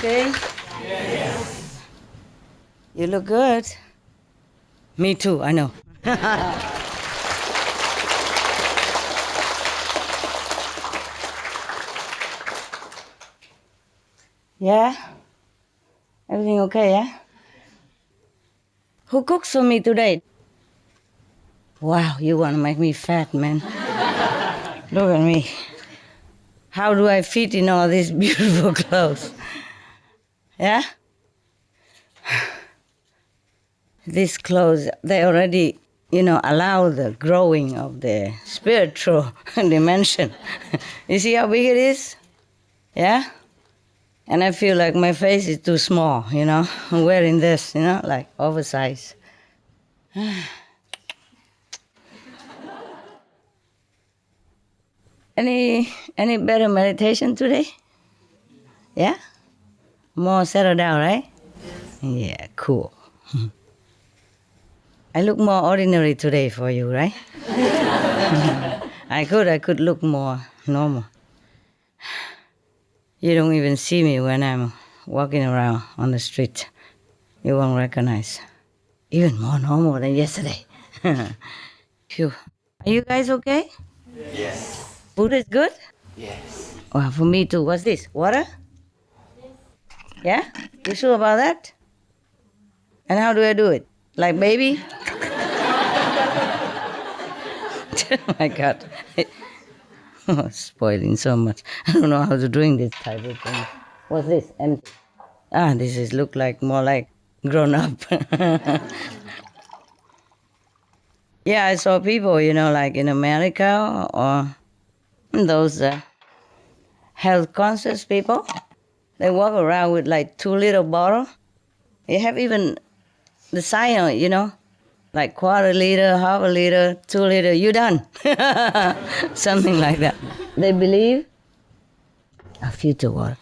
okay? Yes. You look good. Me too, I know. Yeah? Everything okay, yeah? Who cooks for me today? Wow, you want to make me fat, man. Look at me. How do I fit in all these beautiful clothes? Yeah? These clothes, they already, allow the growing of the spiritual dimension. You see how big it is? Yeah? And I feel like my face is too small, I'm wearing this, like oversized. Any better meditation today? Yeah? More settled down, right? Yeah, cool. I look more ordinary today for you, right? I could look more normal. You don't even see me when I'm walking around on the street. You won't recognize. Even more normal than yesterday. Phew. Are you guys okay? Yes. Food is good? Yes. Well, for me too. What's this? Water? Yeah? You sure about that? And how do I do it? Like baby? Oh my God. Oh, spoiling so much. I don't know how to drink this type of thing. What's this? And this is look like more like grown up. Yeah, I saw people, like in America or those health conscious people. They walk around with like 2-liter bottle. They have even the sign on it, like quarter liter, half a liter, 2 liter, you done. Something like that. They believe a future water.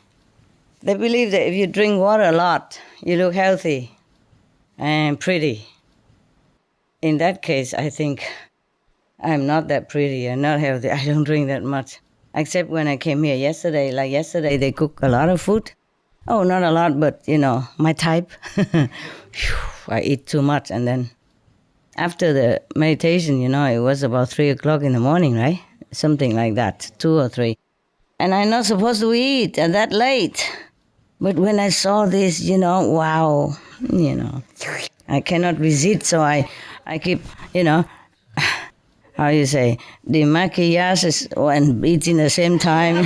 They believe that if you drink water a lot, you look healthy and pretty. In that case, I think I'm not that pretty and not healthy. I don't drink that much. Except when I came here yesterday. Like yesterday, they cook a lot of food. Oh, not a lot, but, my type. I eat too much. And then after the meditation, it was about 3 o'clock in the morning, right? Something like that, 2 or 3. And I'm not supposed to eat at that late. But when I saw this, wow, I cannot resist. So I keep, how you say, the maquillage and eating the same time.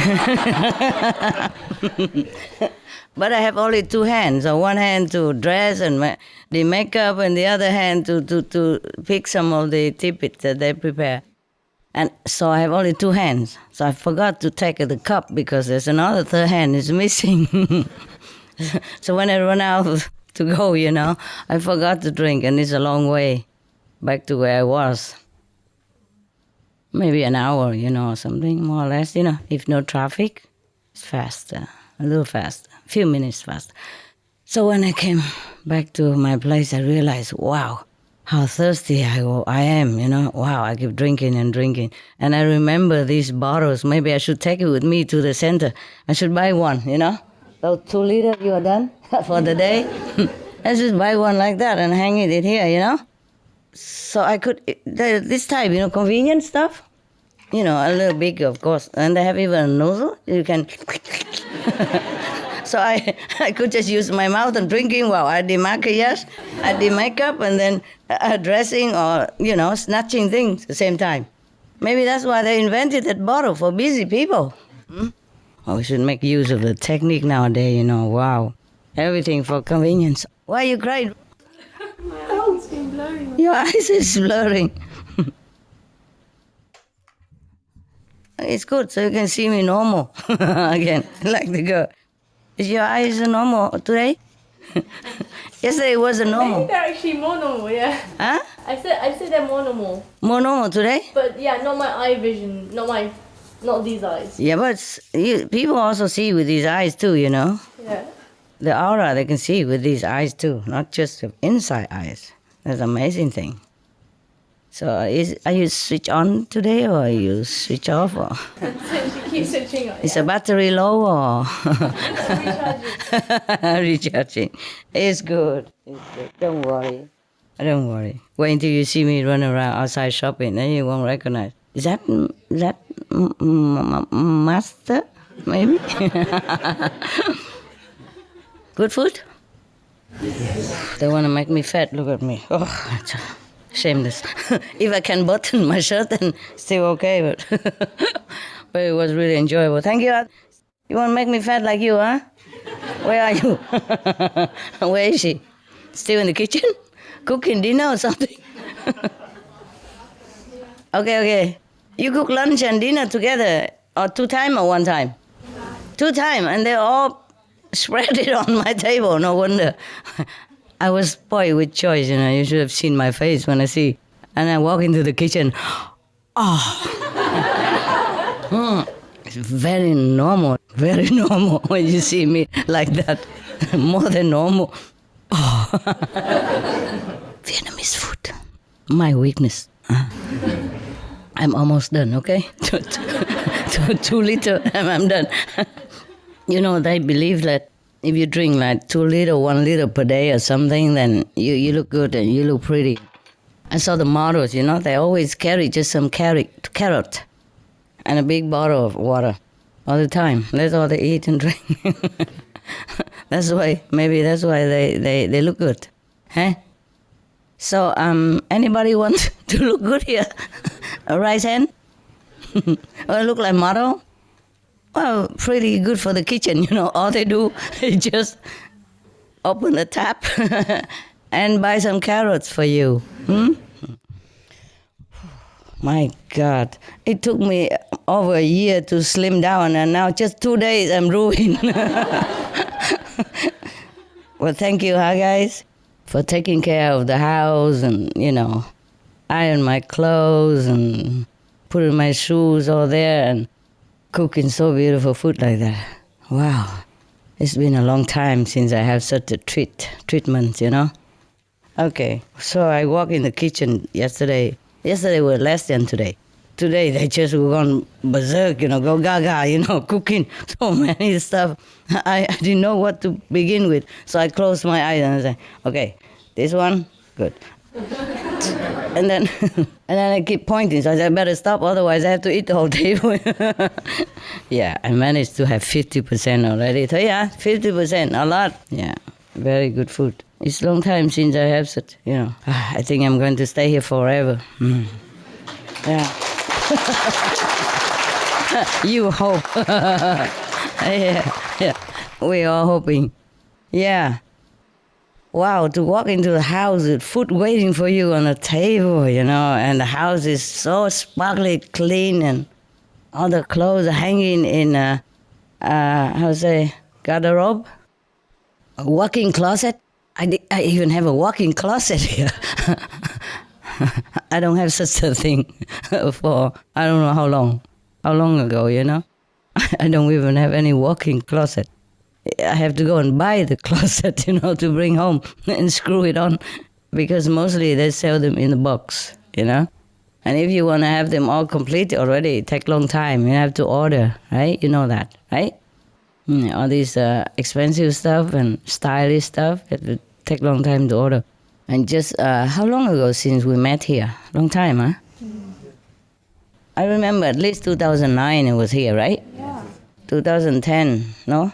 But I have only 2 hands. So one hand to dress and the makeup, and the other hand to pick some of the tidbits that they prepare. And so I have only 2 hands. So I forgot to take the cup because there's another third hand is missing. So when I run out to go, I forgot to drink, and it's a long way back to where I was. Maybe an hour, or something, more or less, if no traffic, it's faster, a little faster, a few minutes faster. So when I came back to my place, I realized, wow, how thirsty I am, Wow, I keep drinking and drinking. And I remember these bottles. Maybe I should take it with me to the center. I should buy one, Those 2 liters, you are done for the day. I just buy one like that and hang it here, So I could, this type, convenient stuff, a little big, of course. And they have even a nozzle. You can... So I could just use my mouth and drinking while I did maquillage, I did makeup, and then dressing or, snatching things at the same time. Maybe that's why they invented that bottle for busy people. Oh, we should make use of the technique nowadays, wow. Everything for convenience. Why are you crying? My eyes been blurring. Your eyes is blurring. It's good, so you can see me normal again, like the girl. Is your eyes normal today? Yesterday it wasn't I normal. think they're actually more normal, yeah. Huh? I said they're more normal. More normal today? But yeah, not my eye vision, not these eyes. Yeah, but people also see with these eyes too, Yeah. The aura they can see with these eyes too, not just the inside eyes. That's an amazing thing. So are you switch on today or are you switch off? Or? She keeps switching on. Is the battery low or Recharging. recharging? It's good. It's good. Don't worry. Don't worry. Wait until you see me run around outside shopping, then you won't recognize. Is that master? Maybe. Good food? They want to make me fat. Look at me. Oh, shameless. If I can button my shirt, then still okay. But it was really enjoyable. Thank you. You want to make me fat like you, huh? Where are you? Where is she? Still in the kitchen? Cooking dinner or something? Okay. You cook lunch and dinner together, or 2 times or 1 time? 2 times, and they all spread it on my table. No wonder. I was spoiled with choice, You should have seen my face when I see. And I walk into the kitchen. It's very normal when you see me like that. More than normal. Vietnamese food, my weakness. I'm almost done, okay? 2 liters, I'm done. They believe that if you drink like 2 liters, 1 liter per day or something, then you look good and you look pretty. I saw the models, they always carry just some carrot and a big bottle of water all the time. That's all they eat and drink. Maybe that's why they look good. Huh? So, anybody want to look good here? A right hand? Or look like model? Well, pretty good for the kitchen, All they do is just open the tap and buy some carrots for you. My God. It took me over a year to slim down, and now just 2 days I'm ruined. Well, thank you, guys, for taking care of the house and, iron my clothes and putting my shoes all there and cooking so beautiful food like that. Wow. It's been a long time since I have such a treatment, Okay, so I walked in the kitchen yesterday. Yesterday was less than today. Today they just gone berserk, go gaga, cooking so many stuff. I didn't know what to begin with. So I closed my eyes and I said, okay, this one, good. And then I keep pointing, so I said, I better stop, otherwise I have to eat the whole table. Yeah, I managed to have 50% already. So yeah, 50%, a lot. Yeah, very good food. It's a long time since I have such, I think I'm going to stay here forever. Yeah. You hope. Yeah, we are hoping. Yeah. Wow, to walk into the house with food waiting for you on the table, and the house is so sparkly clean and all the clothes are hanging in garderobe? A walk-in closet? I even have a walk-in closet here. I don't have such a thing for I don't know how long ago, I don't even have any walk-in closet. I have to go and buy the closet, to bring home and screw it on, because mostly they sell them in a box, And if you want to have them all complete already, it takes a long time. You have to order, right? You know that, right? All these expensive stuff and stylish stuff, it will take a long time to order. And just how long ago since we met here? Long time, huh? I remember at least 2009 it was here, right? Yeah. 2010, no?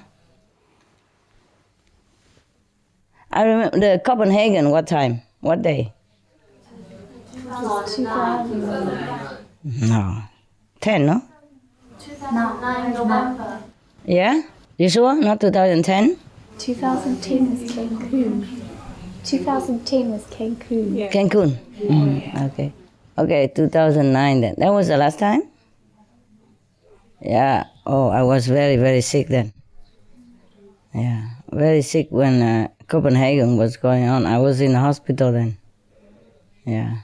I remember the Copenhagen, what time? What day? 2000. No. 10, no? 2009 November. Yeah? You sure? Not 2010? 2010 was Cancun. 2010 was Cancun. Yeah. Cancun? Okay. Okay, 2009 then. That was the last time? Yeah. Oh, I was very, very sick then. Yeah. Very sick when Copenhagen was going on. I was in the hospital then. Yeah.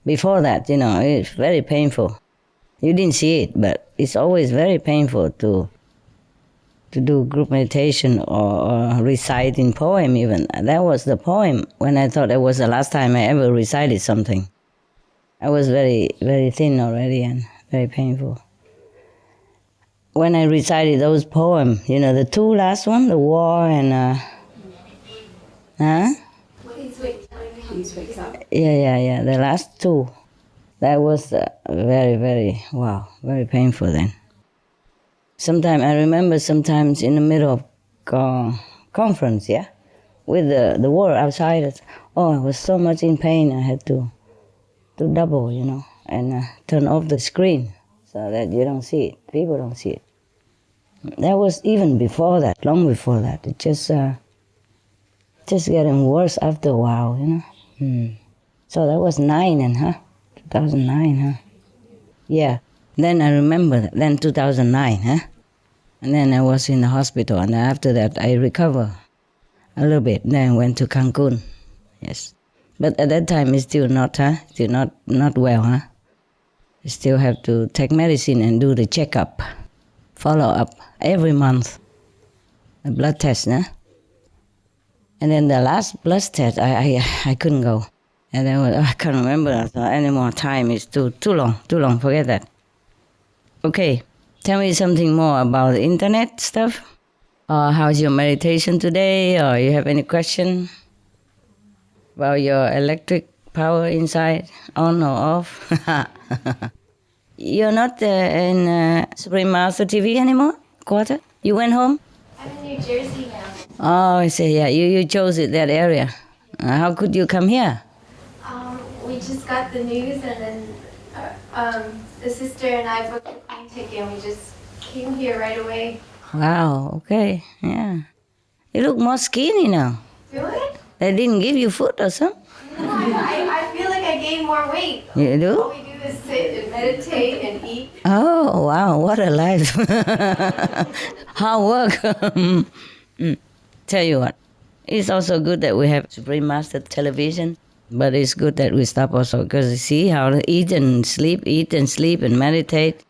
Before that, it's very painful. You didn't see it, but it's always very painful to do group meditation or reciting poem even. That was the poem when I thought it was the last time I ever recited something. I was very, very thin already and very painful. When I recited those poems, the two last one, the war and Yeah, the last two. That was very, very, very painful then. Sometimes I remember sometimes in the middle of conference, with the world outside, I was so much in pain I had to double, and turn off the screen so that you don't see it, people don't see it. That was even before that, long before that. It just getting worse after a while, So that was 2009, Yeah. Then I remember that. Then 2009, And then I was in the hospital, and after that I recovered a little bit. Then I went to Cancun, yes. But at that time it's still not, Still not well, You still have to take medicine and do the checkup, follow up every month, a blood test, And then the last blood test, I couldn't go. And then I can't remember that anymore. Time is too long, forget that. Okay, tell me something more about the internet stuff. How's your meditation today? Or you have any question about your electric power inside, on or off? You're not in Supreme Master TV anymore? Quarter? You went home? I'm in New Jersey now. Oh, I see. Yeah, you chose that area. How could you come here? We just got the news, and then the sister and I booked the plane ticket, and we just came here right away. Wow. Okay. Yeah. You look more skinny now. Really? They didn't give you food or something? No, I feel like I gained more weight. You do? All we do is sit and meditate and eat. Oh, wow. What a life. Hard work. Tell you what. It's also good that we have Supreme Master television. But it's good that we stop also, because you see how to eat and sleep and meditate.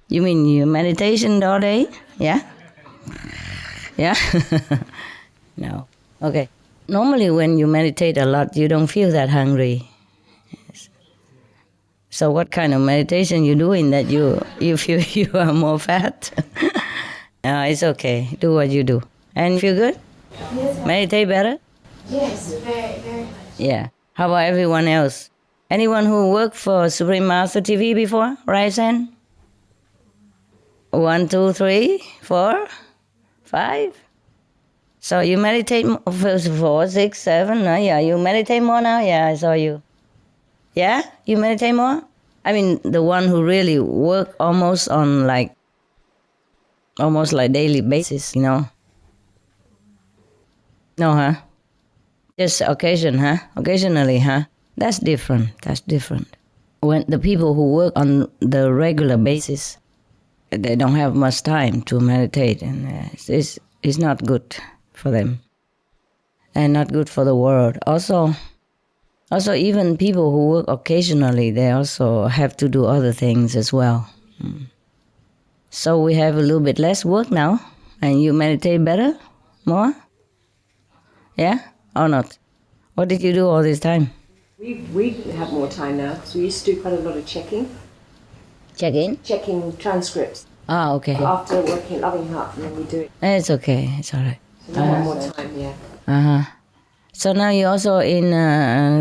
You mean your meditation all day? Yeah? Yeah? No. Okay. Normally when you meditate a lot, you don't feel that hungry. Yes. So what kind of meditation you doing that you feel you are more fat? It's okay. Do what you do. And feel good? Yes, Meditate better? yes, very, very much. Yeah. How about everyone else? Anyone who worked for Supreme Master TV before? Raise hand. 1, 2, 3, 4, 5. So you meditate 4, 6, 7. Yeah, you meditate more now? Yeah, I saw you. Yeah? You meditate more? I mean, the one who really work almost like daily basis, No, Just occasionally, That's different. When the people who work on the regular basis, they don't have much time to meditate, and it's not good for them, and not good for the world. Also, even people who work occasionally, they also have to do other things as well. So we have a little bit less work now, and you meditate better, more? Yeah? Or not? What did you do all this time? We have more time now because we used to do quite a lot of checking transcripts Okay. after working at Loving Heart, and then we do it. It's okay. It's all right. So now we have more time, yeah. So now you're also in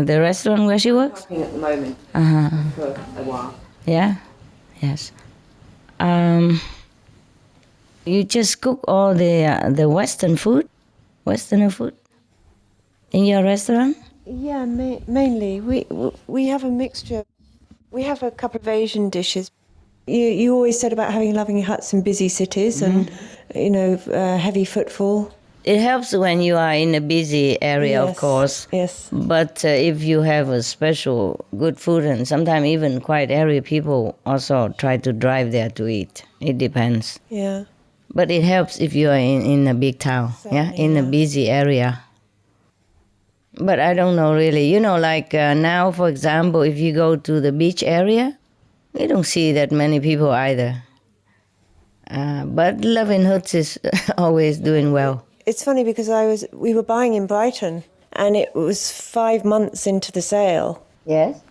the restaurant where she works? Working at the moment for a while. Yeah? Yes. You just cook all the Western food? Westerner food? In your restaurant? Yeah, mainly. We have a mixture. We have a couple of Asian dishes. You always said about having loving huts in busy cities and, heavy footfall. It helps when you are in a busy area, of course. Yes. But if you have a special good food, and sometimes even quiet area, people also try to drive there to eat. It depends. Yeah. But it helps if you are in a big town, in a busy area. But I don't know really. Now, for example, if you go to the beach area, we don't see that many people either. But Loving Huts is always doing well. It's funny because we were buying in Brighton and it was 5 months into the sale. Yes.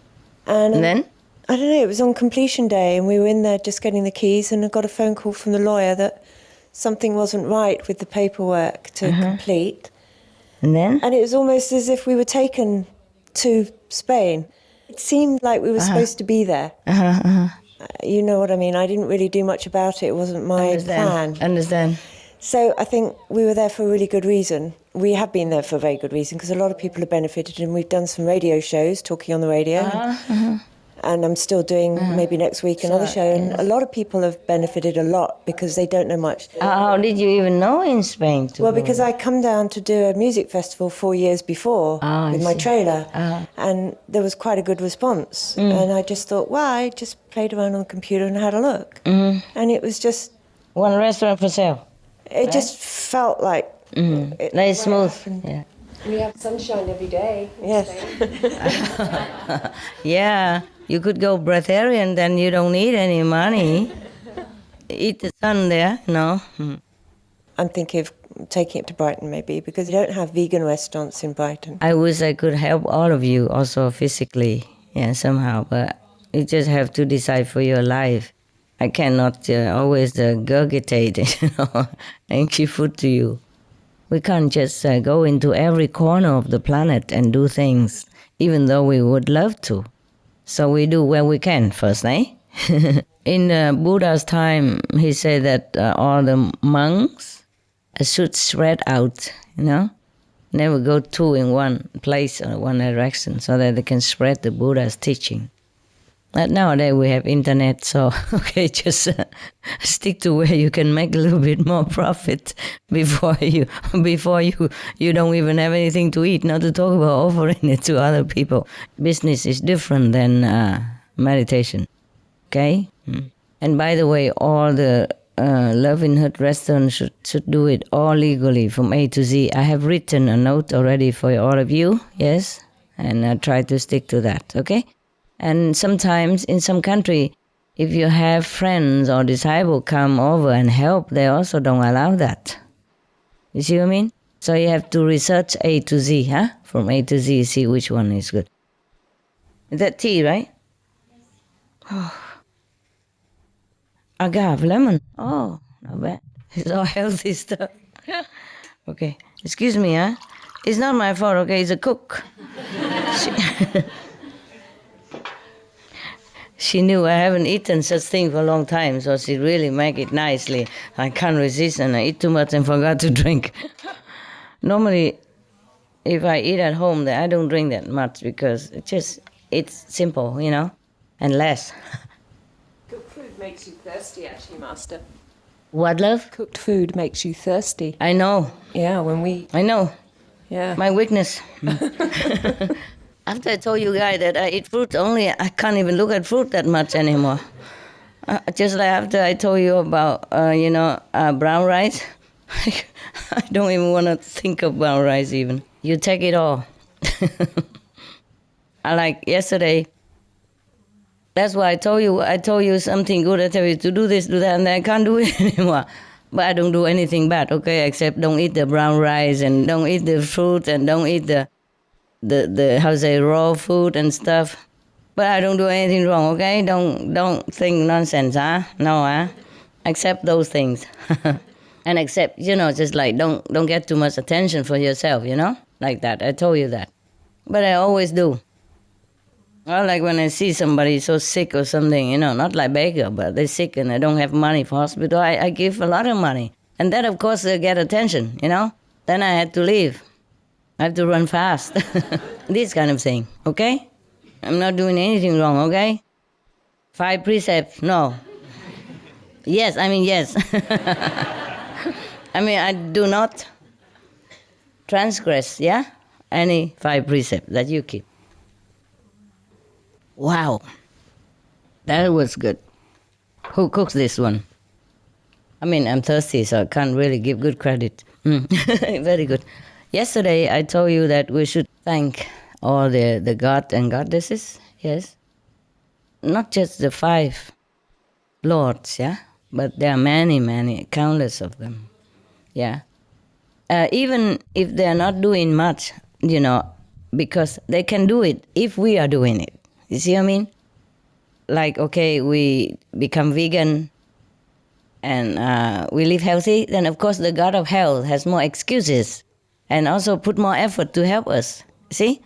And then? I don't know, it was on completion day and we were in there just getting the keys, and I got a phone call from the lawyer that something wasn't right with the paperwork to complete. And then? And it was almost as if we were taken to Spain. It seemed like we were supposed to be there. You know what I mean? I didn't really do much about it. It wasn't my plan. Understand. So I think we were there for a really good reason. We have been there for a very good reason because a lot of people have benefited, and we've done some radio shows, talking on the radio. And I'm still doing maybe next week another show. And a lot of people have benefited a lot because they don't know much. How did you even know in Spain? Well, because I come down to do a music festival 4 years before with my trailer. And there was quite a good response. And I just thought, well, I just played around on the computer and had a look. And it was just... One restaurant for sale. It just felt like... Very smooth. Yeah. We have sunshine every day. Yes. Yeah. You could go breatharian, then you don't need any money. Eat the sun there, no? I'm thinking of taking it to Brighton maybe, because you don't have vegan restaurants in Brighton. I wish I could help all of you also physically, yeah, somehow, but you just have to decide for your life. I cannot always gurgitate, and give food to you. We can't just go into every corner of the planet and do things, even though we would love to. So we do where we can first, eh? In Buddha's time, he said that all the monks should spread out, never go two in one place or one direction, so that they can spread the Buddha's teaching. But nowadays we have internet, so okay, just stick to where you can make a little bit more profit before you don't even have anything to eat. Not to talk about offering it to other people. Business is different than meditation. Okay, and by the way, all the Loving Hut restaurants should do it all legally from A to Z. I have written a note already for all of you. Yes, and I try to stick to that. Okay. And sometimes in some country, if you have friends or disciples come over and help, they also don't allow that. You see what I mean? So you have to research A to Z, From A to Z, see which one is good. Is that tea, right? Yes. Oh. Agave, lemon. Oh, not bad. It's all healthy stuff. Okay. Excuse me, It's not my fault, okay? It's a cook. She knew I haven't eaten such thing for a long time, so she really make it nicely. I can't resist, and I eat too much and forgot to drink. Normally, if I eat at home, then I don't drink that much because it's simple, and less. Cooked food makes you thirsty, actually, Master. What, love? Cooked food makes you thirsty. I know. Yeah, I know. Yeah. My weakness. After I told you guys that I eat fruit only, I can't even look at fruit that much anymore. Just like after I told you about, brown rice, I don't even want to think of brown rice even. You take it all. Like yesterday, that's why I told you something good. I tell you to do this, do that, and then I can't do it anymore. But I don't do anything bad, okay, except don't eat the brown rice and don't eat the fruit and don't eat the raw food and stuff. But I don't do anything wrong, okay? Don't think nonsense, No, accept those things. And accept, just like don't get too much attention for yourself, like that. I told you that. But I always do. Well, like when I see somebody so sick or something, not like beggar, but they're sick and I don't have money for hospital, I give a lot of money. And that, of course, get attention, Then I had to leave. I have to run fast. This kind of thing, okay? I'm not doing anything wrong, okay? 5 precepts, no. Yes, yes. I do not transgress, any 5 precepts that you keep. Wow. That was good. Who cooks this one? I'm thirsty, so I can't really give good credit. Very good. Yesterday, I told you that we should thank all the god and goddesses, yes? Not just the 5 lords, but there are many, many, countless of them, even if they're not doing much, because they can do it if we are doing it. You see what I mean? like, okay, we become vegan and we live healthy, then of course the God of health has more excuses and also put more effort to help us. See?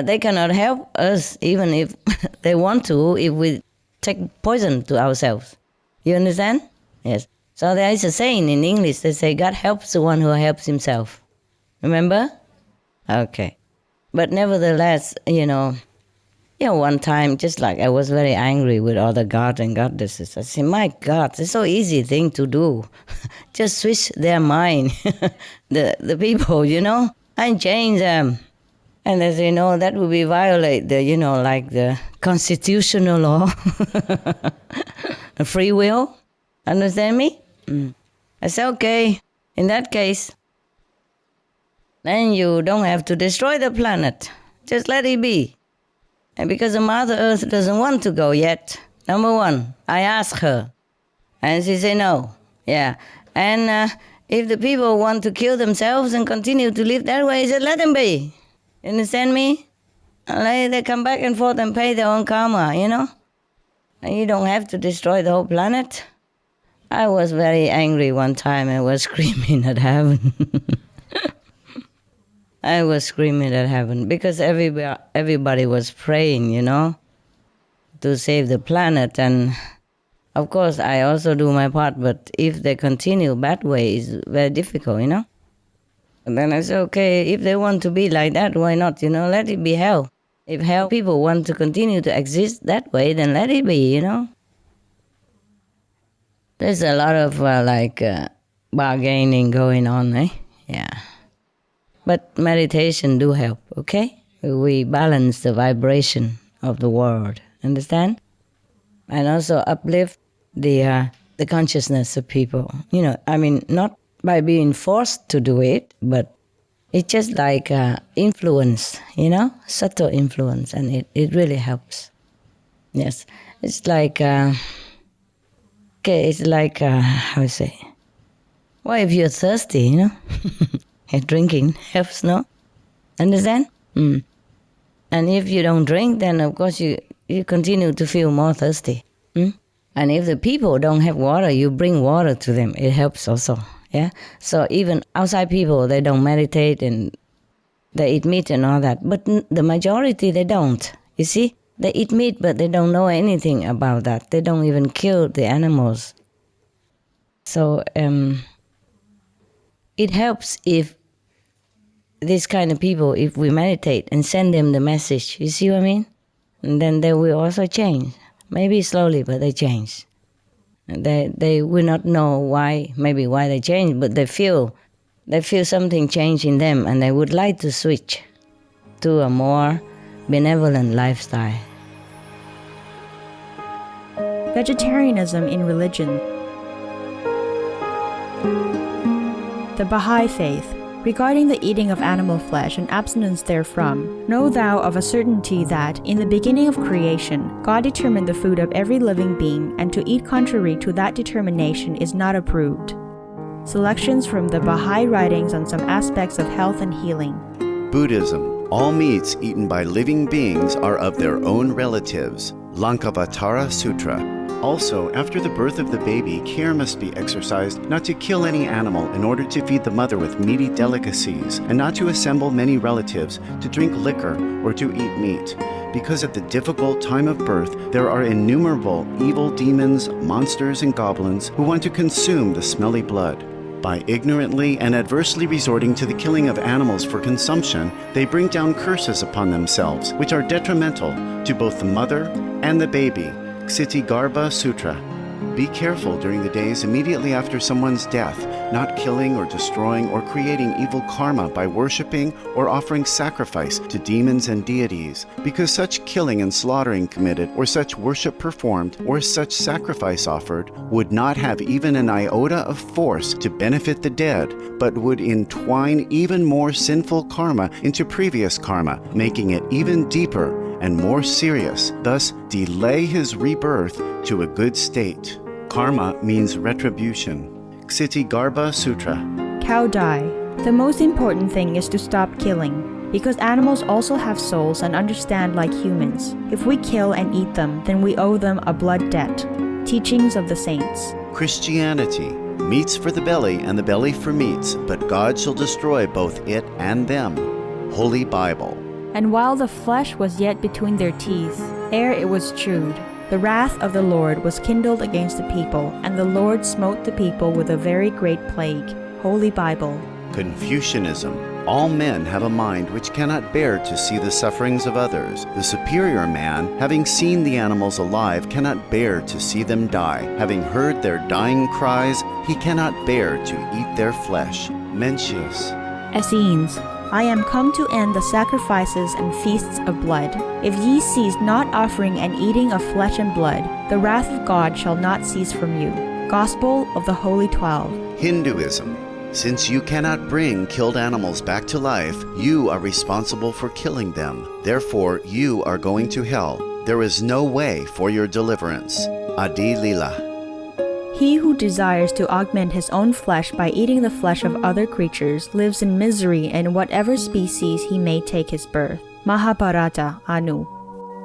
They cannot help us even if they want to, if we take poison to ourselves. You understand? Yes. So there is a saying in English, they say, God helps the one who helps himself. Remember? Okay. But nevertheless, one time, just like I was very angry with all the gods and goddesses. I said, my God, it's so easy thing to do. Just switch their mind, the people, and change them. And they say, no, that would be violate the, like the constitutional law, the free will. Understand me? I said, okay, in that case, then you don't have to destroy the planet. Just let it be. And because the Mother Earth doesn't want to go yet, number one, I asked her. And she said no. Yeah. And if the people want to kill themselves and continue to live that way, I said, let them be. You understand me? They come back and forth and pay their own karma, And you don't have to destroy the whole planet. I was very angry one time. I was screaming at heaven. I was screaming at heaven because everybody was praying, to save the planet. And of course, I also do my part, but if they continue that way, it's very difficult, And then I said, okay, if they want to be like that, why not, let it be hell. If hell people want to continue to exist that way, then let it be, There's a lot of bargaining going on, eh? Yeah. But meditation do help, okay? We balance the vibration of the world, understand? And also uplift the consciousness of people. Not by being forced to do it, but it's just like influence, subtle influence, and it really helps. Yes, it's like, how to say, well, if you're thirsty, drinking helps, no? Understand? And if you don't drink, then of course you continue to feel more thirsty. And if the people don't have water, you bring water to them. It helps also, yeah? So even outside people, they don't meditate and they eat meat and all that. But the majority, they don't. You see? They eat meat, but they don't know anything about that. They don't even kill the animals. So it helps if these kind of people, if we meditate and send them the message, you see what I mean? And then they will also change. Maybe slowly, but they change. They will not know why they change, but they feel something change in them, and they would like to switch to a more benevolent lifestyle. Vegetarianism in religion. The Baha'i Faith. Regarding the eating of animal flesh and abstinence therefrom, know thou of a certainty that, in the beginning of creation, God determined the food of every living being, and to eat contrary to that determination is not approved. Selections from the Baha'i writings on some aspects of health and healing. Buddhism. All meats eaten by living beings are of their own relatives. Lankavatara Sutra. Also, after the birth of the baby, care must be exercised not to kill any animal in order to feed the mother with meaty delicacies, and not to assemble many relatives to drink liquor or to eat meat. Because at the difficult time of birth, there are innumerable evil demons, monsters, and goblins who want to consume the smelly blood. By ignorantly and adversely resorting to the killing of animals for consumption, they bring down curses upon themselves, which are detrimental to both the mother and the baby. Ksitigarbha Sutra. Be careful during the days immediately after someone's death, not killing or destroying or creating evil karma by worshipping or offering sacrifice to demons and deities, because such killing and slaughtering committed, or such worship performed, or such sacrifice offered, would not have even an iota of force to benefit the dead, but would entwine even more sinful karma into previous karma, making it even deeper and more serious, thus delay his rebirth to a good state. Karma means retribution. Ksitigarbha Sutra. Cow die. The most important thing is to stop killing. because animals also have souls and understand like humans. If we kill and eat them, then we owe them a blood debt. Teachings of the Saints. Christianity, meats for the belly and the belly for meats, but God shall destroy both it and them. Holy Bible. And while the flesh was yet between their teeth, ere it was chewed, the wrath of the Lord was kindled against the people, and the Lord smote the people with a very great plague. Holy Bible. Confucianism. All men have a mind which cannot bear to see the sufferings of others. The superior man, having seen the animals alive, cannot bear to see them die. Having heard their dying cries, he cannot bear to eat their flesh. Mencius. Essenes. I am come to end the sacrifices and feasts of blood. If ye cease not offering and eating of flesh and blood, the wrath of God shall not cease from you. Gospel of the Holy 12. Hinduism. Since you cannot bring killed animals back to life, you are responsible for killing them. Therefore, you are going to hell. There is no way for your deliverance. Adi Lila. He who desires to augment his own flesh by eating the flesh of other creatures lives in misery in whatever species he may take his birth. Mahabharata, Anu.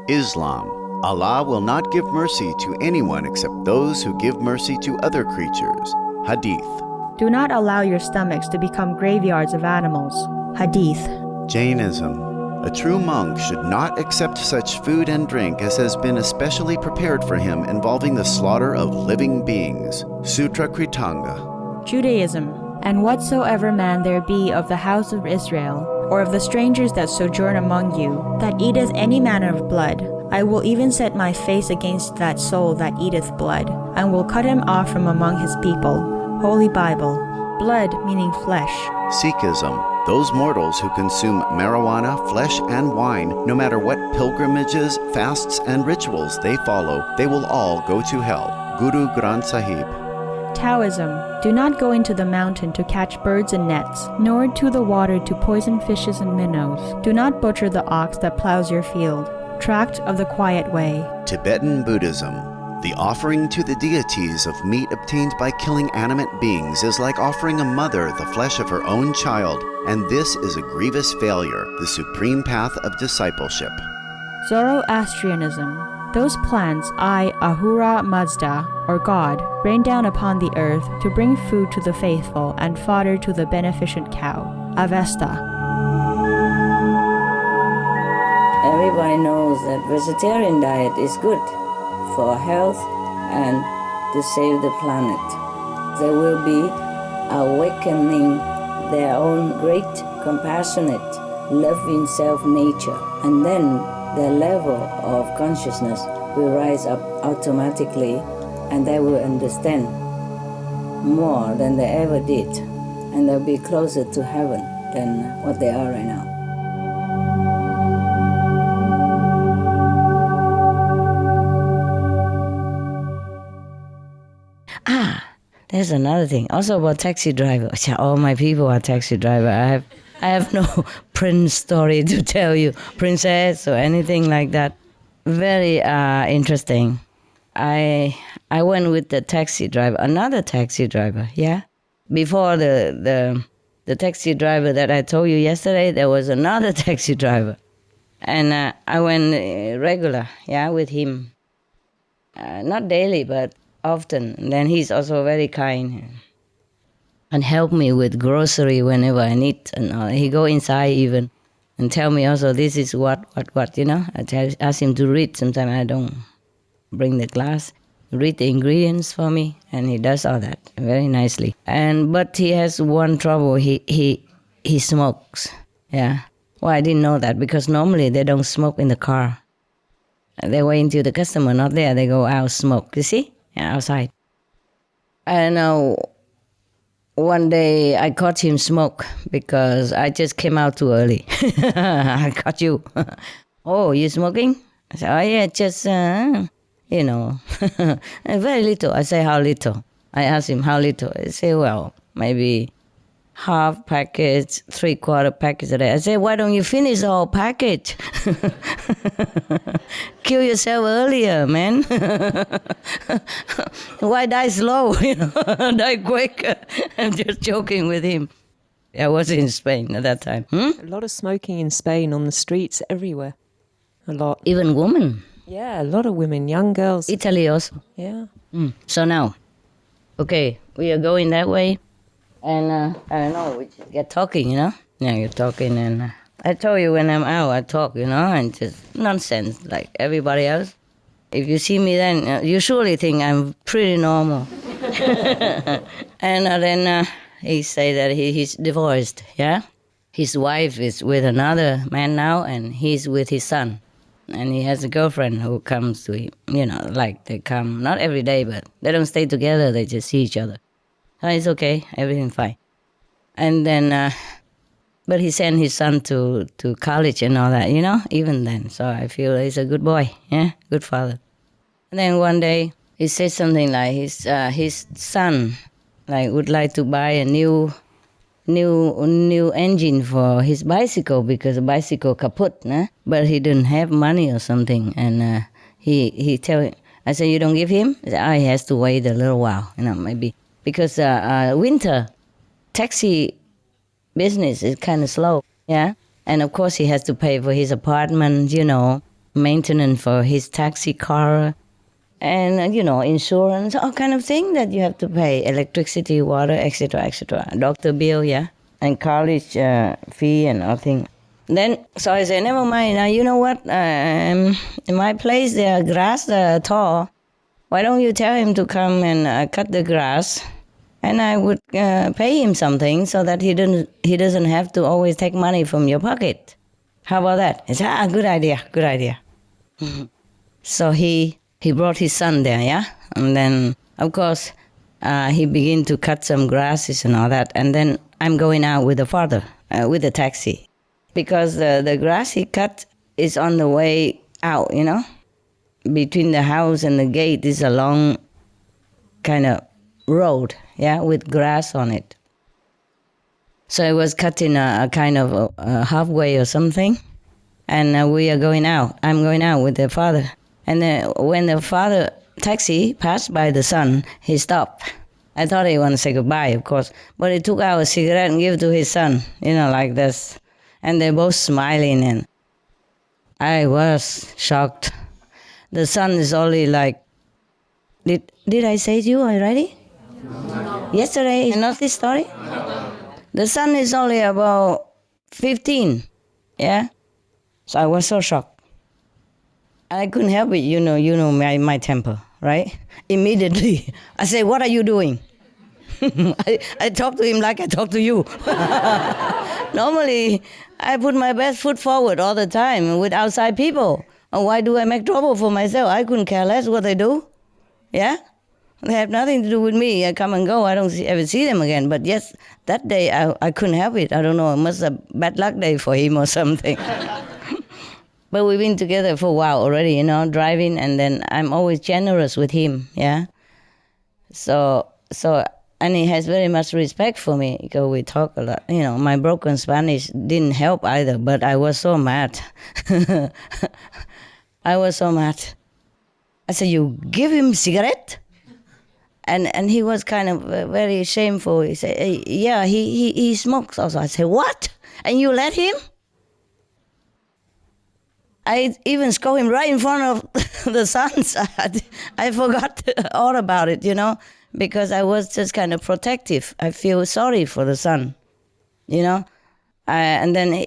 Islam. Allah will not give mercy to anyone except those who give mercy to other creatures. Hadith. Do not allow your stomachs to become graveyards of animals. Hadith. Jainism. A true monk should not accept such food and drink as has been especially prepared for him involving the slaughter of living beings. Sutra Kritanga. Judaism. And whatsoever man there be of the house of Israel, or of the strangers that sojourn among you, that eateth any manner of blood, I will even set my face against that soul that eateth blood, and will cut him off from among his people. Holy Bible. Blood meaning flesh. Sikhism. Those mortals who consume marijuana, flesh, and wine, no matter what pilgrimages, fasts, and rituals they follow, they will all go to hell. Guru Granth Sahib. Taoism. Do not go into the mountain to catch birds and nets, nor to the water to poison fishes and minnows. Do not butcher the ox that plows your field. Tract of the Quiet Way. Tibetan Buddhism. The offering to the deities of meat obtained by killing animate beings is like offering a mother the flesh of her own child, and this is a grievous failure, the supreme path of discipleship. Zoroastrianism. Those plants I, Ahura Mazda, or God, rain down upon the earth to bring food to the faithful and fodder to the beneficent cow. Avesta. Everybody knows that vegetarian diet is good for health and to save the planet. They will be awakening their own great, compassionate, loving self-nature, and then their level of consciousness will rise up automatically, and they will understand more than they ever did, and they'll be closer to heaven than what they are right now. There's another thing. Also about taxi driver. All my people are taxi driver. I have no prince story to tell you, princess or anything like that. Very interesting. I went with the taxi driver, another taxi driver. Yeah. Before the taxi driver that I told you yesterday, there was another taxi driver, and I went regular. Yeah, with him. Not daily, but often. And then he's also very kind and help me with grocery whenever I need. And he go inside even and tell me also this is what, you know. I ask him to read. Sometimes I don't bring the glass. Read the ingredients for me, and he does all that very nicely. But he has one trouble. He smokes. Yeah. Well, I didn't know that because normally they don't smoke in the car. They wait until the customer not there. They go out smoke. You see? Yeah, outside. And one day I caught him smoke because I just came out too early. I caught you. Oh, you smoking? I said, oh yeah, just, you know, very little. I say, how little? I asked him, how little? He say, well, maybe half package, 3/4 package a day. I said, why don't you finish the whole package? Kill yourself earlier, man. Why die slow? You know, die quick. I'm just joking with him. I was in Spain at that time. A lot of smoking in Spain on the streets everywhere. A lot. Even women. Yeah, a lot of women, young girls. Italy also. Yeah. So now, okay, we are going that way. And I don't know, we just get talking, you know? Yeah, you're talking and I told you when I'm out, I talk, you know, and just nonsense like everybody else. If you see me then, you surely think I'm pretty normal. And then he say that he's divorced, yeah? His wife is with another man now, and he's with his son. And he has a girlfriend who comes to him, you know, like they come, not every day, but they don't stay together, they just see each other. So it's okay, everything fine. And then, but he sent his son to college and all that, you know, even then. So I feel he's a good boy, yeah, good father. And then one day he said something like his son like would like to buy a new engine for his bicycle because the bicycle kaput, nah? But he didn't have money or something. And he tell him, I said, you don't give him? He said, he has to wait a little while, you know, maybe. Because winter, taxi business is kind of slow, yeah? And of course he has to pay for his apartment, you know, maintenance for his taxi car, and, you know, insurance, all kind of thing that you have to pay, electricity, water, etc., etc., doctor bill, yeah, and college fee and all thing. Then, so I said, never mind, now you know what, in my place there grass tall, why don't you tell him to come and cut the grass, and I would pay him something so that he doesn't have to always take money from your pocket. How about that? He said, good idea. So he brought his son there, yeah? And then, of course, he began to cut some grasses and all that. And then I'm going out with the father, with the taxi. Because the grass he cut is on the way out, you know? Between the house and the gate is a long kind of road, yeah, with grass on it. So I was cutting a kind of halfway or something. And we are going out. I'm going out with the father. And then when the father taxi passed by the son, he stopped. I thought he wanted to say goodbye, of course. But he took out a cigarette and gave it to his son, you know, like this. And they're both smiling, and I was shocked. The son is only like, did I say to you already? No. Yesterday, not this story? No. The son is only about 15, yeah? So I was so shocked. I couldn't help it, you know my temper, right? Immediately, I say, what are you doing? I talk to him like I talk to you. Normally, I put my best foot forward all the time with outside people. And why do I make trouble for myself? I couldn't care less what they do. Yeah? They have nothing to do with me. I come and go. I don't ever see them again. But yes, that day I couldn't help it. I don't know. It must have been a bad luck day for him or something. But we've been together for a while already, you know, driving, and then I'm always generous with him, yeah? So, and he has very much respect for me because we talk a lot. You know, my broken Spanish didn't help either, but I was so mad. I was so mad. I said, you give him cigarette? And he was kind of very shameful. He said, hey, yeah, he smokes also. I said, what? And you let him? I even scolded him right in front of the sons. I forgot all about it, you know, because I was just kind of protective. I feel sorry for the son, you know. And then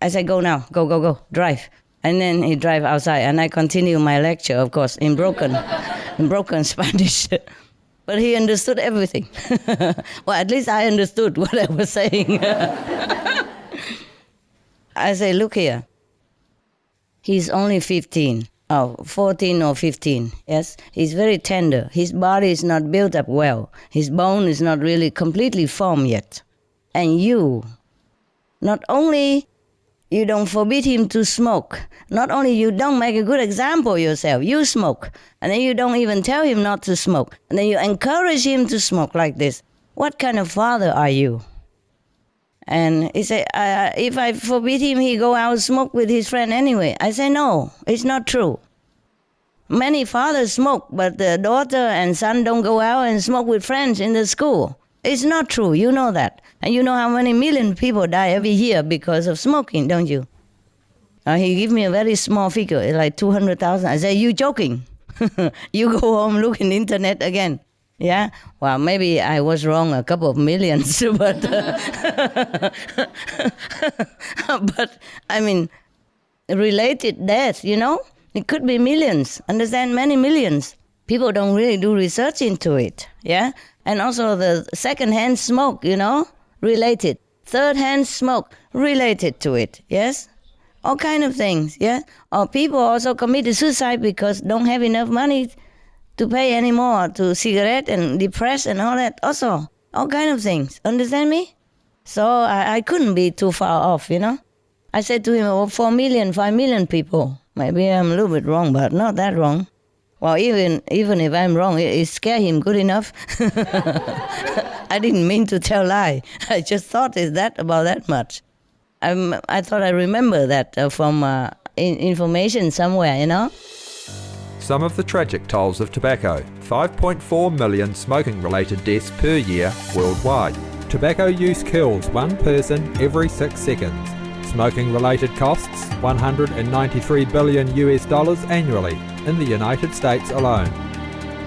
I said, go now, go, drive. And then he drive outside, and I continue my lecture, of course, in broken Spanish. But he understood everything. Well, at least I understood what I was saying. I say, look here. He's only 14 or 15, yes? He's very tender. His body is not built up well. His bone is not really completely formed yet. And you, not only you don't forbid him to smoke, not only you don't make a good example yourself, you smoke, and then you don't even tell him not to smoke, and then you encourage him to smoke like this. What kind of father are you? And he said, if I forbid him, he go out and smoke with his friend anyway. I say, no, it's not true. Many fathers smoke, but the daughter and son don't go out and smoke with friends in the school. It's not true. You know that. And you know how many million people die every year because of smoking, don't you? He gave me a very small figure, like 200,000. I said, you joking? You go home, look in the internet again. Yeah? Well, maybe I was wrong a couple of millions, but but I mean, related death, you know? It could be millions, understand? Many millions. People don't really do research into it, yeah? And also the second-hand smoke, you know, related. Third-hand smoke, related to it, yes? All kind of things, yeah? Or people also commit suicide because don't have enough money to pay anymore to cigarette and depressed and all that also. All kind of things, understand me? So I couldn't be too far off, you know? I said to him, oh, 4 million, 5 million people. Maybe I'm a little bit wrong, but not that wrong. Well, even if I'm wrong, it scared him good enough. I didn't mean to tell lie. I just thought about that much. I thought I remember that from information somewhere, you know. Some of the tragic tolls of tobacco. 5.4 million smoking-related deaths per year worldwide. Tobacco use kills one person every 6 seconds. Smoking-related costs $193 billion annually in the United States alone.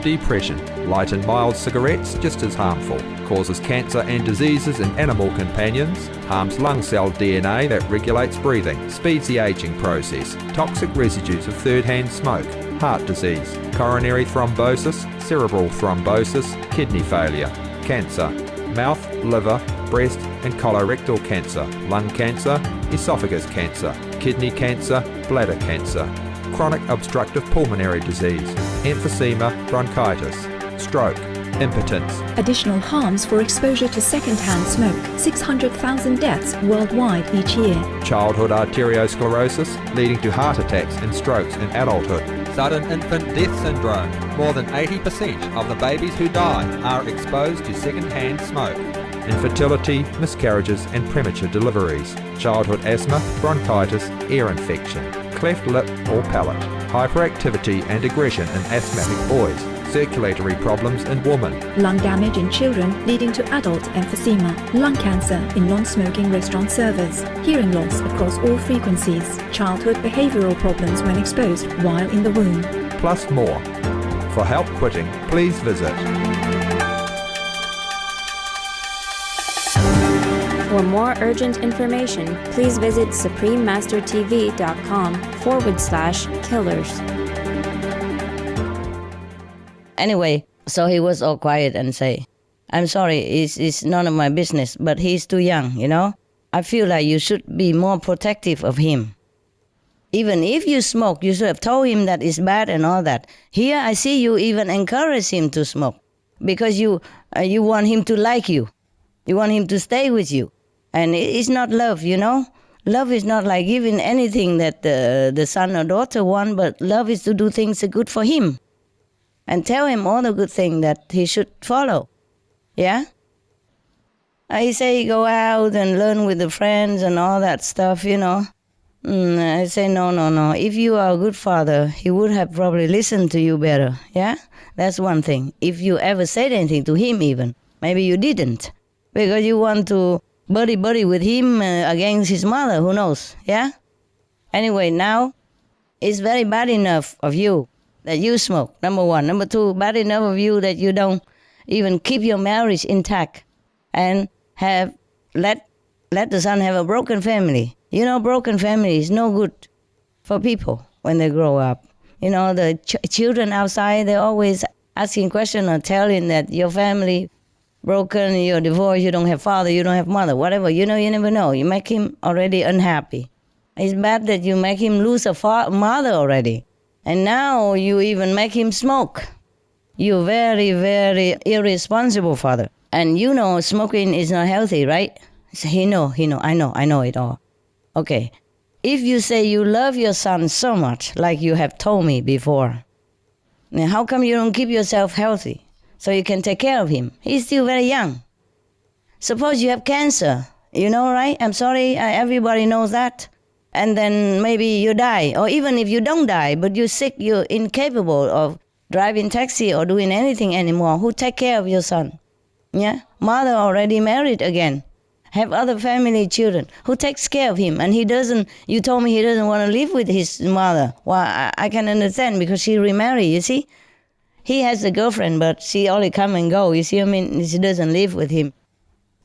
Depression. Light and mild cigarettes just as harmful. Causes cancer and diseases in animal companions. Harms lung cell DNA that regulates breathing. Speeds the aging process. Toxic residues of third-hand smoke. Heart disease. Coronary thrombosis. Cerebral thrombosis. Kidney failure. Cancer. Mouth, liver, breast and colorectal cancer. Lung cancer. Esophagus cancer. Kidney cancer. Bladder cancer. Chronic obstructive pulmonary disease, emphysema, bronchitis, stroke, impotence. Additional harms for exposure to second-hand smoke. 600,000 deaths worldwide each year. Childhood arteriosclerosis, leading to heart attacks and strokes in adulthood. Sudden infant death syndrome. More than 80% of the babies who die are exposed to second-hand smoke. Infertility, miscarriages and premature deliveries. Childhood asthma, bronchitis, ear infection. Cleft lip or palate, hyperactivity and aggression in asthmatic boys, circulatory problems in women. Lung damage in children leading to adult emphysema. Lung cancer in non-smoking restaurant servers. Hearing loss across all frequencies. Childhood behavioral problems when exposed while in the womb. Plus more. For help quitting, please visit. For more urgent information, please visit suprememastertv.com/killers. Anyway, so he was all quiet and say, I'm sorry, it's none of my business, but he's too young, you know? I feel like you should be more protective of him. Even if you smoke, you should have told him that it's bad and all that. Here I see you even encourage him to smoke because you want him to like you. You want him to stay with you. And it's not love, you know? Love is not like giving anything that the son or daughter want, but love is to do things good for him. And tell him all the good things that he should follow. Yeah? I say go out and learn with the friends and all that stuff, you know. I say no. If you are a good father, he would have probably listened to you better. Yeah? That's one thing. If you ever said anything to him even, maybe you didn't. Because you want to buddy with him against his mother, who knows, yeah? Anyway, now, it's very bad enough of you that you smoke, number one. Number two, bad enough of you that you don't even keep your marriage intact and have let the son have a broken family. You know, broken family is no good for people when they grow up. You know, the children outside, they're always asking questions or telling that your family broken, you're divorced, you don't have father, you don't have mother, whatever. You know, you never know. You make him already unhappy. It's bad that you make him lose a mother already. And now you even make him smoke. You're very, very irresponsible father. And you know smoking is not healthy, right? He know, I know it all. Okay, if you say you love your son so much, like you have told me before, then how come you don't keep yourself healthy? So you can take care of him. He's still very young. Suppose you have cancer, you know, right? I'm sorry, everybody knows that. And then maybe you die. Or even if you don't die, but you're sick, you're incapable of driving taxi or doing anything anymore. Who take care of your son? Yeah, mother already married again, have other family children. Who takes care of him? And he doesn't. You told me he doesn't want to live with his mother. Well, I can understand because she remarried. You see, he has a girlfriend, but she only come and go. You see, I mean, she doesn't live with him.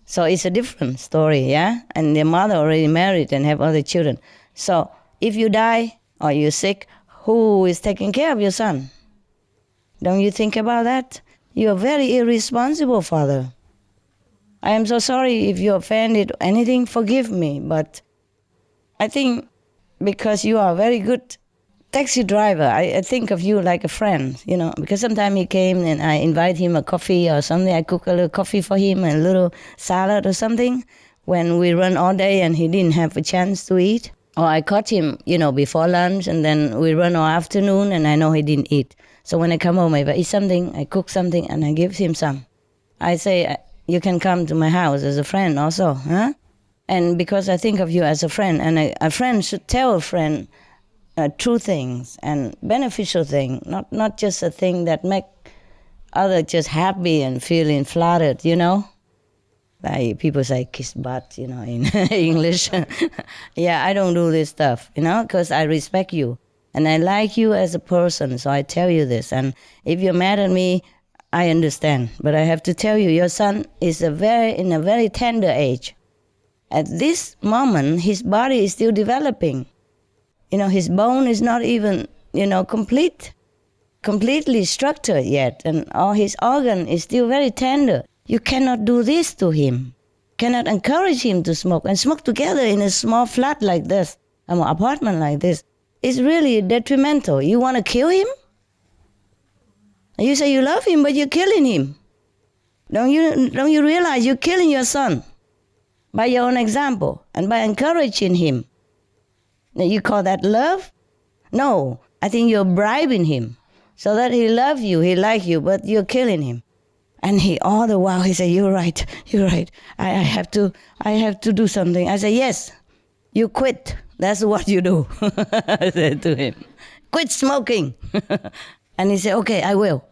So it's a different story, yeah. And the mother already married and have other children. So if you die or you're sick, who is taking care of your son? Don't you think about that? You're a very irresponsible father. I am so sorry if you offended anything, forgive me, but I think because you are a very good taxi driver, I think of you like a friend, you know, because sometimes he came and I invite him a coffee or something, I cook a little coffee for him and a little salad or something when we run all day and he didn't have a chance to eat. Or I caught him, you know, before lunch and then we run all afternoon and I know he didn't eat. So when I come home, if I eat something, I cook something and I give him some. I say, you can come to my house as a friend also, huh? And because I think of you as a friend, and a friend should tell a friend true things and beneficial things, not just a thing that make others just happy and feeling flattered, you know? Like people say kiss butt, you know, in English. Yeah, I don't do this stuff, you know, because I respect you. And I like you as a person, so I tell you this. And if you're mad at me, I understand. But I have to tell you, your son is in a very tender age. At this moment, his body is still developing. You know, his bone is not even, you know, completely structured yet. And all his organ is still very tender. You cannot do this to him. Cannot encourage him to smoke. And smoke together in a small flat like this, an apartment like this. It's really detrimental. You want to kill him? You say you love him, but you're killing him. Don't you realize you're killing your son by your own example and by encouraging him? Now you call that love? No, I think you're bribing him so that he love you, he like you, but you're killing him. And he all the while he said, you're right. I have to do something. I say, yes, you quit. That's what you do. I said to him, quit smoking. And he said, okay, I will.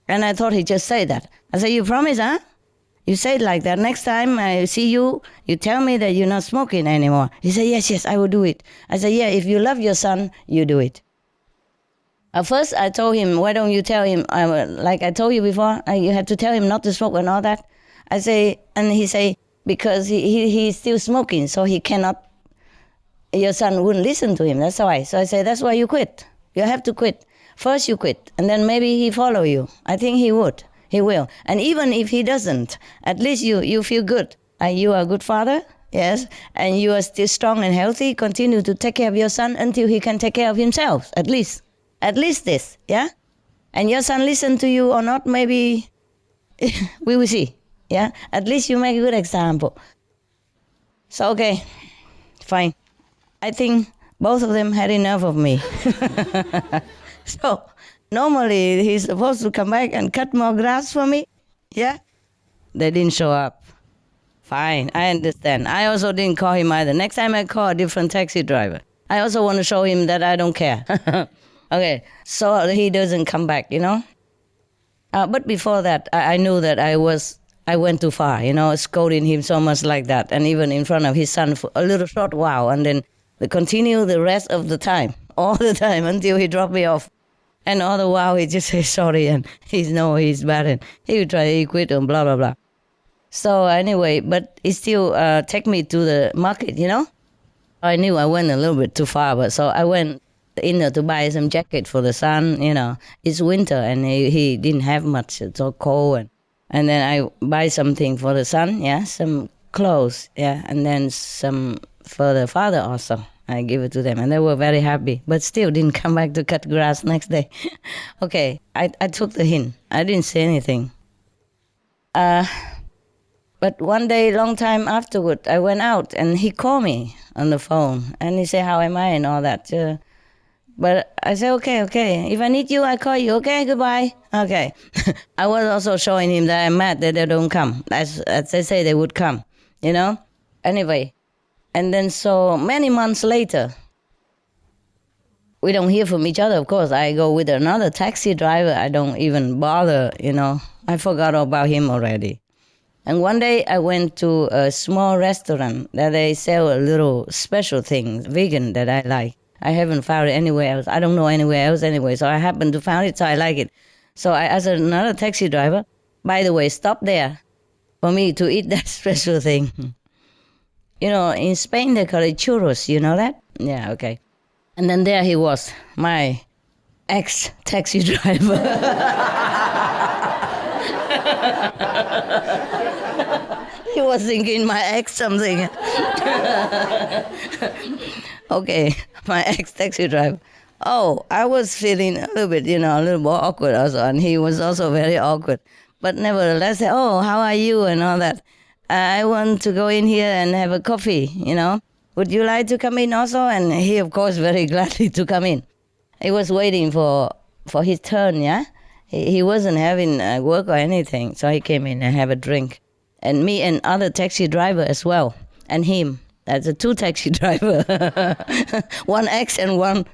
And I thought he just said that. I said, you promise, huh? You say it like that. Next time I see you, you tell me that you're not smoking anymore. He said, yes, I will do it. I said, yeah, if you love your son, you do it. At first I told him, why don't you tell him, like I told you before, you have to tell him not to smoke and all that. I say, and he say, because he's still smoking, so he cannot, your son wouldn't listen to him, that's why. So I say, that's why you quit. You have to quit. First you quit, and then maybe he follow you. I think he would. He will. And even if he doesn't, at least you feel good. You are a good father, yes, and you are still strong and healthy. Continue to take care of your son until he can take care of himself, at least. At least this, yeah? And your son listen to you or not, maybe we will see, yeah? At least you make a good example. So, okay, fine. I think both of them had enough of me. So, normally he's supposed to come back and cut more grass for me, yeah? They didn't show up. Fine, I understand. I also didn't call him either. Next time I call a different taxi driver. I also want to show him that I don't care. Okay, so he doesn't come back, you know? But before that, I knew that I went too far, you know, scolding him so much like that, and even in front of his son for a little short while, and then we continue the rest of the time, all the time, until he dropped me off. And all the while, he just says sorry, and he's bad, and he will try to quit, and blah, blah, blah. So anyway, but he still take me to the market, you know? I knew I went a little bit too far, but so I went in there to buy some jacket for the son, you know. It's winter, and he didn't have much, it's so cold, and then I buy something for the son, yeah, some clothes, yeah, and then some for the father also. I give it to them, and they were very happy, but still didn't come back to cut grass next day. Okay, I took the hint. I didn't say anything. But one day, long time afterward, I went out, and he called me on the phone, and he said, how am I, and all that. But I said, okay. If I need you, I call you. Okay, goodbye. Okay. I was also showing him that I'm mad that they don't come. As they say they would come, you know? Anyway. And then so many months later, we don't hear from each other, of course. I go with another taxi driver. I don't even bother, you know, I forgot about him already. And one day I went to a small restaurant that they sell a little special thing, vegan, that I like. I haven't found it anywhere else. I don't know anywhere else anyway. So I happened to find it, so I like it. So I asked another taxi driver, by the way, stop there for me to eat that special thing. You know, in Spain they call it churros. You know that? Yeah, okay. And then there he was, my ex-taxi driver. He was thinking my ex something. Okay, my ex-taxi driver. Oh, I was feeling a little bit, a little more awkward also, and he was also very awkward. But nevertheless, oh, how are you and all that. I want to go in here and have a coffee, Would you like to come in also? And he, of course, very gladly to come in. He was waiting for his turn, yeah? He wasn't having work or anything, so he came in and have a drink. And me and other taxi driver as well, and him. That's a two taxi driver. One ex and one,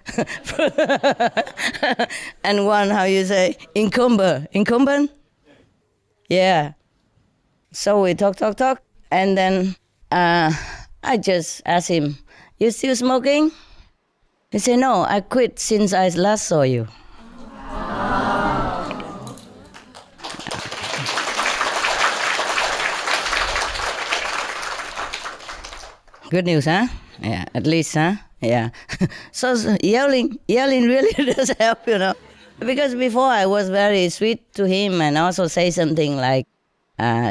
and one, how you say, incumbent? Yeah. So we talk, and then I just asked him, you still smoking? He said, no, I quit since I last saw you. Good news, huh? Yeah, at least, huh? Yeah. So yelling really does help, Because before I was very sweet to him and also say something like,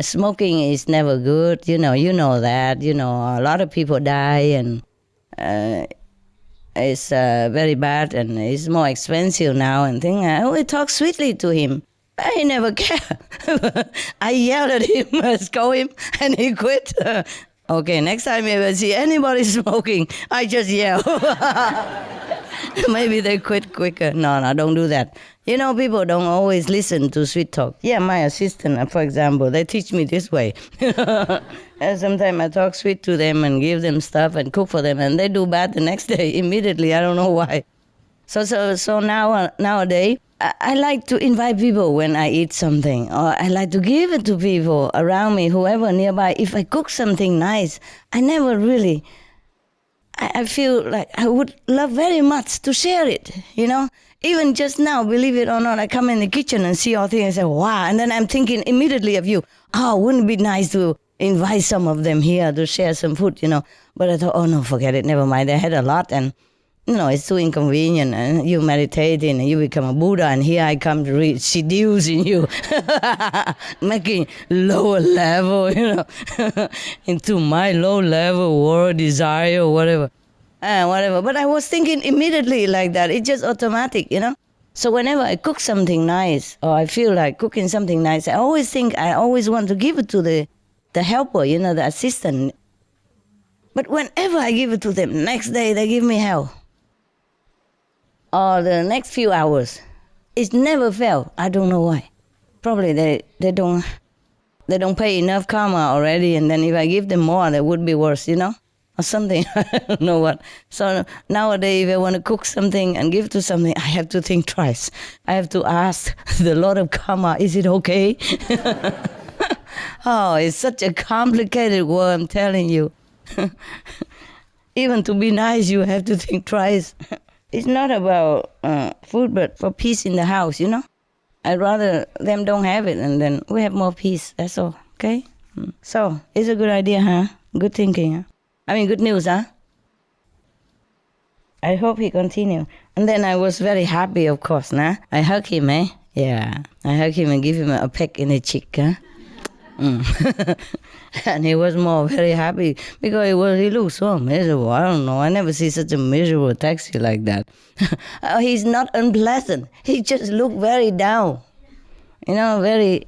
smoking is never good, you know that, a lot of people die and it's very bad and it's more expensive now and things. I always talk sweetly to him. I never care. I yelled at him, scold him, and he quit. Okay, next time if I see anybody smoking, I just yell. Maybe they quit quicker. No, don't do that. People don't always listen to sweet talk. Yeah, my assistant, for example, they teach me this way. And sometimes I talk sweet to them and give them stuff and cook for them, and they do bad the next day immediately. I don't know why. So nowadays, I like to invite people when I eat something, or I like to give it to people around me, whoever nearby. If I cook something nice, I never really, I feel like I would love very much to share it, Even just now, believe it or not, I come in the kitchen and see all things and say, wow, and then I'm thinking immediately of you. Oh, wouldn't it be nice to invite some of them here to share some food, But I thought, oh no, forget it, never mind. I had a lot and it's too inconvenient, and you meditating and you become a Buddha, and here I come to seducing you, making lower level, into my low level world desire or whatever. But I was thinking immediately like that. It's just automatic, So whenever I cook something nice, or I feel like cooking something nice, I always want to give it to the helper, the assistant. But whenever I give it to them, next day they give me hell. Or the next few hours, it never fail. I don't know why. Probably they don't pay enough karma already, and then if I give them more, that would be worse, or something. I don't know what. So nowadays, if I want to cook something and give to something, I have to think twice. I have to ask the Lord of Karma, is it okay? Oh, it's such a complicated world, I'm telling you. Even to be nice, you have to think twice. It's not about food, but for peace in the house, I'd rather them don't have it, and then we have more peace, that's all, okay? So, it's a good idea, huh? Good thinking, huh? Good news, huh? I hope he continue. And then I was very happy, of course, nah? I hug him, eh? Yeah, I hug him and give him a peck in the cheek, huh? And he was very happy because he looked so miserable. I don't know. I never see such a miserable taxi like that. He's not unpleasant. He just looked very down. Very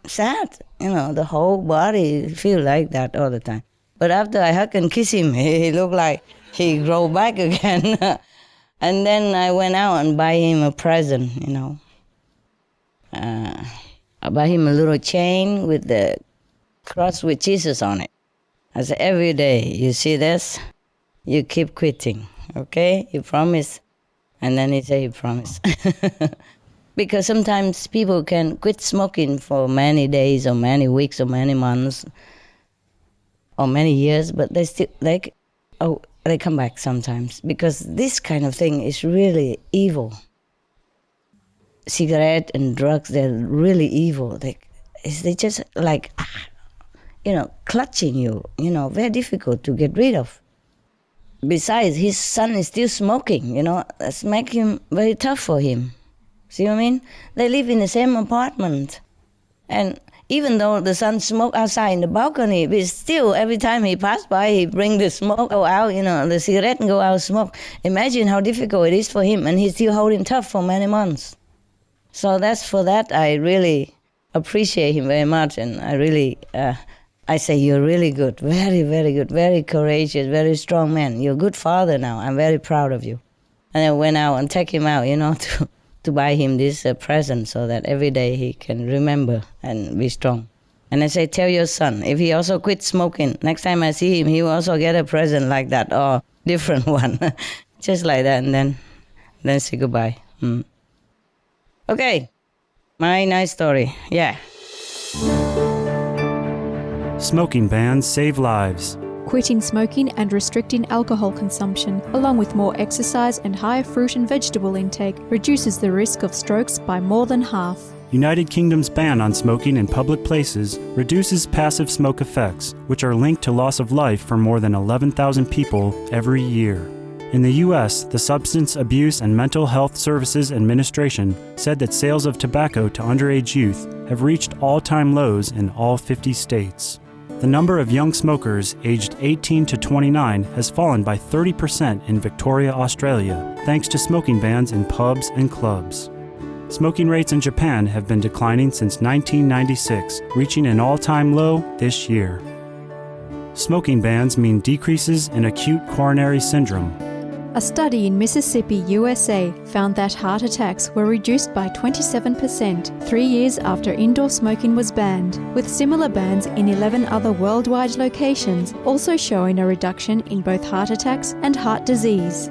sad. The whole body feel like that all the time. But after I hug and kiss him, he looked like he grow back again. And then I went out and buy him a present, I buy him a little chain with the cross with Jesus on it. I said, every day, you see this? You keep quitting, okay? You promise? And then he said, he promised. Because sometimes people can quit smoking for many days or many weeks or many months or many years, but they still they come back sometimes, because this kind of thing is really evil. Cigarette and drugs, they're really evil. They just like, clutching you, very difficult to get rid of. Besides, his son is still smoking, that's making him very tough for him. See what I mean? They live in the same apartment. And even though the son smokes outside in the balcony, but still every time he passes by, he bring the smoke out, the cigarette and go out and smoke. Imagine how difficult it is for him, and he's still holding tough for many months. So for that, I really appreciate him very much, and I really, I say, you're really good, very, very good, very courageous, very strong man. You're a good father now. I'm very proud of you. And I went out and take him out, to buy him this present so that every day he can remember and be strong. And I say, tell your son, if he also quits smoking, next time I see him, he will also get a present like that or different one. Just like that, and then say goodbye. Okay, my nice story, yeah. Smoking bans save lives. Quitting smoking and restricting alcohol consumption, along with more exercise and higher fruit and vegetable intake, reduces the risk of strokes by more than half. United Kingdom's ban on smoking in public places reduces passive smoke effects, which are linked to loss of life for more than 11,000 people every year. In the U.S., the Substance Abuse and Mental Health Services Administration said that sales of tobacco to underage youth have reached all-time lows in all 50 states. The number of young smokers aged 18 to 29 has fallen by 30% in Victoria, Australia, thanks to smoking bans in pubs and clubs. Smoking rates in Japan have been declining since 1996, reaching an all-time low this year. Smoking bans mean decreases in acute coronary syndrome. A study in Mississippi, USA, found that heart attacks were reduced by 27% 3 years after indoor smoking was banned, with similar bans in 11 other worldwide locations, also showing a reduction in both heart attacks and heart disease.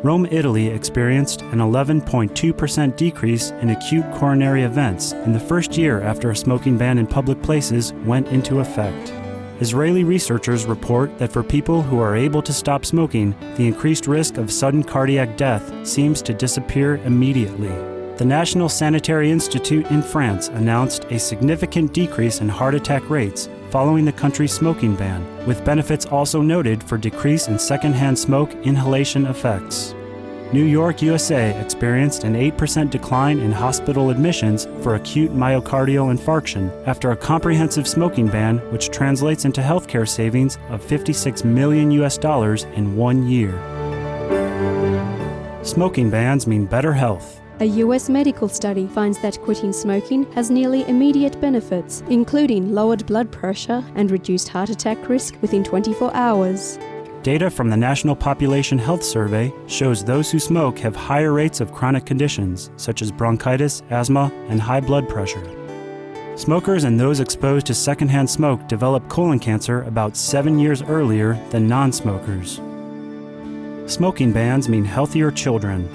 Rome, Italy experienced an 11.2% decrease in acute coronary events in the first year after a smoking ban in public places went into effect. Israeli researchers report that for people who are able to stop smoking, the increased risk of sudden cardiac death seems to disappear immediately. The National Sanitary Institute in France announced a significant decrease in heart attack rates following the country's smoking ban, with benefits also noted for decrease in secondhand smoke inhalation effects. New York, USA experienced an 8% decline in hospital admissions for acute myocardial infarction after a comprehensive smoking ban, which translates into healthcare savings of $56 million in 1 year. Smoking bans mean better health. A US medical study finds that quitting smoking has nearly immediate benefits, including lowered blood pressure and reduced heart attack risk within 24 hours. Data from the National Population Health Survey shows those who smoke have higher rates of chronic conditions, such as bronchitis, asthma, and high blood pressure. Smokers and those exposed to secondhand smoke develop colon cancer about 7 years earlier than non-smokers. Smoking bans mean healthier children.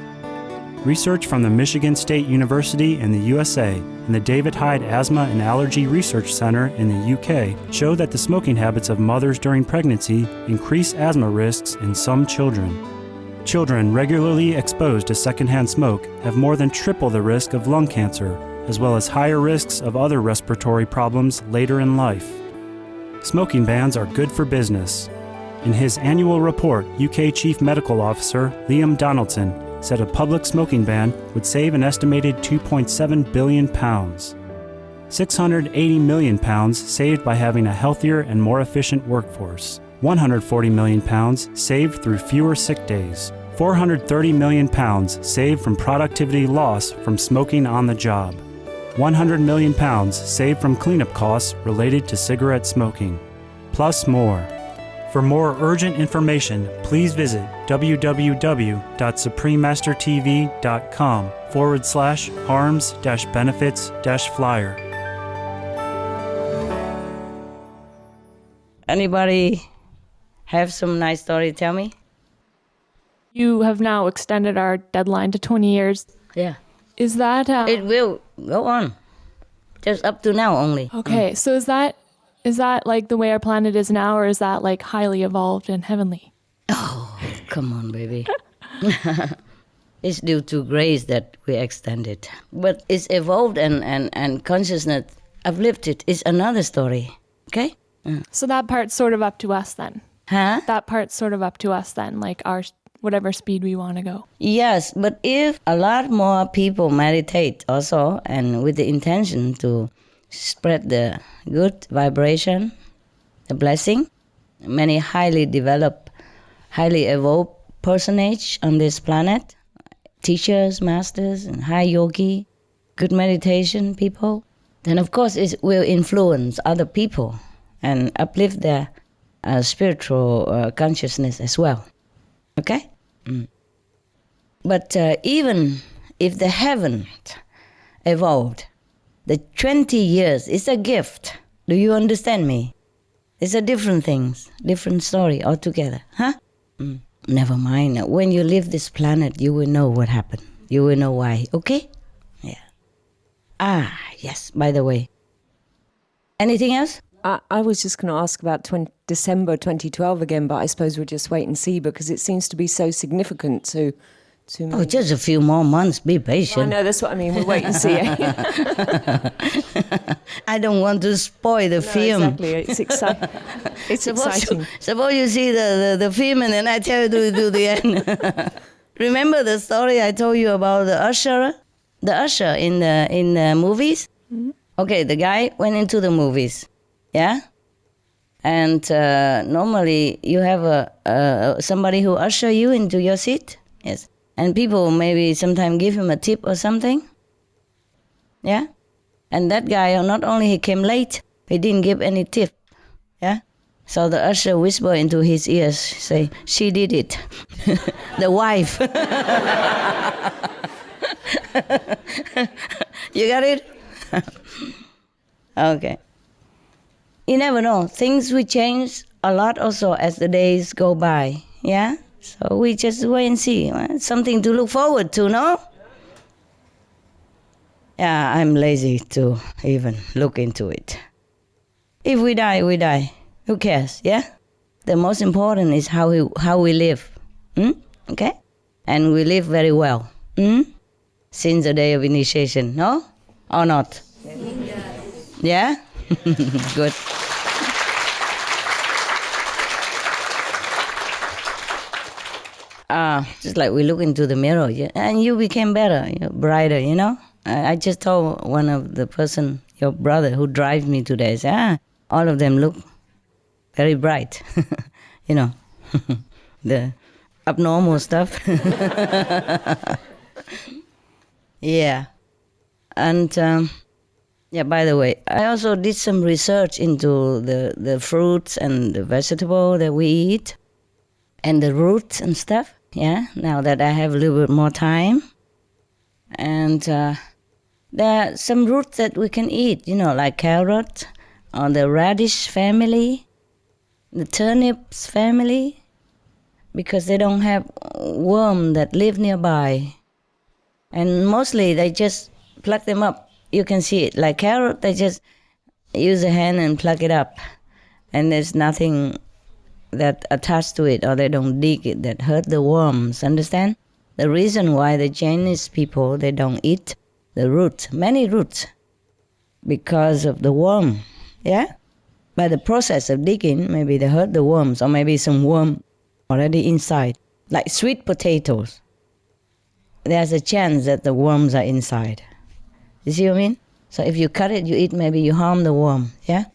Research from the Michigan State University in the USA and the David Hyde Asthma and Allergy Research Center in the UK show that the smoking habits of mothers during pregnancy increase asthma risks in some children. Children regularly exposed to secondhand smoke have more than triple the risk of lung cancer, as well as higher risks of other respiratory problems later in life. Smoking bans are good for business. In his annual report, UK Chief Medical Officer Liam Donaldson said a public smoking ban would save an estimated £2.7 billion. £680 million saved by having a healthier and more efficient workforce. £140 million saved through fewer sick days. £430 million saved from productivity loss from smoking on the job. £100 million saved from cleanup costs related to cigarette smoking. Plus more. For more urgent information, please visit www.suprememastertv.com/harms-benefits-flyer. Anybody have some nice story to tell me? You have now extended our deadline to 20 years. Yeah. Is that... It will go on. Just up to now only. Okay, so is that like the way our planet is now, or is that like highly evolved and heavenly? Oh, come on, baby. It's due to grace that we extend it. But it's evolved and consciousness uplifted is another story. Okay? So that part's sort of up to us then. Huh? That part's sort of up to us then, like our whatever speed we want to go. Yes, but if a lot more people meditate also, and with the intention to spread the good vibration, the blessing, many highly developed, highly evolved personage on this planet, teachers, masters, and high yogi, good meditation people, then of course it will influence other people and uplift their spiritual consciousness as well. Okay? But even if they haven't evolved, the 20 years is a gift. Do you understand me? It's a different things, different story altogether. Huh? Never mind. When you leave this planet, you will know what happened. You will know why. Okay? Yeah. Yes, by the way. Anything else? I was just going to ask about December 2012 again, but I suppose we'll just wait and see because it seems to be so significant to me. Oh, just a few more months. Be patient. I know, that's what I mean. We'll wait and see. I don't want to spoil the film. Exactly. It's exciting. It's exciting. Suppose you see the film and then I tell you to do the end. Remember the story I told you about the usher? The usher in the movies? Mm-hmm. Okay, the guy went into the movies. Yeah? And normally you have somebody who usher you into your seat. Yes. And people maybe sometimes give him a tip or something. Yeah? And that guy, not only he came late, he didn't give any tip. Yeah? So the usher whispered into his ears, say, she did it. The wife. You got it? Okay. You never know. Things will change a lot also as the days go by. Yeah? So we just wait and see. Something to look forward to, no? Yeah, I'm lazy to even look into it. If we die, we die. Who cares, yeah? The most important is how we live. Okay? And we live very well. Since the day of initiation, no? Or not? Yeah? Good. Just like we look into the mirror, yeah? And you became better, brighter, you know? I just told one of the person, your brother, who drives me today, say, all of them look very bright, you know, the abnormal stuff. Yeah. And, by the way, I also did some research into the fruits and the vegetable that we eat and the roots and stuff, yeah, now that I have a little bit more time. And there are some roots that we can eat, like carrot, or the radish family, the turnips family, because they don't have worms that live nearby. And mostly they just pluck them up. You can see it. Like carrot, they just use a hand and pluck it up. And there's nothing that attached to it, or they don't dig it, that hurt the worms, understand? The reason why the Chinese people, they don't eat the roots, many roots, because of the worm, yeah? By the process of digging, maybe they hurt the worms, or maybe some worm already inside. Like sweet potatoes, there's a chance that the worms are inside. You see what I mean? So if you cut it, you eat, maybe you harm the worm, yeah?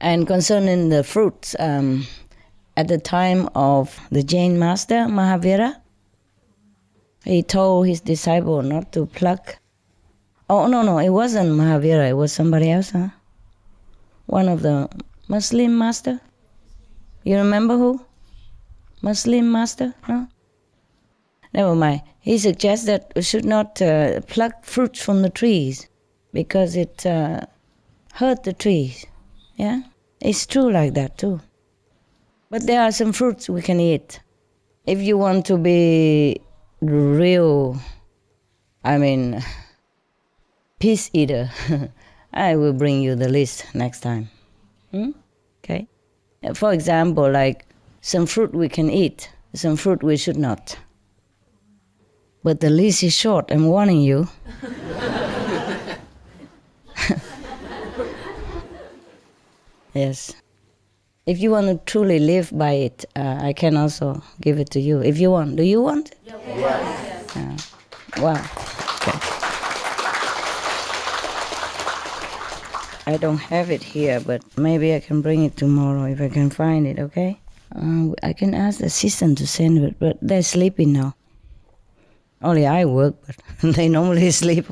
And concerning the fruits, at the time of the Jain master, Mahavira, he told his disciple not to pluck. Oh, no, it wasn't Mahavira, it was somebody else, huh? One of the Muslim master. You remember who? Muslim master? No? Never mind. He suggests that we should not pluck fruits from the trees because it hurt the trees. Yeah? It's true like that too. But there are some fruits we can eat. If you want to be real I mean, peace eater. I will bring you the list next time. Okay? For example, like some fruit we can eat, some fruit we should not. But the list is short, I'm warning you. Yes. If you want to truly live by it, I can also give it to you. If you want. Do you want? Yes. Wow. Okay. I don't have it here, but maybe I can bring it tomorrow if I can find it, okay? I can ask the assistant to send it, but they're sleeping now. Only I work, but they normally sleep.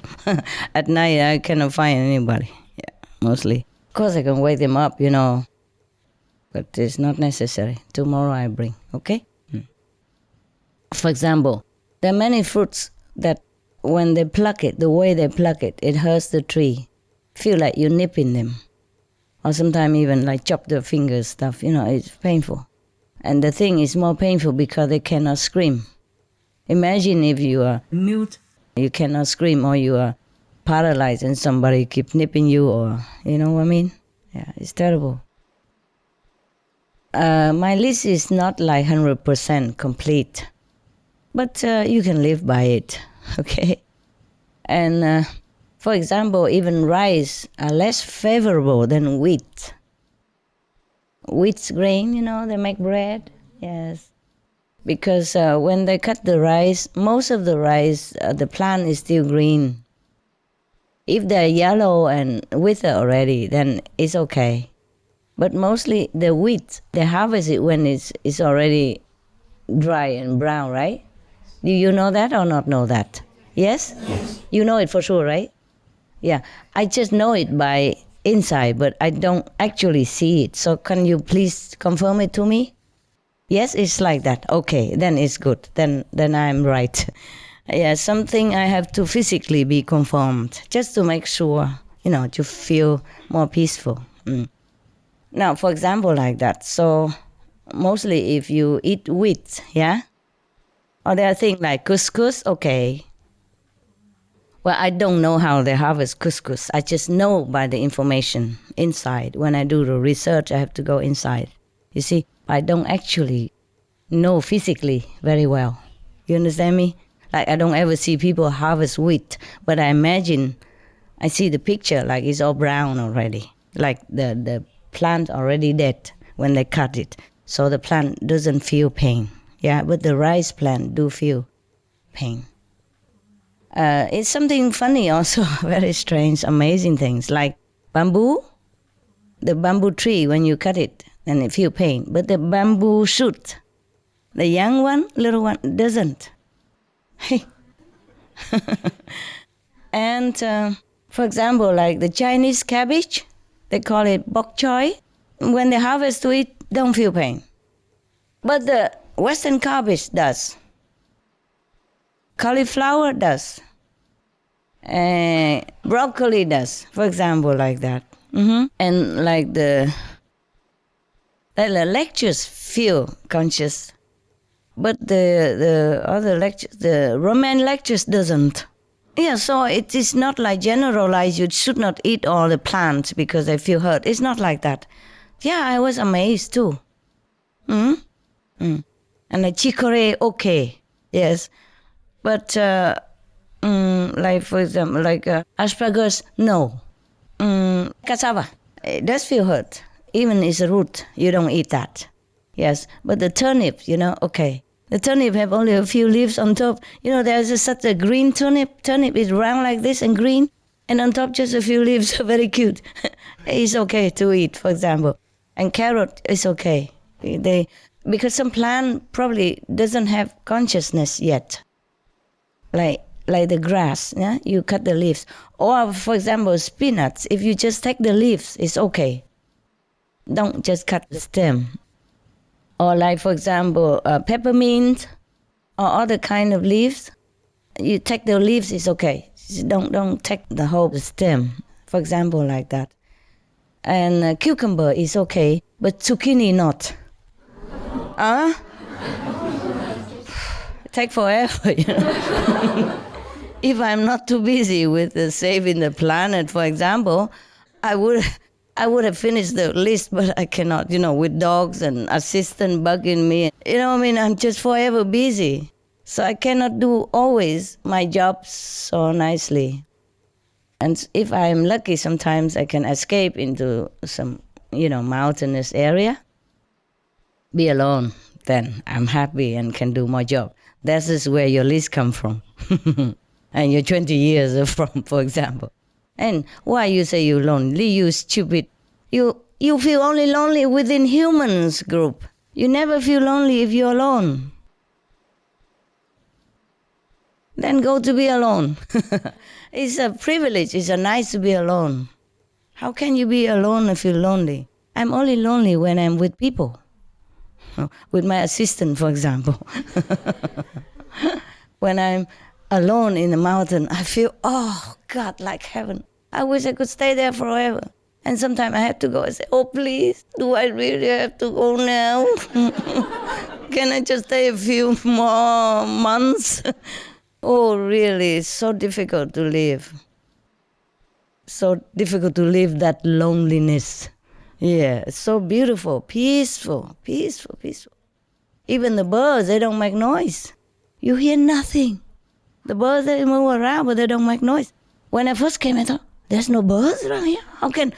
At night, I cannot find anybody. Yeah, mostly. Of course, I can wake them up, but it's not necessary. Tomorrow I bring, okay? For example, there are many fruits that when they pluck it, the way they pluck it, it hurts the tree. Feel like you're nipping them. Or sometimes even like chop their fingers stuff, it's painful. And the thing is more painful because they cannot scream. Imagine if you are mute, you cannot scream, or you are paralyzed and somebody keep nipping you, or you know what I mean? Yeah, it's terrible. My list is not like 100% complete, but you can live by it, okay? And for example, even rice are less favorable than wheat. Wheat's grain, they make bread, yes. Because when they cut the rice, most of the rice, the plant is still green. If they're yellow and wither already, then it's okay. But mostly the wheat, they harvest it when it's already dry and brown, right? Do you know that or not know that? Yes? Yes. You know it for sure, right? Yeah. I just know it by inside, but I don't actually see it. So can you please confirm it to me? Yes, it's like that. Okay, then it's good. Then I'm right. Yeah, something I have to physically be confirmed, just to make sure, to feel more peaceful. Now, for example, like that. So, mostly if you eat wheat, yeah? Or there are things like couscous, okay. Well, I don't know how they harvest couscous. I just know by the information inside. When I do the research, I have to go inside. You see, I don't actually know physically very well. You understand me? Like, I don't ever see people harvest wheat, but I imagine, I see the picture, like it's all brown already. Like the plant already dead when they cut it. So the plant doesn't feel pain. Yeah, but the rice plant do feel pain. It's something funny also, very strange, amazing things. Like bamboo, the bamboo tree, when you cut it, and it feel pain. But the bamboo shoot, the young one, little one, doesn't. And for example, like the Chinese cabbage, they call it bok choy. When they harvest to it, don't feel pain. But the Western cabbage does. Cauliflower does. Broccoli does, for example, like that. And like the lectures feel conscious, but the other lectures, the Roman lectures doesn't. Yeah, so it is not like generalized, you should not eat all the plants because they feel hurt. It's not like that. Yeah, I was amazed too. And the chicory, okay, yes. But like, for example, like asparagus, no. Cassava, it does feel hurt. Even it's a root, you don't eat that. Yes, but the turnip, okay. The turnip have only a few leaves on top. There's such a green turnip. Turnip is round like this and green. And on top just a few leaves, very cute. It's okay to eat, for example. And carrot is okay. Because some plant probably doesn't have consciousness yet. Like the grass, yeah? You cut the leaves. Or, for example, spinach. If you just take the leaves, it's okay. Don't just cut the stem. Or like, for example, peppermint or other kind of leaves. You take the leaves, it's okay. Don't take the whole stem, for example, like that. And cucumber is okay, but zucchini not. Take forever, If I'm not too busy with saving the planet, for example, I would have finished the list, but I cannot, with dogs and assistant bugging me. I'm just forever busy. So I cannot do always my job so nicely. And if I am lucky, sometimes I can escape into some, mountainous area. Be alone, then I'm happy and can do my job. That is where your list comes from. And your 20 years are from, for example. And why you say you're lonely? You stupid. You feel only lonely within humans group. You never feel lonely if you're alone. Then go to be alone. It's a privilege. It's nice to be alone. How can you be alone and feel lonely? I'm only lonely when I'm with people. With my assistant, for example. When I'm alone in the mountain, I feel, oh, God, like heaven. I wish I could stay there forever. And sometimes I have to go and say, oh, please, do I really have to go now? Can I just stay a few more months? Oh, really, it's so difficult to live. So difficult to live that loneliness. Yeah, it's so beautiful, peaceful. Even the birds, they don't make noise. You hear nothing. The birds, they move around, but they don't make noise. When I first came, I thought, there's no birds around here. How can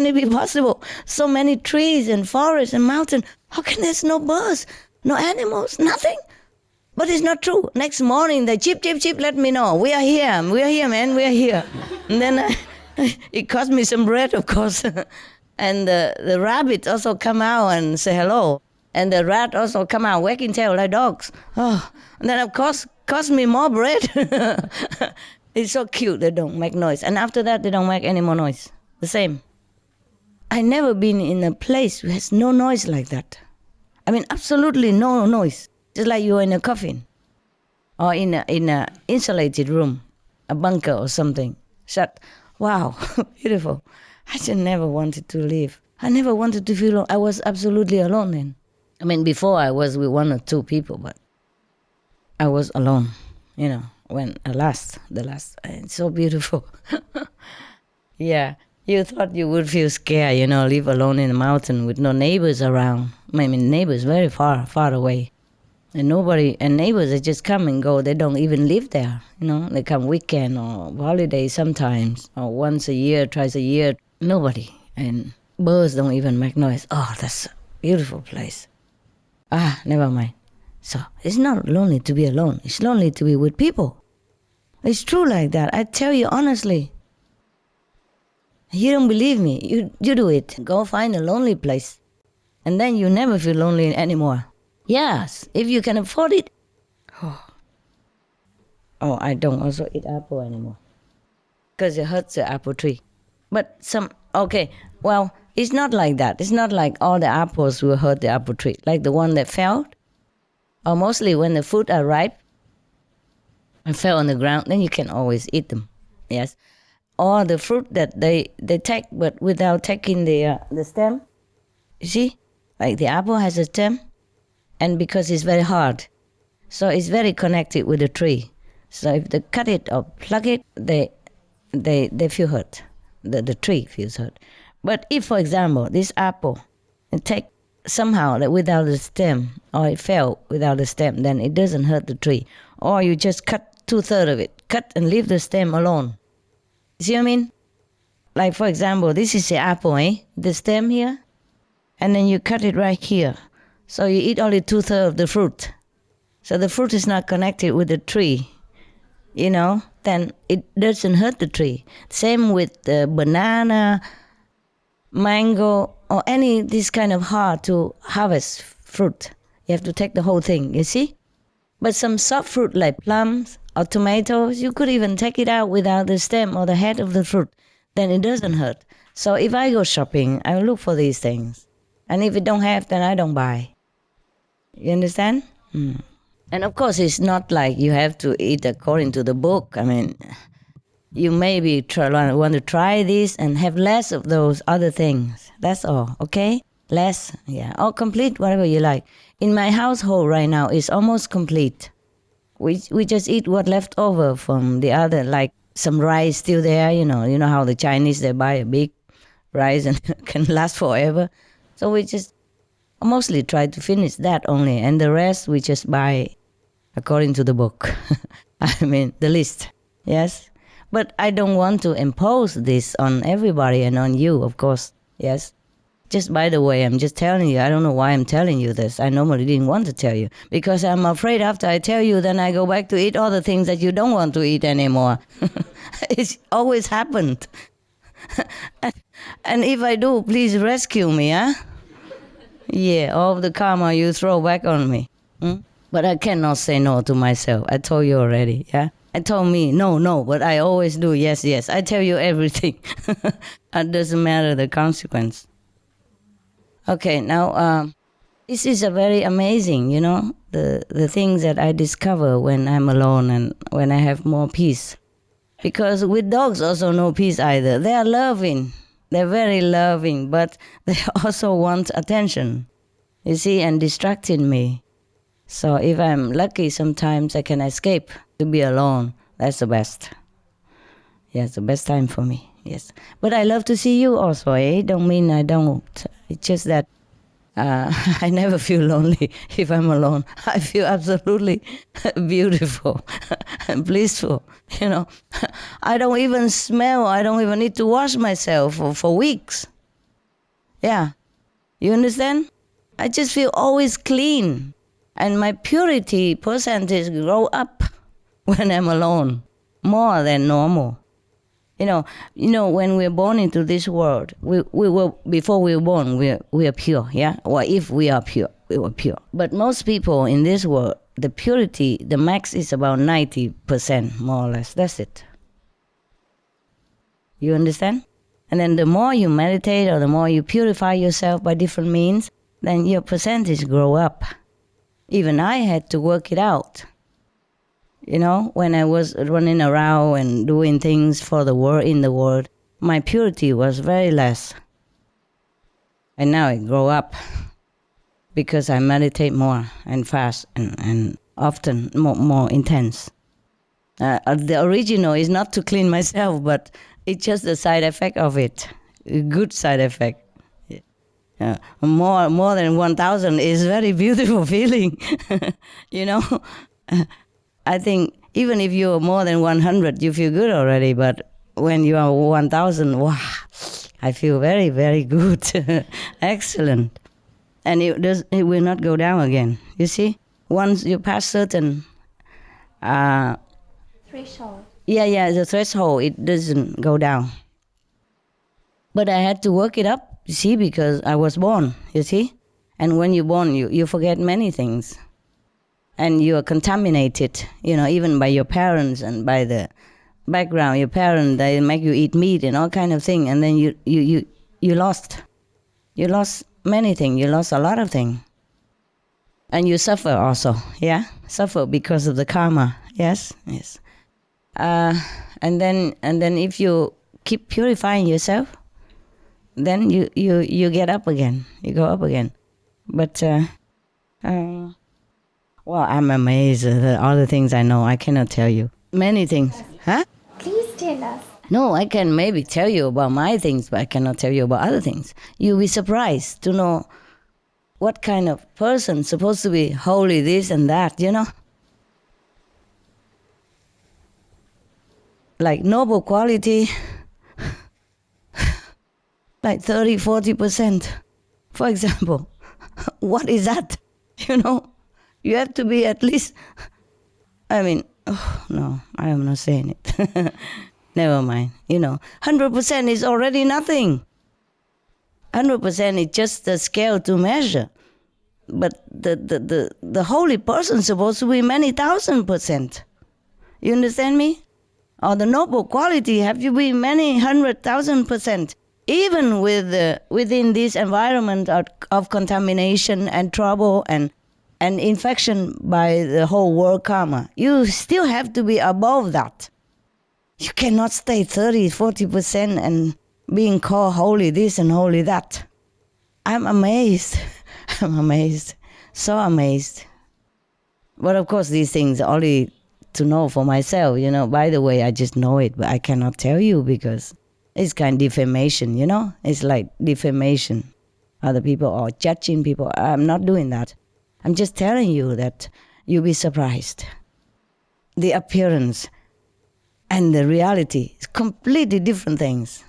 it be possible? So many trees and forests and mountains. How can there's no birds, no animals, nothing? But it's not true. Next morning, they chip, let me know. We are here, man, we are here. And then it cost me some bread, of course. And the rabbits also come out and say hello. And the rat also come out wagging tail like dogs. Oh, and then of course cost me more bread. It's so cute, they don't make noise. And after that, they don't make any more noise. The same. I never been in a place where there's no noise like that. Absolutely no noise. Just like you're in a coffin. Or in a insulated room. A bunker or something. Shut. Wow, beautiful. I just never wanted to leave. I never wanted to feel alone. I was absolutely alone then. Before I was with one or two people, but I was alone, when the last, it's so beautiful. Yeah, you thought you would feel scared, live alone in the mountain with no neighbors around. Neighbors very far away. And neighbors, they just come and go. They don't even live there, They come weekend or holiday sometimes, or once a year, twice a year. Nobody. And birds don't even make noise. Oh, that's a beautiful place. Never mind. So it's not lonely to be alone. It's lonely to be with people. It's true like that. I tell you honestly. You don't believe me. You do it. Go find a lonely place. And then you never feel lonely anymore. Yes, if you can afford it. Oh, I don't also eat apple anymore. Because it hurts the apple tree. But it's not like that. It's not like all the apples will hurt the apple tree. Like the one that fell. Or mostly when the fruit are ripe and fell on the ground, then you can always eat them. Yes. Or the fruit that they take, but without taking the stem. You see? Like the apple has a stem. And because it's very hard. So it's very connected with the tree. So if they cut it or pluck it, they feel hurt. The tree feels hurt. But if, for example, this apple, and take somehow that without the stem, or it fell without the stem, then it doesn't hurt the tree. Or you just cut 2/3 of it, cut and leave the stem alone. See what I mean? Like, for example, this is the apple, the stem here, and then you cut it right here. So you eat only 2/3 of the fruit. So the fruit is not connected with the tree, then it doesn't hurt the tree. Same with the banana, mango, or this kind of hard to harvest fruit. You have to take the whole thing, you see? But some soft fruit like plums or tomatoes, you could even take it out without the stem or the head of the fruit. Then it doesn't hurt. So if I go shopping, I look for these things. And if it don't have, then I don't buy. You understand? And of course, it's not like you have to eat according to the book. You maybe want to try this and have less of those other things. That's all, okay? Less, yeah. Or complete, whatever you like. In my household right now, it's almost complete. We just eat what left over from the other, like some rice still there, you know how the Chinese, they buy a big rice and can last forever. So we just mostly try to finish that only, and the rest we just buy according to the book. I mean, the list, yes? But I don't want to impose this on everybody and on you, of course, yes? Just by the way, I'm just telling you, I don't know why I'm telling you this. I normally didn't want to tell you, because I'm afraid after I tell you, then I go back to eat all the things that you don't want to eat anymore. It's always happened. And if I do, please rescue me, huh? Yeah, all of the karma you throw back on me. But I cannot say no to myself. I told you already, yeah? I told me, no, but I always do yes. I tell you everything. It doesn't matter the consequence. Okay, now, this is a very amazing, the things that I discover when I'm alone and when I have more peace. Because with dogs also no peace either. They are loving. They're very loving, but they also want attention, you see, and distracting me. So if I'm lucky, sometimes I can escape to be alone. That's the best. Yes, the best time for me, yes. But I love to see you also, eh? Don't mean I don't. It's just that I never feel lonely if I'm alone. I feel absolutely beautiful and blissful, I don't even smell. I don't even need to wash myself for weeks. Yeah. You understand? I just feel always clean. And my purity percentage grow up when I'm alone, more than normal. When we're born into this world, we were, before we were born, we are pure, yeah? Or if we are pure, we were pure. But most people in this world, the purity, the max is about 90%, more or less. That's it. You understand? And then the more you meditate or the more you purify yourself by different means, then your percentage grow up. Even I had to work it out. When I was running around and doing things for the world, in the world, my purity was very less. And now it grew up because I meditate more and fast and often more intense. The original is not to clean myself, but it's just the side effect of it, a good side effect. More than 1,000 is very beautiful feeling, I think even if you are more than 100, you feel good already. But when you are 1,000, wow, I feel very, very good. Excellent. And it will not go down again. You see? Once you pass certain... Threshold. Yeah, the threshold, it doesn't go down. But I had to work it up, you see, because I was born, you see? And when you're born, you forget many things. And you are contaminated, even by your parents and by the background. Your parents, they make you eat meat and all kind of thing, and then you lost. You lost many things. You lost a lot of things. And you suffer also, yeah? Suffer because of the karma, yes. And then if you keep purifying yourself, then you get up again. You go up again. But well, I'm amazed at all the things I know. I cannot tell you. Many things. Huh? Please tell us. No, I can maybe tell you about my things, but I cannot tell you about other things. You'll be surprised to know what kind of person supposed to be holy, this and that, Like noble quality, like 30-40%. For example, what is that? You have to be at least, no, I am not saying it. Never mind, 100% is already nothing. 100% is just the scale to measure. But the holy person is supposed to be many 1,000%. You understand me? Or the noble quality have to be many 100,000%. Even within this environment of contamination and trouble and infection by the whole world karma, you still have to be above that. You cannot stay 30-40% and being called holy this and holy that. I'm amazed. I'm amazed. So amazed. But of course, these things only to know for myself, By the way, I just know it, but I cannot tell you because it's kind of defamation, It's like defamation. Other people or judging people. I'm not doing that. I'm just telling you that you'll be surprised. The appearance and the reality is completely different things.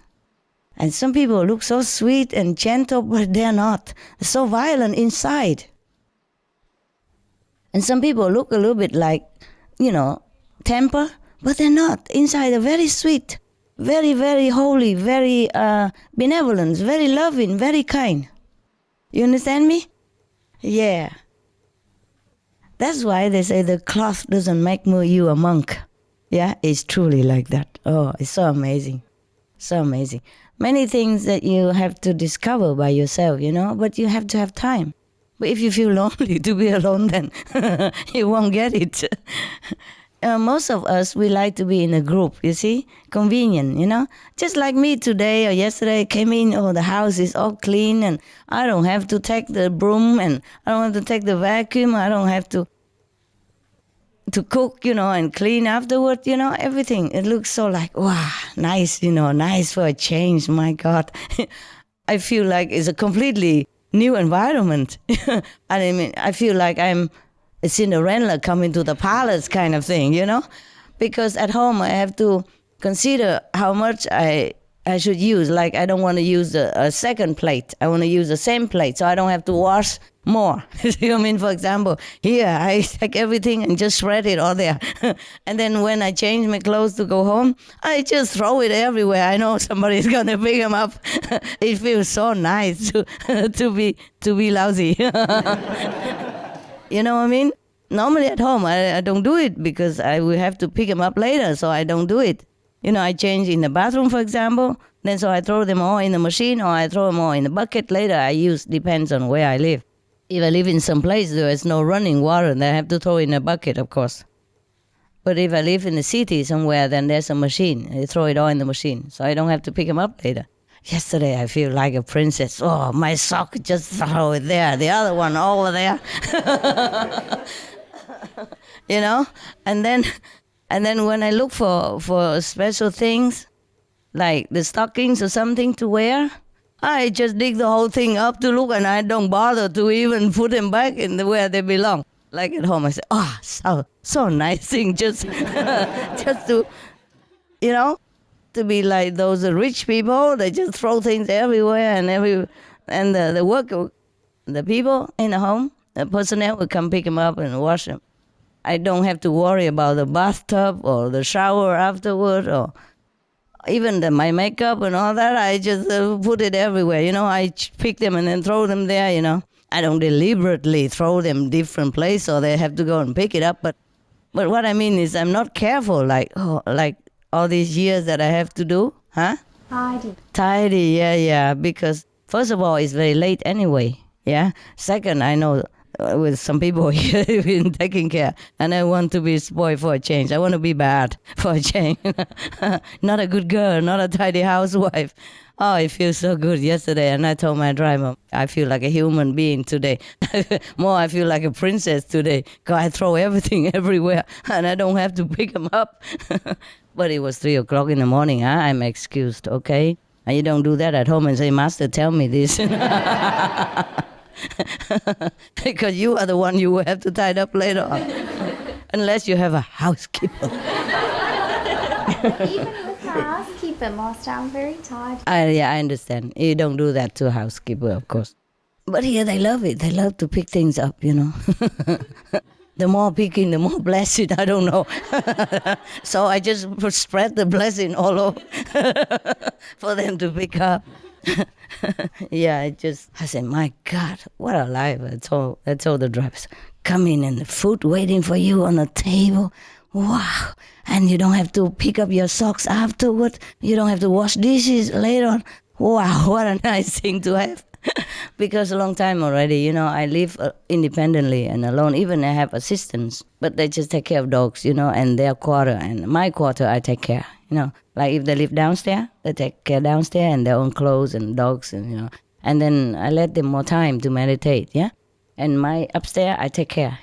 And some people look so sweet and gentle, but they're not. They're so violent inside. And some people look a little bit like, temper, but they're not. Inside they're very sweet, very, very holy, very benevolent, very loving, very kind. You understand me? Yeah. That's why they say the cloth doesn't make you a monk. Yeah, it's truly like that. Oh, it's so amazing. So amazing. Many things that you have to discover by yourself, but you have to have time. But if you feel lonely to be alone, then you won't get it. Most of us, we like to be in a group, you see? Convenient, Just like me today or yesterday, came in, the house is all clean and I don't have to take the broom and I don't have to take the vacuum. I don't have to cook, and clean afterward, everything. It looks so like, wow, nice, nice for a change, my God. I feel like it's a completely new environment. I feel like I'm a Cinderella coming to the palace kind of thing, Because at home I have to consider how much I should use. Like I don't want to use a second plate. I want to use the same plate so I don't have to wash more. You know what I mean? For example, here I take everything and just spread it all there. And then when I change my clothes to go home, I just throw it everywhere. I know somebody's going to pick them up. It feels so nice to be lousy. You know what I mean? Normally at home, I don't do it because I will have to pick them up later, so I don't do it. I change in the bathroom, for example, then so I throw them all in the machine or I throw them all in the bucket. Later I use, depends on where I live. If I live in some place there is no running water, then I have to throw in a bucket, of course. But if I live in the city somewhere, then there's a machine. I throw it all in the machine, so I don't have to pick them up later. Yesterday I feel like a princess. Oh, my sock, just throw it there. The other one over there. And then when I look for special things, like the stockings or something to wear, I just dig the whole thing up to look, and I don't bother to even put them back in where they belong. Like at home, I say, so nice thing, just to, to be like those rich people. They just throw things everywhere, and the people in the home, the personnel will come pick them up and wash them. I don't have to worry about the bathtub or the shower afterward or even my makeup and all that. I just put it everywhere. I pick them and then throw them there, I don't deliberately throw them different place so they have to go and pick it up. But what I mean is I'm not careful like all these years that I have to do. Huh? Tidy, yeah. Because first of all, it's very late anyway. Yeah. Second, I know with some people here who've been taking care, and I want to be spoiled for a change. I want to be bad for a change. Not a good girl, not a tidy housewife. Oh, it feels so good yesterday, and I told my driver, I feel like a human being today. More, I feel like a princess today, because I throw everything everywhere, and I don't have to pick them up. But it was 3 o'clock in the morning. I'm excused, okay? And you don't do that at home and say, Master, tell me this. Because you are the one you will have to tie it up later on. Unless you have a housekeeper. Even with a housekeeper, Master, I'm very tired. I understand. You don't do that to a housekeeper, of course. But here they love it. They love to pick things up, The more picking, the more blessing. I don't know. So I just spread the blessing all over for them to pick up. I said, my God, what a life. I told the drivers, come in and the food waiting for you on the table. Wow. And you don't have to pick up your socks afterward. You don't have to wash dishes later on. Wow, what a nice thing to have. Because a long time already, I live independently and alone. Even I have assistants, but they just take care of dogs, and their quarter. And my quarter, I take care, Like if they live downstairs, they take care downstairs and their own clothes and dogs, and And then I let them more time to meditate, yeah? And my upstairs, I take care,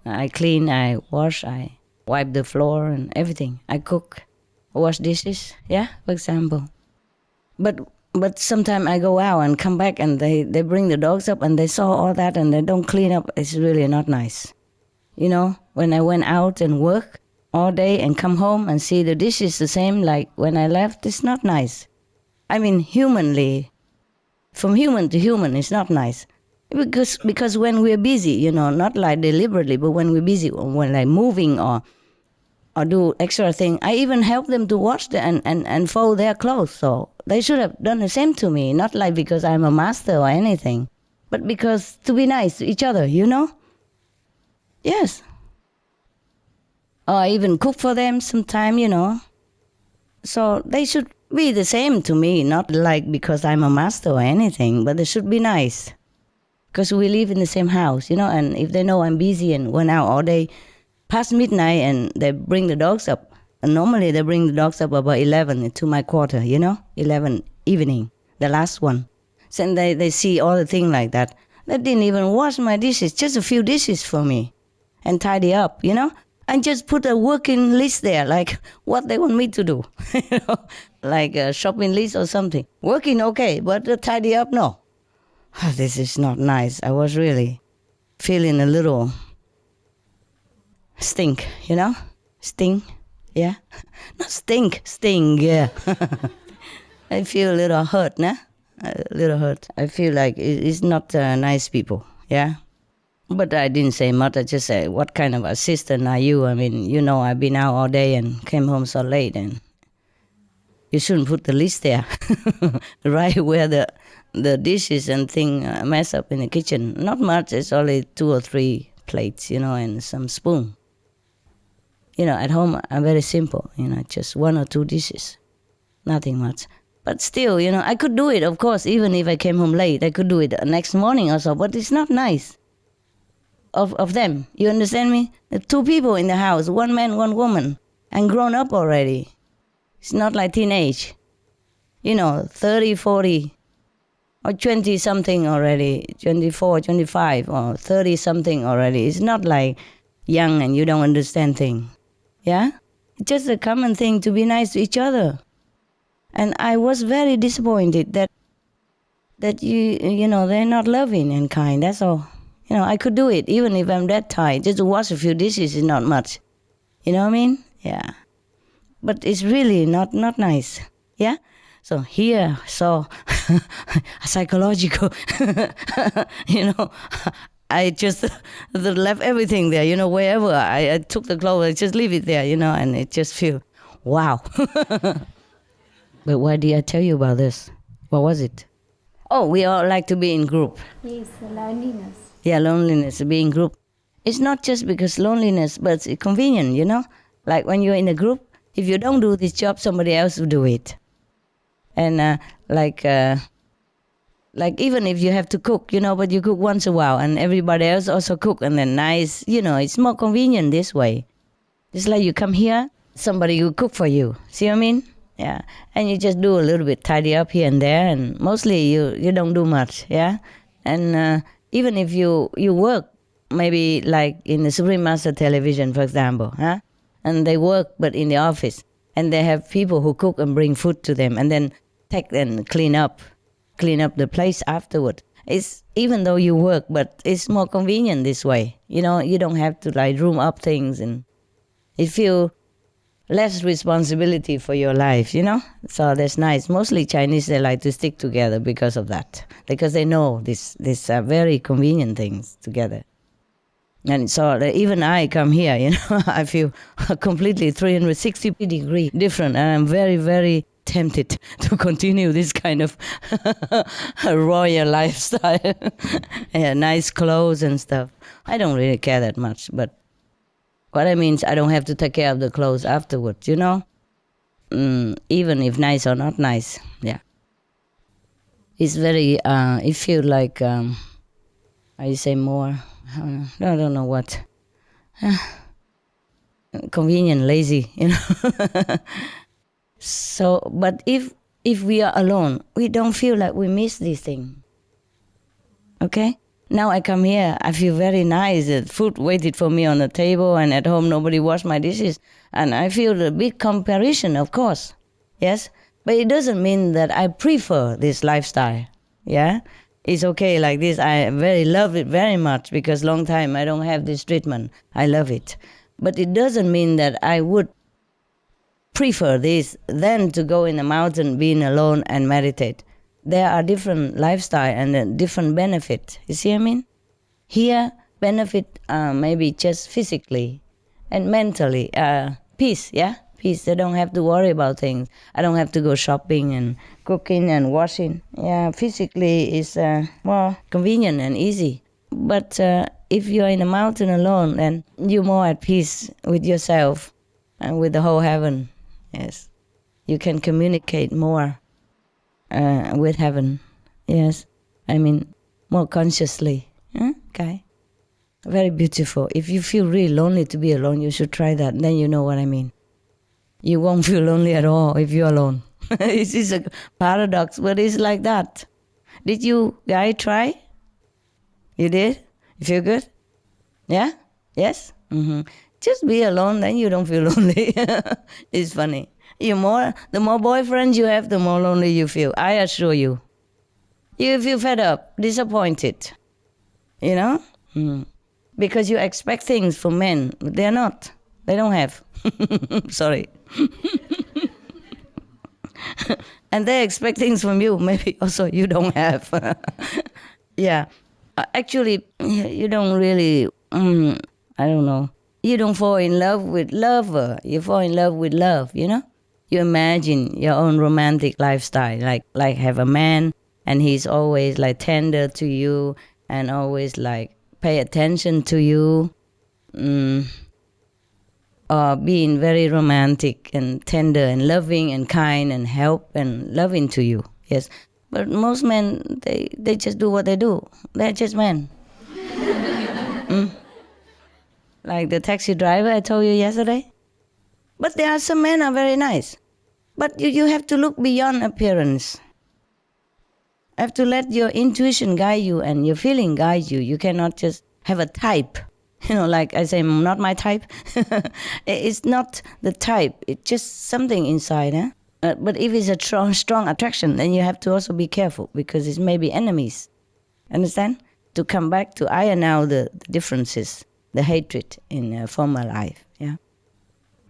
I clean, I wash, I wipe the floor and everything. I cook, wash dishes, yeah, for example. But sometimes I go out and come back and they bring the dogs up and they saw all that and they don't clean up. It's really not nice. You know, when I went out and work all day and come home and see the dishes the same like when I left, it's not nice. I mean, humanly, from human to human, it's not nice. Because when we're busy, you know, not like deliberately, but when we're busy, when like moving or do extra thing, I even help them to wash and fold their clothes. So they should have done the same to me, not like because I'm a master or anything, but because to be nice to each other, you know? Yes. Or I even cook for them sometime, you know. So they should be the same to me, not like because I'm a master or anything, but they should be nice. Because we live in the same house, you know, and if they know I'm busy and went out all day, past midnight and they bring the dogs up. And normally they bring the dogs up about 11 to my quarter, you know, 11 evening, the last one. So they see all the things like that. They didn't even wash my dishes, just a few dishes for me and tidy up, you know. And just put a working list there, like what they want me to do, you know, like a shopping list or something. Working, okay, but tidy up, no. This is not nice. I was really feeling a little stink, you know? Sting, yeah? Not stink, sting, yeah. I feel a little hurt, nah? A little hurt. I feel like it's not nice people, yeah? But I didn't say much. I just said, what kind of assistant are you? I mean, you know, I've been out all day and came home so late, and you shouldn't put the list there, right where the dishes and thing mess up in the kitchen. Not much. It's only 2 or 3 plates, you know, and some spoon. You know, at home, I'm very simple, you know, just 1 or 2 dishes, nothing much. But still, you know, I could do it, of course, even if I came home late. I could do it next morning or so, but it's not nice of them. You understand me? The 2 people in the house, 1 man, 1 woman, and grown up already. It's not like teenage, you know, 30, 40, or 20-something already, 24, 25, or 30-something already. It's not like young and you don't understand things. Yeah? It's just a common thing to be nice to each other. And I was very disappointed that you know, they're not loving and kind, that's all. You know, I could do it, even if I'm that tired. Just to wash a few dishes is not much. You know what I mean? Yeah. But it's really not nice. Yeah? So here, so psychological, you know, I just left everything there, you know, wherever I took the clothes, I just leave it there, you know, and it just feel, wow. But why did I tell you about this? What was it? Oh, we all like to be in group. Yes, loneliness. Yeah, loneliness, be in group. It's not just because loneliness, but it's convenient, you know? Like when you're in a group, if you don't do this job, somebody else will do it. And like even if you have to cook, you know, but you cook once a while and everybody else also cook and then nice, you know, it's more convenient this way. It's like you come here, somebody will cook for you. See what I mean? Yeah. And you just do a little bit, tidy up here and there, and mostly you don't do much, yeah? And even if you work, maybe like in the Supreme Master Television, for example, huh? And they work, but in the office, and they have people who cook and bring food to them, and then take and clean up the place afterward. It's even though you work, but it's more convenient this way. You know, you don't have to like room up things, and it feel less responsibility for your life, you know? So that's nice. Mostly Chinese, they like to stick together because of that, because they know these very convenient things together. And so even I come here, you know, I feel completely 360 degree different, and I'm very, very tempted to continue this kind of royal lifestyle. Yeah, nice clothes and stuff. I don't really care that much, but what I mean is I don't have to take care of the clothes afterwards, you know? Even if nice or not nice, yeah. It's very, it feels like, I say more, I don't know what. Convenient, lazy, you know? So, but if we are alone, we don't feel like we miss this thing. Okay? Now I come here, I feel very nice. The food waited for me on the table, and at home nobody washed my dishes. And I feel a big comparison, of course. Yes? But it doesn't mean that I prefer this lifestyle. Yeah? It's okay like this. I very love it very much because long time I don't have this treatment. I love it. But it doesn't mean that I would prefer this than to go in the mountain, being alone and meditate. There are different lifestyle and different benefit. You see what I mean? Here, benefit maybe just physically and mentally. Peace, yeah? Peace. I don't have to worry about things. I don't have to go shopping and cooking and washing. Yeah, physically it's more convenient and easy. But if you're in the mountain alone, then you're more at peace with yourself and with the whole heaven. Yes. You can communicate more with heaven. Yes. I mean, more consciously. Okay. Very beautiful. If you feel really lonely to be alone, you should try that. Then you know what I mean. You won't feel lonely at all if you're alone. It is a paradox, but it's like that. Did you guys try? You did? You feel good? Yeah? Yes? Mm-hmm. Just be alone, then you don't feel lonely. It's funny. The more boyfriends you have, the more lonely you feel. I assure you. You feel fed up, disappointed. You know? Mm. Because you expect things from men. They're not. They don't have. Sorry. And they expect things from you. Maybe also you don't have. Yeah. Actually, you don't really, I don't know. You don't fall in love with lover. You fall in love with love, you know? You imagine your own romantic lifestyle, like have a man and he's always like tender to you and always like pay attention to you, or being very romantic and tender and loving and kind and help and loving to you. Yes. But most men, they just do what they do. They're just men. Like the taxi driver I told you yesterday. But there are some men are very nice. But you have to look beyond appearance. You have to let your intuition guide you and your feeling guide you. You cannot just have a type. You know, like I say, not my type. It's not the type. It's just something inside. But if it's a strong attraction, then you have to also be careful because it's maybe enemies. Understand? To come back to iron out the differences, the hatred in former life. Yeah.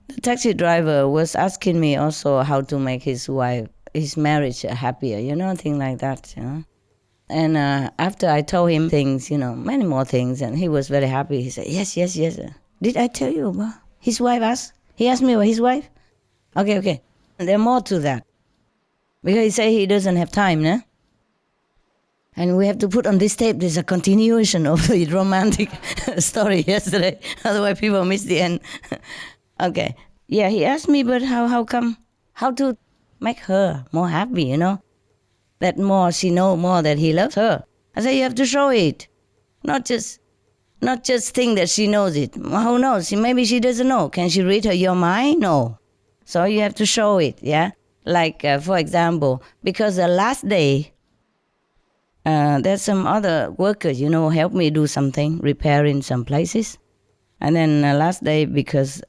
The taxi driver was asking me also how to make his marriage happier, you know, things like that, you know. And after I told him things, you know, many more things, and he was very happy. He said, yes. Did I tell you about his wife asked? He asked me about his wife? Okay. There's more to that. Because he said he doesn't have time, no? And we have to put on this tape, there's a continuation of the romantic story yesterday. Otherwise people miss the end. Okay. Yeah, he asked me, but how come? How to make her more happy, you know? That more she know more that he loves her. I say you have to show it. Not just think that she knows it. Who knows? Maybe she doesn't know. Can she read your mind? No. So you have to show it, yeah? Like, for example, because the last day, there's some other workers, you know, help me do something, repairing some places. And then last day, because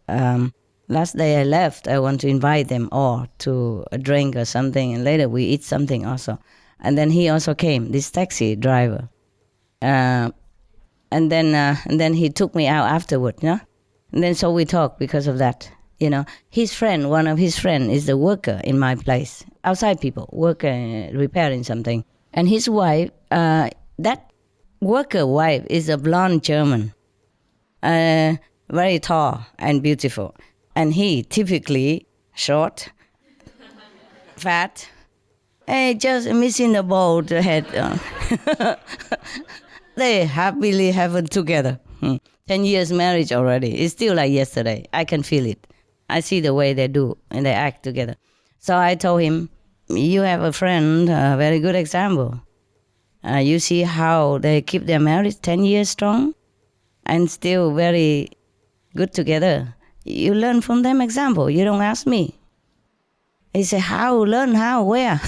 last day I left, I want to invite them all to a drink or something, and later we eat something also. And then he also came, this taxi driver. And then he took me out afterward, you know? And then so we talked because of that. You know, his friend, one of his friends is the worker in my place. Outside people, worker repairing something. And his wife, that worker wife is a blonde German. Very tall and beautiful. And he typically short, fat, just missing the bald head. They happily have it together. 10 years marriage already. It's still like yesterday. I can feel it. I see the way they do and they act together. So I told him, you have a friend, a very good example. You see how they keep their marriage 10 years strong and still very good together. You learn from them example. You don't ask me. He said, how? Learn how? Where?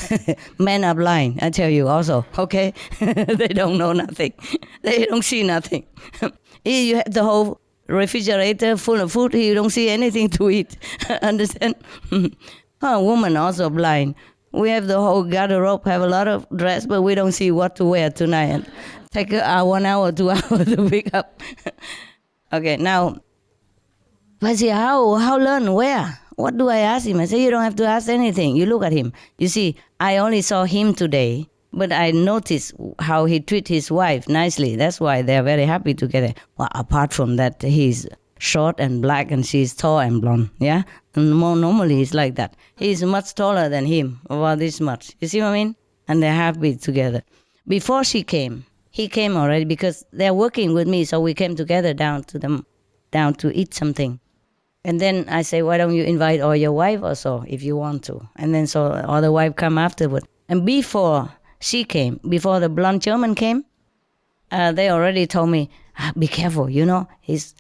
Men are blind, I tell you also, okay? They don't know nothing. They don't see nothing. You have the whole refrigerator full of food, you don't see anything to eat. Understand? Woman also blind. We have the whole garderobe, have a lot of dress, but we don't see what to wear tonight. And take 1 hour, 2 hours to pick up. Okay, now, I say, how learn? Where? What do I ask him? I say, you don't have to ask anything. You look at him. You see, I only saw him today, but I noticed how he treats his wife nicely. That's why they're very happy together. Well, apart from that, he's short and black and she's tall and blonde, yeah? And more normally he's like that. He's much taller than him, about this much. You see what I mean? And they're happy together. Before she came, he came already because they're working with me, so we came together down to eat something. And then I say, why don't you invite all your wife or so, if you want to? And then so all the wife come afterward. And before she came, before the blonde German came, they already told me, be careful, you know, his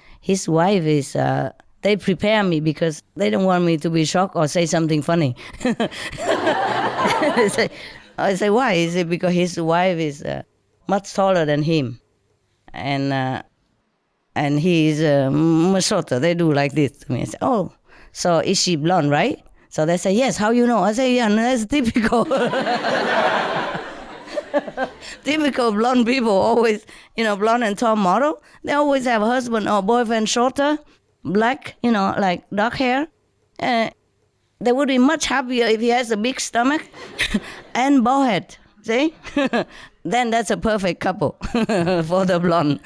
wife is, they prepare me because they don't want me to be shocked or say something funny. I say, why? Is it because his wife is much taller than him? And he is Minnesota. They do like this to me. I say, oh, so is she blonde, right? So they say, yes, how you know? I say, yeah, no, that's typical. Typical blonde people, always, you know, blonde and tall model. They always have a husband or boyfriend shorter, black, you know, like dark hair. They would be much happier if he has a big stomach and bald head, see? Then that's a perfect couple for the blonde.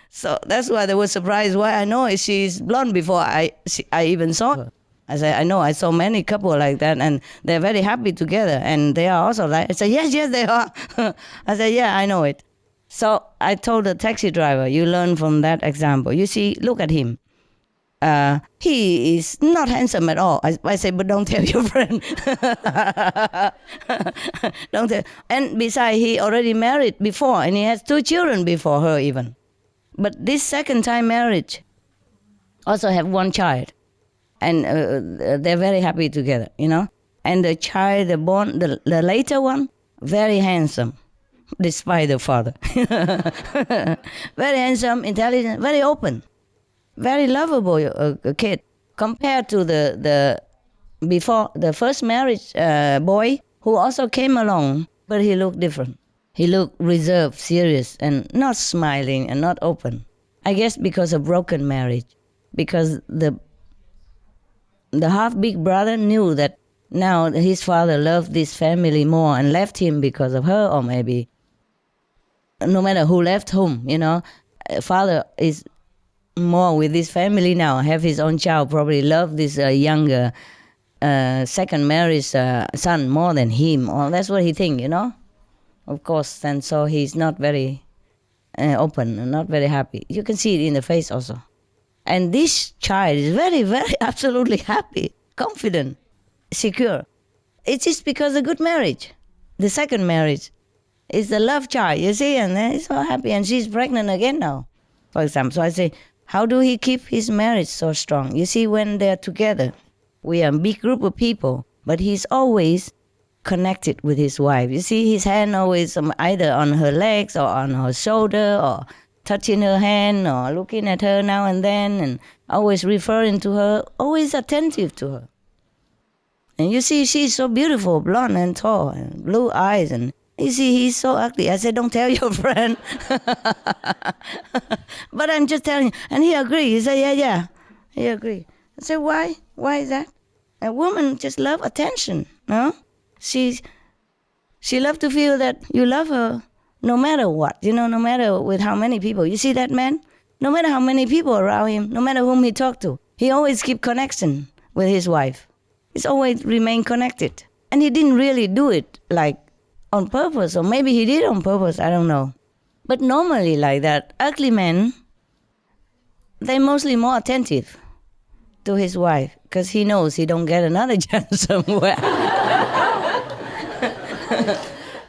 So that's why they were surprised why I know she's blonde before I even saw her. I said, I know, I saw many couples like that, and they're very happy together, and they are also like, I said, yes, they are. I said, yeah, I know it. So I told the taxi driver, you learn from that example. You see, look at him. He is not handsome at all. I say, but don't tell your friend. Don't tell. And besides, he already married before, and he has 2 children before her even. But this second time marriage also have 1 child. And they're very happy together, you know. And the child, the later one, very handsome, despite the father. Very handsome, intelligent, very open, very lovable kid. Compared to the before the first marriage boy, who also came along, but he looked different. He looked reserved, serious, and not smiling and not open. I guess because of broken marriage, because the half big brother knew that now his father loved this family more and left him because of her, or maybe no matter who left whom, you know, father is more with this family now, have his own child, probably love this younger second marriage son more than him, or that's what he think, you know, of course. And so he's not very open and not very happy. You can see it in the face also. And this child is very, very absolutely happy, confident, secure. It's just because of good marriage. The second marriage is the love child, you see, and he's so happy. And she's pregnant again now, for example. So I say, how do he keep his marriage so strong? You see, when they're together, we are a big group of people, but he's always connected with his wife. You see, his hand always either on her legs or on her shoulder or touching her hand or looking at her now and then and always referring to her, always attentive to her. And you see, she's so beautiful, blonde and tall and blue eyes, and you see, he's so ugly. I said, don't tell your friend. But I'm just telling you. And he agreed. He said, yeah, he agreed. I said, why? Why is that? A woman just love attention, no? She loves to feel that you love her no matter what, you know, no matter with how many people. You see that man? No matter how many people around him, no matter whom he talked to, he always keep connection with his wife. He's always remain connected. And he didn't really do it like on purpose, or maybe he did on purpose, I don't know. But normally like that, ugly men, they're mostly more attentive to his wife because he knows he don't get another chance somewhere.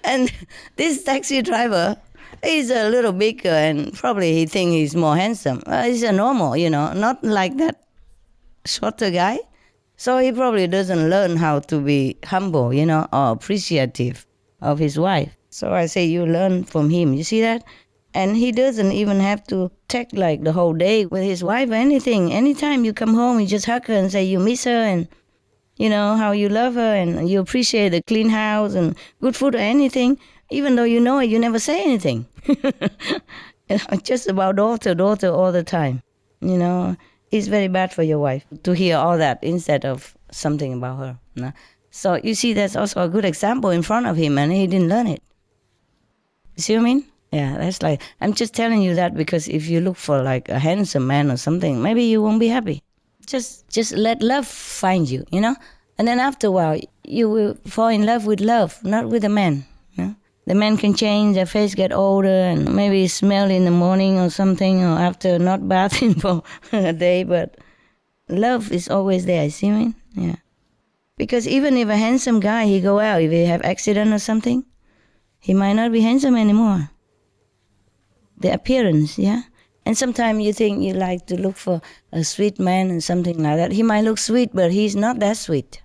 And this taxi driver, he's a little bigger and probably he thinks he's more handsome. He's a normal, you know, not like that shorter guy. So he probably doesn't learn how to be humble, or appreciative of his wife. So I say you learn from him. You see that? And he doesn't even have to take like the whole day with his wife or anything. Anytime you come home, you just hug her and say you miss her and, how you love her and you appreciate the clean house and good food or anything. Even though you know it, you never say anything. Just about daughter all the time. It's very bad for your wife to hear all that instead of something about her. No? So you see, that's also a good example in front of him, and he didn't learn it. You see what I mean? Yeah, that's like, I'm just telling you that because if you look for like a handsome man or something, maybe you won't be happy. Just let love find you, And then after a while, you will fall in love with love, not with a man. The man can change, their face get older and maybe smell in the morning or something, or after not bathing for a day, but love is always there, you see me? Yeah. Because even if a handsome guy, he go out, if he have accident or something, he might not be handsome anymore. The appearance, yeah? And sometimes you think you like to look for a sweet man and something like that. He might look sweet, but he's not that sweet.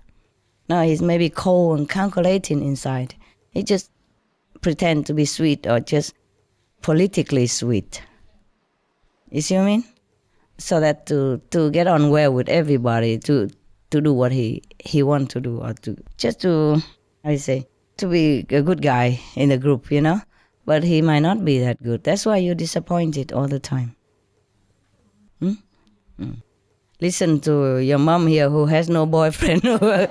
No, he's maybe cold and calculating inside. He just pretend to be sweet or just politically sweet. You see what I mean? So that to get on well with everybody, to do what he want to do, or to be a good guy in the group, But he might not be that good. That's why you're disappointed all the time. Listen to your mom here who has no boyfriend or no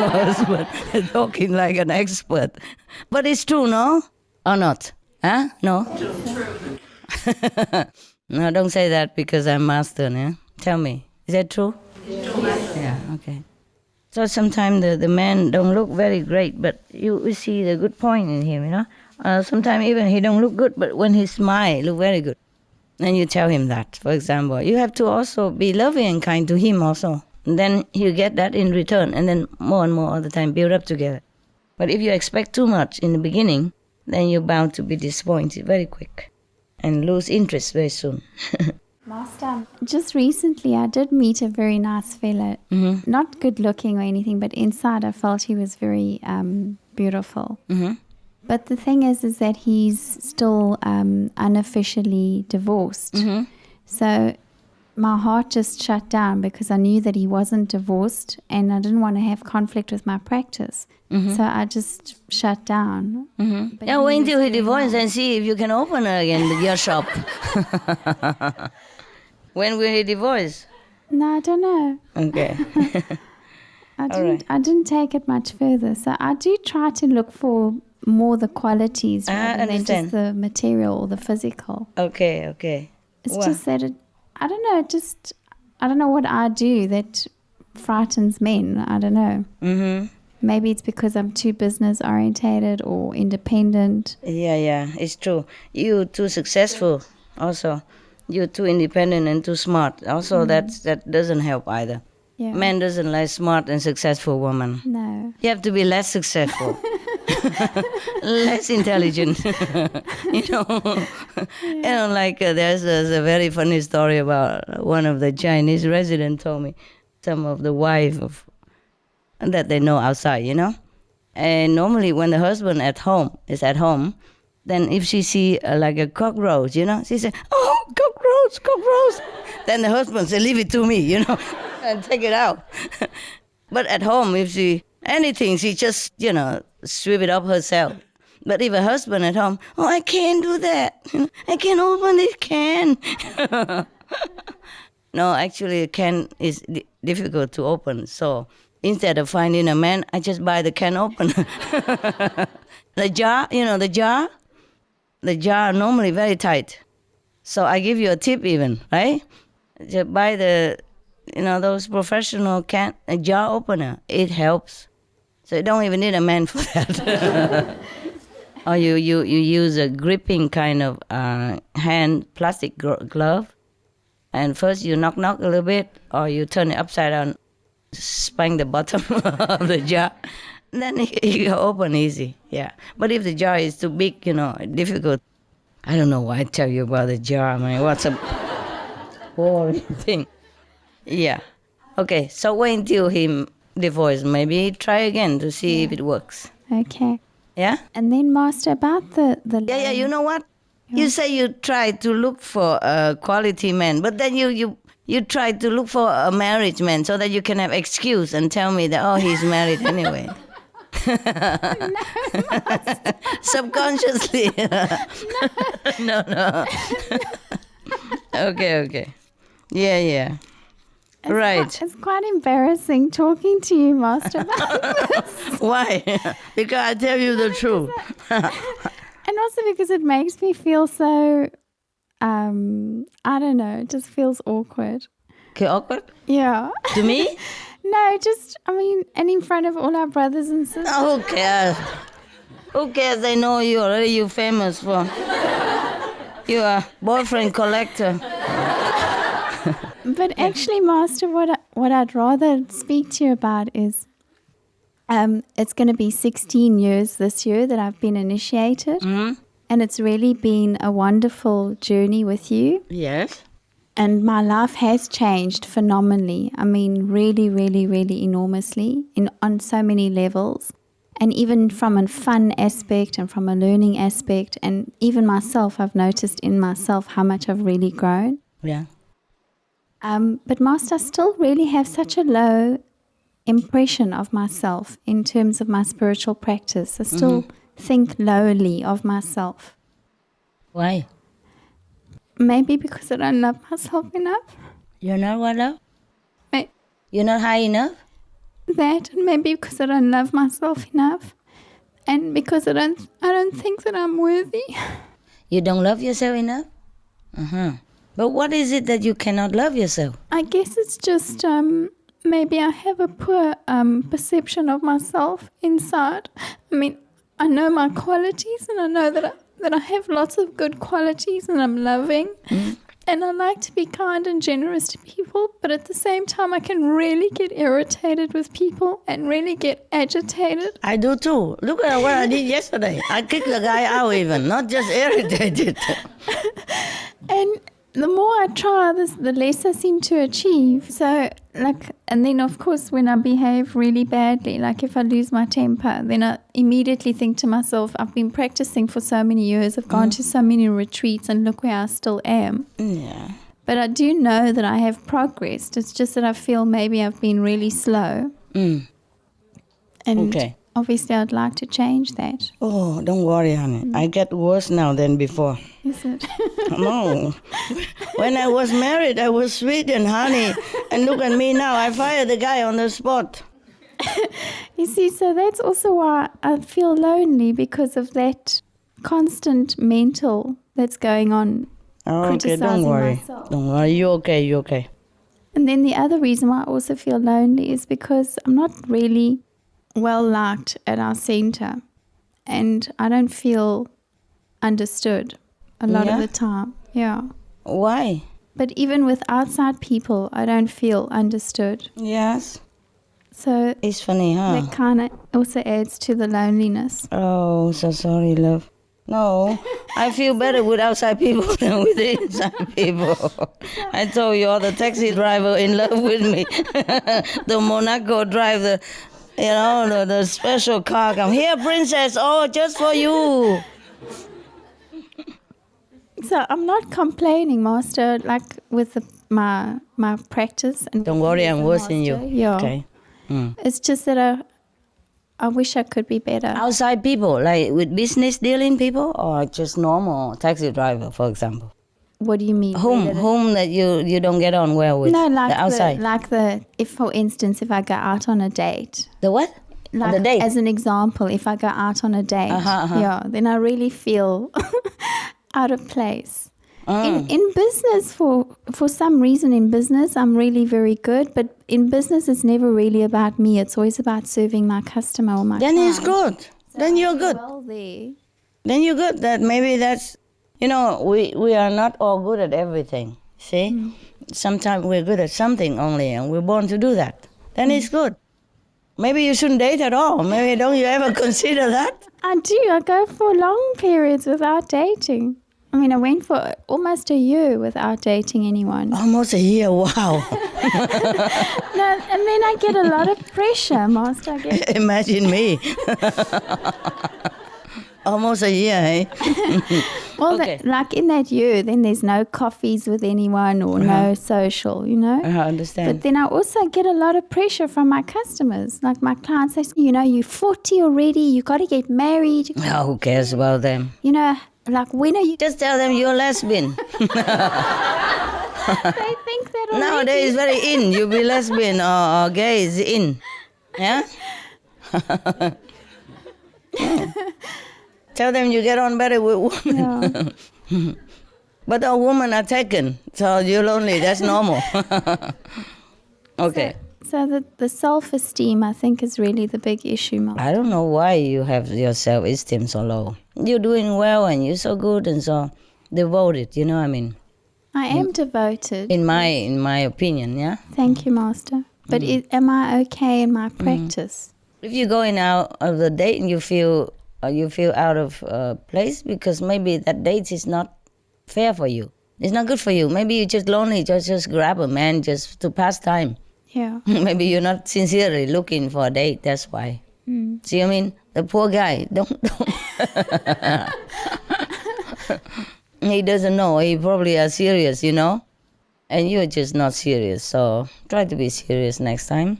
husband, talking like an expert. But it's true, no? Or not? Huh? No? True. No, don't say that because I'm master, yeah? Tell me, is that true? Yeah, okay. So sometimes the man don't look very great, but you see the good point in him, Sometimes even he don't look good, but when he smile, look very good. And you tell him that, for example. You have to also be loving and kind to him also. And then you get that in return, and then more and more all the time build up together. But if you expect too much in the beginning, then you're bound to be disappointed very quick and lose interest very soon. Master, just recently I did meet a very nice fella. Mm-hmm. Not good looking or anything, but inside I felt he was very beautiful. Mm-hmm. But the thing is that he's still unofficially divorced. Mm-hmm. So my heart just shut down because I knew that he wasn't divorced and I didn't want to have conflict with my practice. Mm-hmm. So I just shut down. Mm-hmm. Yeah, wait until he divorces and see if you can open again your shop. When will he divorce? No, I don't know. Okay. I didn't take it much further. So I do try to look for more the qualities rather than just the material or the physical. Okay. It's just that I don't know. I don't know what I do that frightens men. I don't know. Mm-hmm. Maybe it's because I'm too business orientated or independent. Yeah, it's true. You're too successful. Also, you're too independent and too smart. Also, that doesn't help either. Yeah. Man doesn't like smart and successful woman. No. You have to be less successful. Less intelligent. There's a very funny story about one of the Chinese residents told me, some of the wife of that they know outside, And normally when the husband is at home, then if she see like a cockroach, she say, "Oh, cockroach." Then the husband say, "Leave it to me," and take it out. But at home, if she anything, she just, sweep it up herself. But if a husband at home, "Oh, I can't do that. I can't open this can." No, actually, a can is difficult to open. So instead of finding a man, I just buy the can opener. The jar, the jar normally very tight. So I give you a tip even, right? Just buy those professional jar opener. It helps. So you don't even need a man for that. Or you use a gripping kind of hand plastic glove. And first you knock a little bit, or you turn it upside down, spank the bottom of the jar. Then you open easy, yeah. But if the jar is too big, difficult. I don't know why I tell you about the jar, man. What's a boring thing? Yeah. Okay, so wait until he divorces. Maybe try again to see if it works. Okay. Yeah? And then, Master, about the Yeah, you know what? You say you try to look for a quality man, but then you try to look for a marriage man so that you can have excuse and tell me that, oh, he's married anyway. Subconsciously. No. Okay. Yeah. Right. It's quite embarrassing talking to you, Master, about this. Why? Because I tell you the truth. And also because it makes me feel so, I don't know, it just feels awkward. Okay, awkward? Yeah. To me? No, and in front of all our brothers and sisters. Who cares? Who cares? They know you already. You're famous for. You're a boyfriend collector. But actually, Master, what I'd rather speak to you about is it's going to be 16 years this year that I've been initiated. Mm-hmm. And it's really been a wonderful journey with you. Yes. And my life has changed phenomenally. I mean, really, really, really enormously on so many levels. And even from a fun aspect and from a learning aspect. And even myself, I've noticed in myself how much I've really grown. Yeah. But Master, I still really have such a low impression of myself in terms of my spiritual practice. I still think lowly of myself. Why? Maybe because I don't love myself enough. You're not what, love? Right. You're not high enough? That, and maybe because I don't love myself enough. And because I don't think that I'm worthy. You don't love yourself enough? But what is it that you cannot love yourself? I guess it's just maybe I have a poor perception of myself inside. I mean, I know my qualities and I know that I have lots of good qualities and I'm loving. And I like to be kind and generous to people, but at the same time I can really get irritated with people and really get agitated. I do too. Look at what I did yesterday. I kicked the guy out even, not just irritated. And the more I try, the less I seem to achieve. So, and then of course when I behave really badly, like if I lose my temper, then I immediately think to myself, I've been practicing for so many years, I've gone to so many retreats and look where I still am. Yeah. But I do know that I have progressed. It's just that I feel maybe I've been really slow. And obviously I'd like to change that. Oh, don't worry, honey. I get worse now than before. Is it? No. When I was married, I was sweet and honey. And look at me now. I fired the guy on the spot. You see, so that's also why I feel lonely, because of that constant mental that's going on. Oh, okay, don't worry. Myself. Don't worry. You're okay. And then the other reason why I also feel lonely is because I'm not really well liked at our center, and I don't feel understood a lot of the time. Yeah. Why? But even with outside people, I don't feel understood. Yes. So it's funny, huh? That kind of also adds to the loneliness. Oh, so sorry, love. No, I feel better with outside people than with the inside people. I told you, all the taxi driver in love with me. The Monaco drive, the special car come. Here, princess, oh, just for you. So I'm not complaining, Master, like with my practice. And don't worry, I'm worse than you. Yeah. Okay. It's just that I wish I could be better. Outside people, like with business dealing people, or just normal taxi driver, for example? What do you mean? Whom that you don't get on well with? No, like the outside. if for instance, if I go out on a date. The what? Like, the date? As an example, if I go out on a date, then I really feel out of place. In business, for some reason in business, I'm really very good. But in business, it's never really about me. It's always about serving my customer or my client. Then it's good. So then you're good. Well there. Then you're good. That maybe that's, we are not all good at everything. See? Sometimes we're good at something only, and we're born to do that. Then it's good. Maybe you shouldn't date at all. Maybe don't you ever consider that? I do. I go for long periods without dating. I mean, I went for almost a year without dating anyone. Almost a year, wow. No, and then I get a lot of pressure, Master. I get Imagine me. Almost a year, eh? well, Okay. like in that year, then there's no coffees with anyone or no social, you know. I understand. But then I also get a lot of pressure from my customers. Like my clients say, you know, you're 40 already, you got to get married. Oh, who cares about them? You know, like when are you? Just tell them you're lesbian. They think that already. Nowadays, very in. You be lesbian or gay is in. Yeah? Yeah. Tell them you get on better with women. Yeah. But all women are taken, so you're lonely. That's normal. Okay. So the self-esteem, I think, is really the big issue, Master. I don't know why you have your self-esteem so low. You're doing well and you're so good and so devoted, you know what I mean? I am devoted. In my opinion, yeah? Thank you, Master. But am I okay in my practice? If you're going out of the date and you feel out of place because maybe that date is not fair for you. It's not good for you. Maybe you're just lonely, just grab a man just to pass time. Yeah. Maybe you're not sincerely looking for a date, that's why. See what I mean? The poor guy, don't. He doesn't know, he probably are serious, you know? And you're just not serious, so try to be serious next time.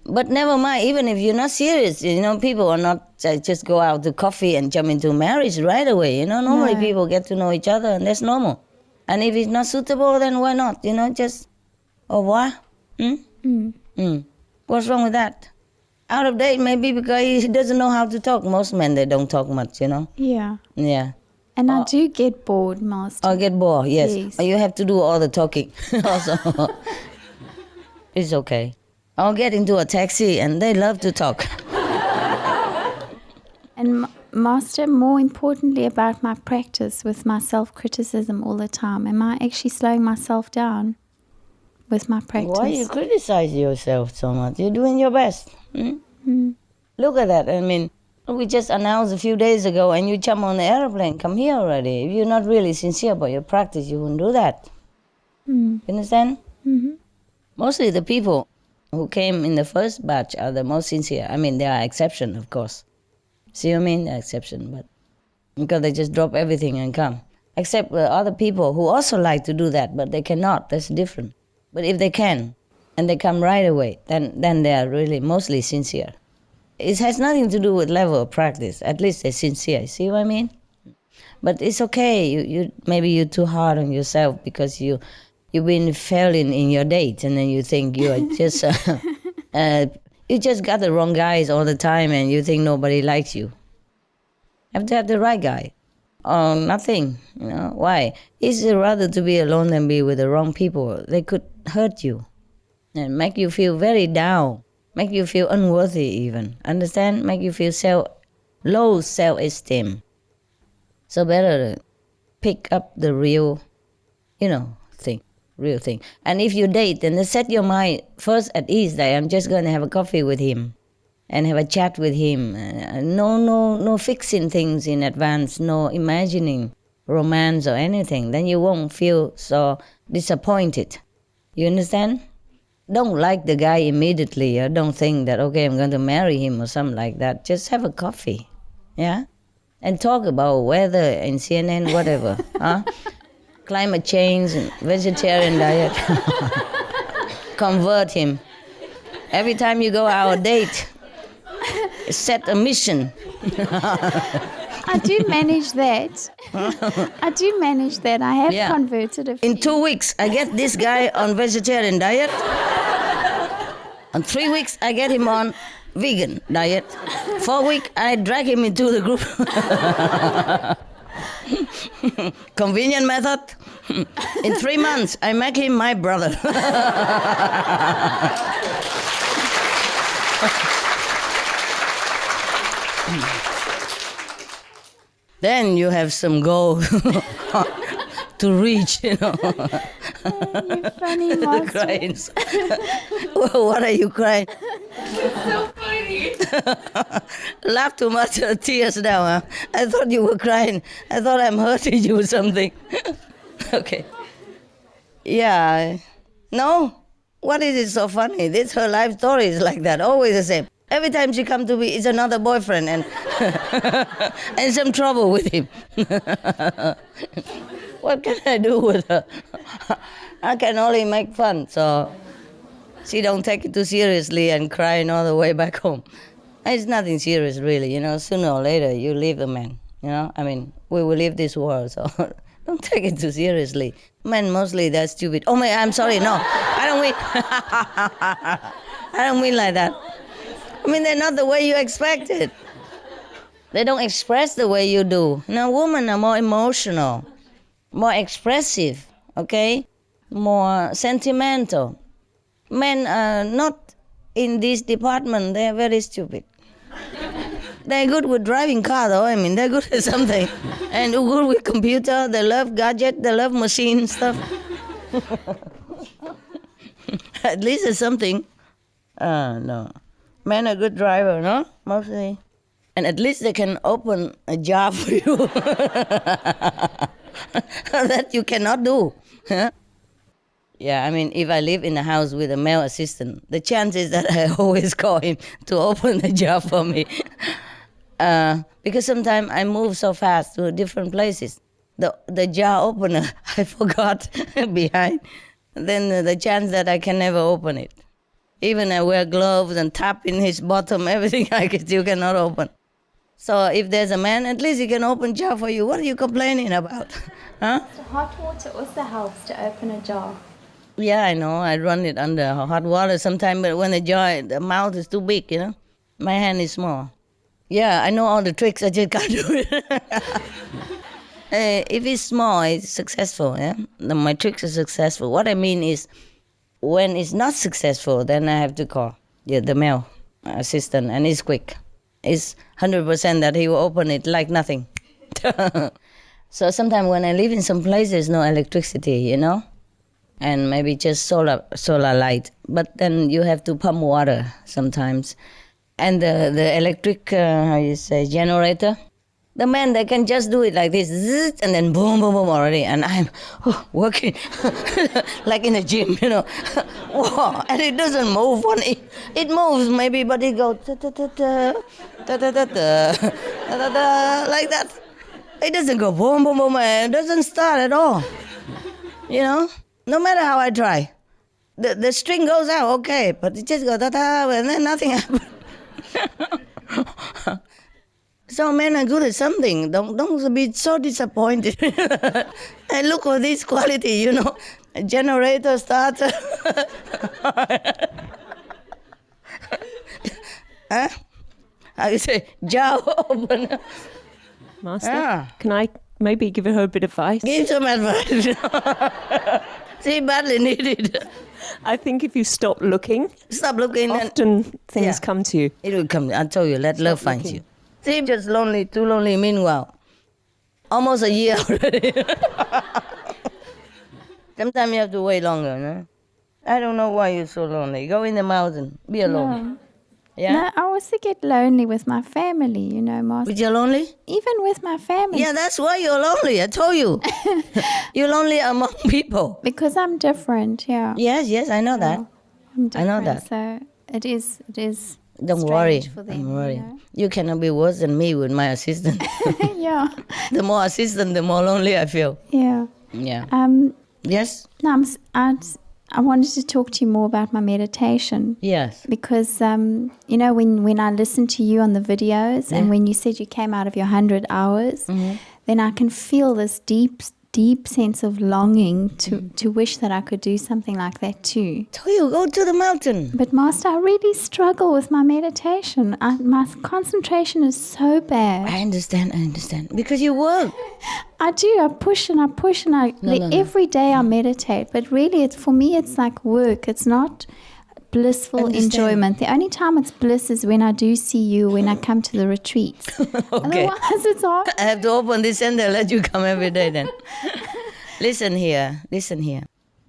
But never mind, even if you're not serious, you know, people are not just go out to coffee and jump into marriage right away, you know. Normally people get to know each other and that's normal. And if it's not suitable, then why not, you know, just au revoir. What's wrong with that? Out of date maybe because he doesn't know how to talk. Most men, they don't talk much, you know. Yeah. Yeah. And I do get bored, Master. Or get bored, yes. Yes. Or you have to do all the talking also. It's okay. I'll get into a taxi and they love to talk. And Master, more importantly about my practice with my self-criticism all the time, am I actually slowing myself down with my practice? Why you criticize yourself so much? You're doing your best. Look at that. I mean, we just announced a few days ago and you jump on the airplane, come here already. If you're not really sincere about your practice, you wouldn't do that. You understand? Mostly the people who came in the first batch are the most sincere. I mean, there are exceptions, of course. See what I mean? There are exceptions, but because they just drop everything and come. Except other people who also like to do that, but they cannot. That's different. But if they can, and they come right away, then they are really mostly sincere. It has nothing to do with level of practice. At least they're sincere. See what I mean? But it's okay. You maybe you're too hard on yourself because you've been failing in your date, and then you think you are just you just got the wrong guys all the time, and you think nobody likes you. You have to have the right guy, or nothing. You know why? It's rather to be alone than be with the wrong people. They could hurt you and make you feel very down, make you feel unworthy even. Understand? Make you feel low self-esteem. So better to pick up the real, real thing. And if you date, then set your mind first at ease that I'm just going to have a coffee with him and have a chat with him. No fixing things in advance, no imagining romance or anything. Then you won't feel so disappointed. You understand? Don't like the guy immediately. Or don't think that, okay, I'm going to marry him or something like that. Just have a coffee, yeah? And talk about weather and CNN, whatever, huh? Climate change, and vegetarian diet. Convert him. Every time you go out on a date, set a mission. I do manage that. I have converted a few. In 2 weeks, I get this guy on vegetarian diet. In 3 weeks, I get him on vegan diet. 4 weeks, I drag him into the group. Convenient method. In 3 months, I make him my brother. Then you have some goal to reach, You're funny, Master. Crying. What are you crying? It's so funny. Laugh too much, tears down. Huh? I thought you were crying. I thought I'm hurting you or something. Okay. Yeah. No? What is it so funny? This her life story is like that, always the same. Every time she come to me, it's another boyfriend and and some trouble with him. What can I do with her? I can only make fun, so she don't take it too seriously and crying all the way back home. It's nothing serious, really. Sooner or later you leave the man. I mean, we will leave this world, so don't take it too seriously. Men mostly they're stupid. Oh my, I'm sorry. No, I don't mean. I don't mean like that. I mean, they're not the way you expect it. They don't express the way you do. Women are more emotional, more expressive, okay? More sentimental. Men are not in this department. They're very stupid. They're good with driving car, though. I mean, they're good at something. And good with computer. They love gadget. They love machine stuff. At least it's something. No. Men are good driver, no? Mostly. And at least they can open a jar for you. That you cannot do. Huh? Yeah, I mean, if I live in a house with a male assistant, the chances that I always call him to open the jar for me. Because sometimes I move so fast to different places. The jar opener, I forgot behind. Then the chance that I can never open it. Even I wear gloves and tap in his bottom, everything I can still cannot open. So if there's a man, at least he can open jar for you. What are you complaining about? Huh? So hot water also helps to open a jar. Yeah, I know. I run it under hot water sometimes, but when the mouth is too big, my hand is small. Yeah, I know all the tricks. I just can't do it. If it's small, it's successful. Yeah, my tricks are successful. What I mean is, when it's not successful, then I have to call the male assistant, and it's quick. It's 100% that he will open it like nothing. So sometimes when I live in some places, no electricity, and maybe just solar light. But then you have to pump water sometimes. And the electric, generator, the man, they can just do it like this, and then boom, boom, boom already. And I'm working like in a gym, Wow, and it doesn't move. It moves maybe, but it goes like that. It doesn't go boom, boom, boom, and it doesn't start at all. No matter how I try. The string goes out, okay, but it just goes ta-ta, and then nothing happens. So men are good at something. Don't be so disappointed. And look for this quality, a generator starter. Huh? How you say? Jar opener. Master, can I maybe give her a bit of advice? Give some advice. She badly needed. I think if you stop looking, often things come to you. It will come. I told you, let love find you. See, just lonely, too lonely. Meanwhile, almost a year already. Sometimes you have to wait longer, no? I don't know why you're so lonely. Go in the mountain. Be alone. No. Yeah? No, I also get lonely with my family, Master. But you're lonely? Even with my family. Yeah, that's why you're lonely. I told you. You're lonely among people. Because I'm different, yeah. Yes, I know that. I'm different, I know that. So it is Don't worry. for them, Don't worry. You cannot be worse than me with my assistant. Yeah. The more assistant, the more lonely I feel. Yeah. Yeah. Yes? No, I wanted to talk to you more about my meditation. Yes. Because, when I listened to you on the videos and when you said you came out of your 100 hours, then I can feel this deep sense of longing to wish that I could do something like that too. So you go to the mountain. But Master, I really struggle with my meditation. My concentration is so bad. I understand. Because you work. I do. I push and every day I meditate. But really, for me, it's like work. It's not blissful enjoyment. The only time it's bliss is when I do see you, when I come to the retreats. Okay. Otherwise, it's all... I have to open this and they'll let you come every day then. Listen here.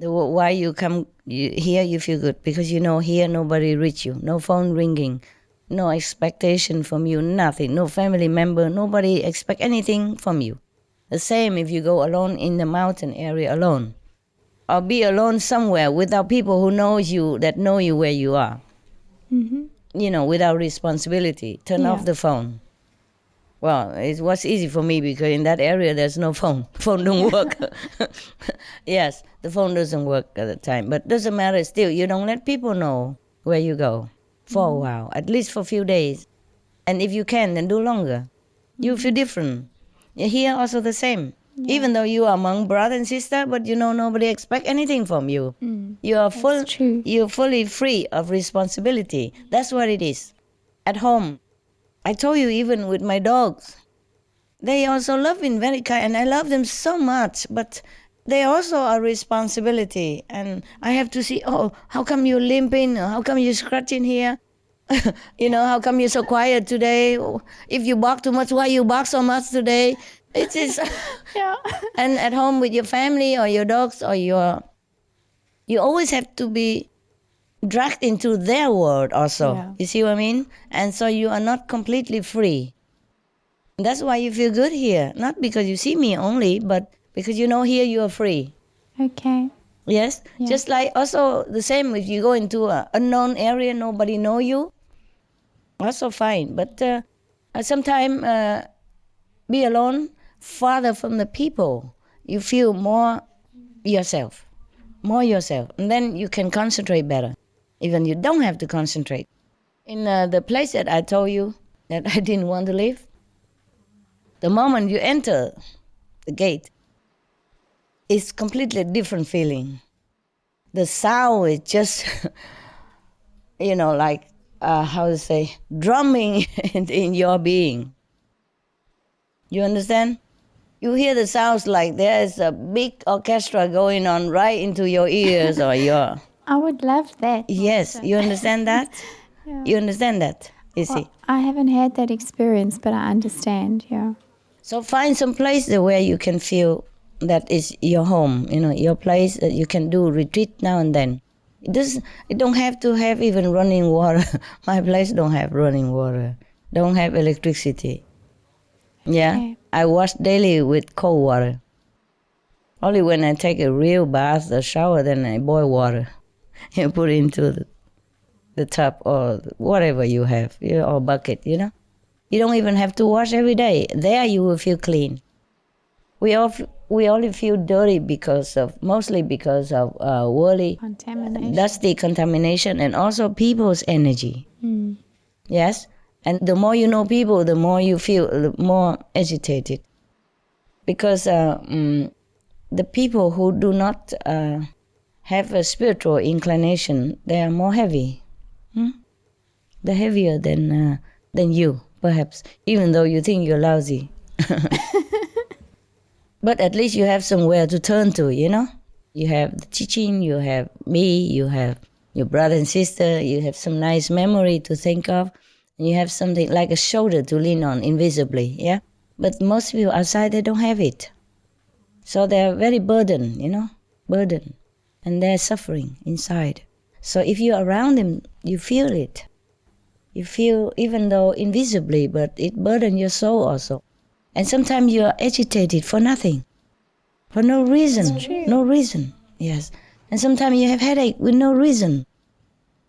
Why you come here, you feel good. Because here nobody reach you. No phone ringing. no expectation from you, nothing, no family member, nobody expect anything from you. The same if you go alone in the mountain area alone, or be alone somewhere without people who knows you, that know you where you are. Without responsibility. Turn off the phone. Well, it was easy for me because in that area there's no phone. Phone don't work. Yes, the phone doesn't work at the time. But doesn't matter still. You don't let people know where you go for a while, at least for a few days. And if you can, then do longer. You feel different. Here also the same. Yeah. Even though you are among brother and sister, but nobody expect anything from you. You are you're fully free of responsibility. That's what it is. At home, I told you, even with my dogs, they also love me very kind, and I love them so much, but they also are responsibility. And I have to see, how come you're limping? How come you're scratching here? How come you're so quiet today? If you bark too much, why you bark so much today? It is, yeah. And at home with your family or your dogs or you always have to be dragged into their world also. Yeah. You see what I mean? And so you are not completely free. That's why you feel good here. Not because you see me only, but because here you are free. Okay. Yes? Yeah. Just like also the same if you go into an unknown area, nobody know you, also fine. But sometimes be alone, farther from the people, you feel more yourself. And then you can concentrate better. Even you don't have to concentrate. In the place that I told you that I didn't want to live, the moment you enter the gate, it's completely different feeling. The sound is just, like, drumming in your being. You understand? You hear the sounds like there's a big orchestra going on right into your ears or your... I would love that. Yes, you understand that? Yeah. You understand that, you see? I haven't had that experience, but I understand, yeah. So find some place where you can feel that is your home, your place that you can do retreat now and then. It don't have to have even running water. My place don't have running water, don't have electricity. Yeah, okay. I wash daily with cold water. Only when I take a real bath or shower, then I boil water and put it into the tub or whatever you have, or bucket, You don't even have to wash every day. There you will feel clean. We only feel dirty mostly because of worldly, dusty contamination, and also people's energy. Yes? And the more you know people, the more you feel more agitated. Because the people who do not have a spiritual inclination, they are more heavy. They're heavier than you, perhaps, even though you think you're lousy. But at least you have somewhere to turn to, You have the teaching, you have me, you have your brother and sister, you have some nice memory to think of, and you have something like a shoulder to lean on invisibly, yeah? But most people outside, they don't have it. So they're very burdened, burdened. And they're suffering inside. So if you're around them, you feel it. You feel, even though invisibly, but it burdens your soul also. And sometimes you are agitated for nothing, for no reason. No reason, yes. And sometimes you have headache with no reason,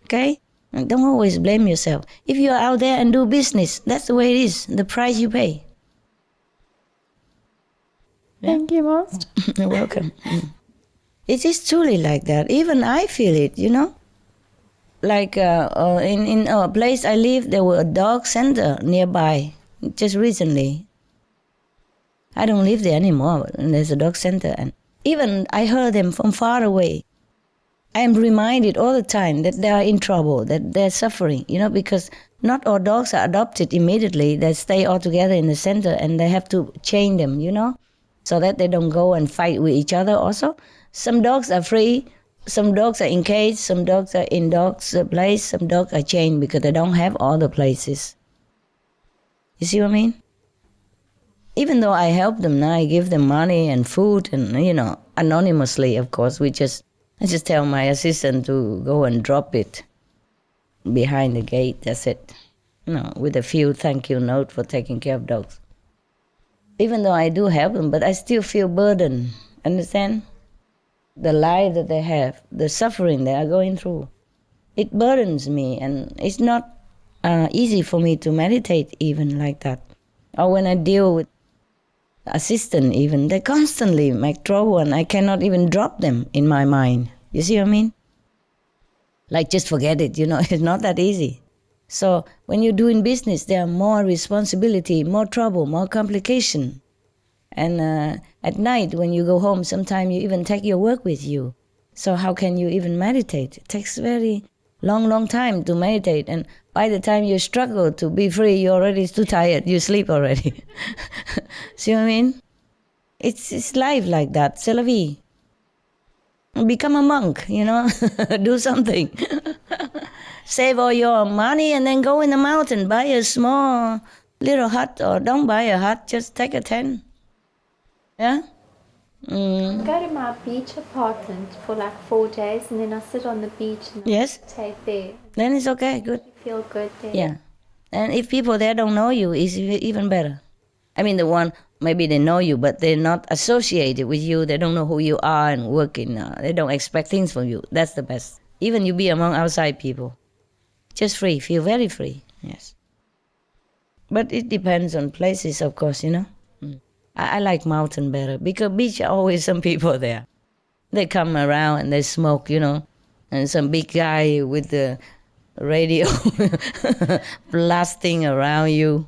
okay? And don't always blame yourself. If you are out there and do business, that's the way it is, the price you pay. Thank you most. You're welcome. It is truly like that. Even I feel it, Like in a place I live, there was a dog center nearby, just recently. I don't live there anymore, and there's a dog center. And even I heard them from far away. I am reminded all the time that they are in trouble, that they're suffering, because not all dogs are adopted immediately. They stay all together in the center, and they have to chain them, so that they don't go and fight with each other also. Some dogs are free, some dogs are in cage, some dogs are in dogs' place, some dogs are chained because they don't have all the places. You see what I mean? Even though I help them now, I give them money and food and, anonymously, of course. I just tell my assistant to go and drop it behind the gate, that's it. with a few thank you note for taking care of dogs. Even though I do help them, but I still feel burdened. Understand? The life that they have, the suffering they are going through, it burdens me, and it's not easy for me to meditate even like that. Or when I deal with assistant even, they constantly make trouble and I cannot even drop them in my mind. You see what I mean? Like, just forget it, it's not that easy. So when you're doing business, there are more responsibility, more trouble, more complication. And at night when you go home, sometimes you even take your work with you. So how can you even meditate? It takes very long time to meditate. And by the time you struggle to be free, you're already too tired. You sleep already. See what I mean? It's life like that. C'est la vie. Become a monk, do something. Save all your money and then go in the mountain, buy a small little hut, or don't buy a hut, just take a tent. Yeah? Go to my beach apartment for like 4 days and then I sit on the beach and meditate there. Then it's okay, good. You feel good there. Yeah. And if people there don't know you, it's even better. I mean, the one, maybe they know you, but they're not associated with you. They don't know who you are and working. They don't expect things from you. That's the best. Even you be among outside people. Just free, feel very free, yes. But it depends on places, of course, I like mountain better, because beach are always some people there. They come around and they smoke, and some big guy with the radio blasting around you,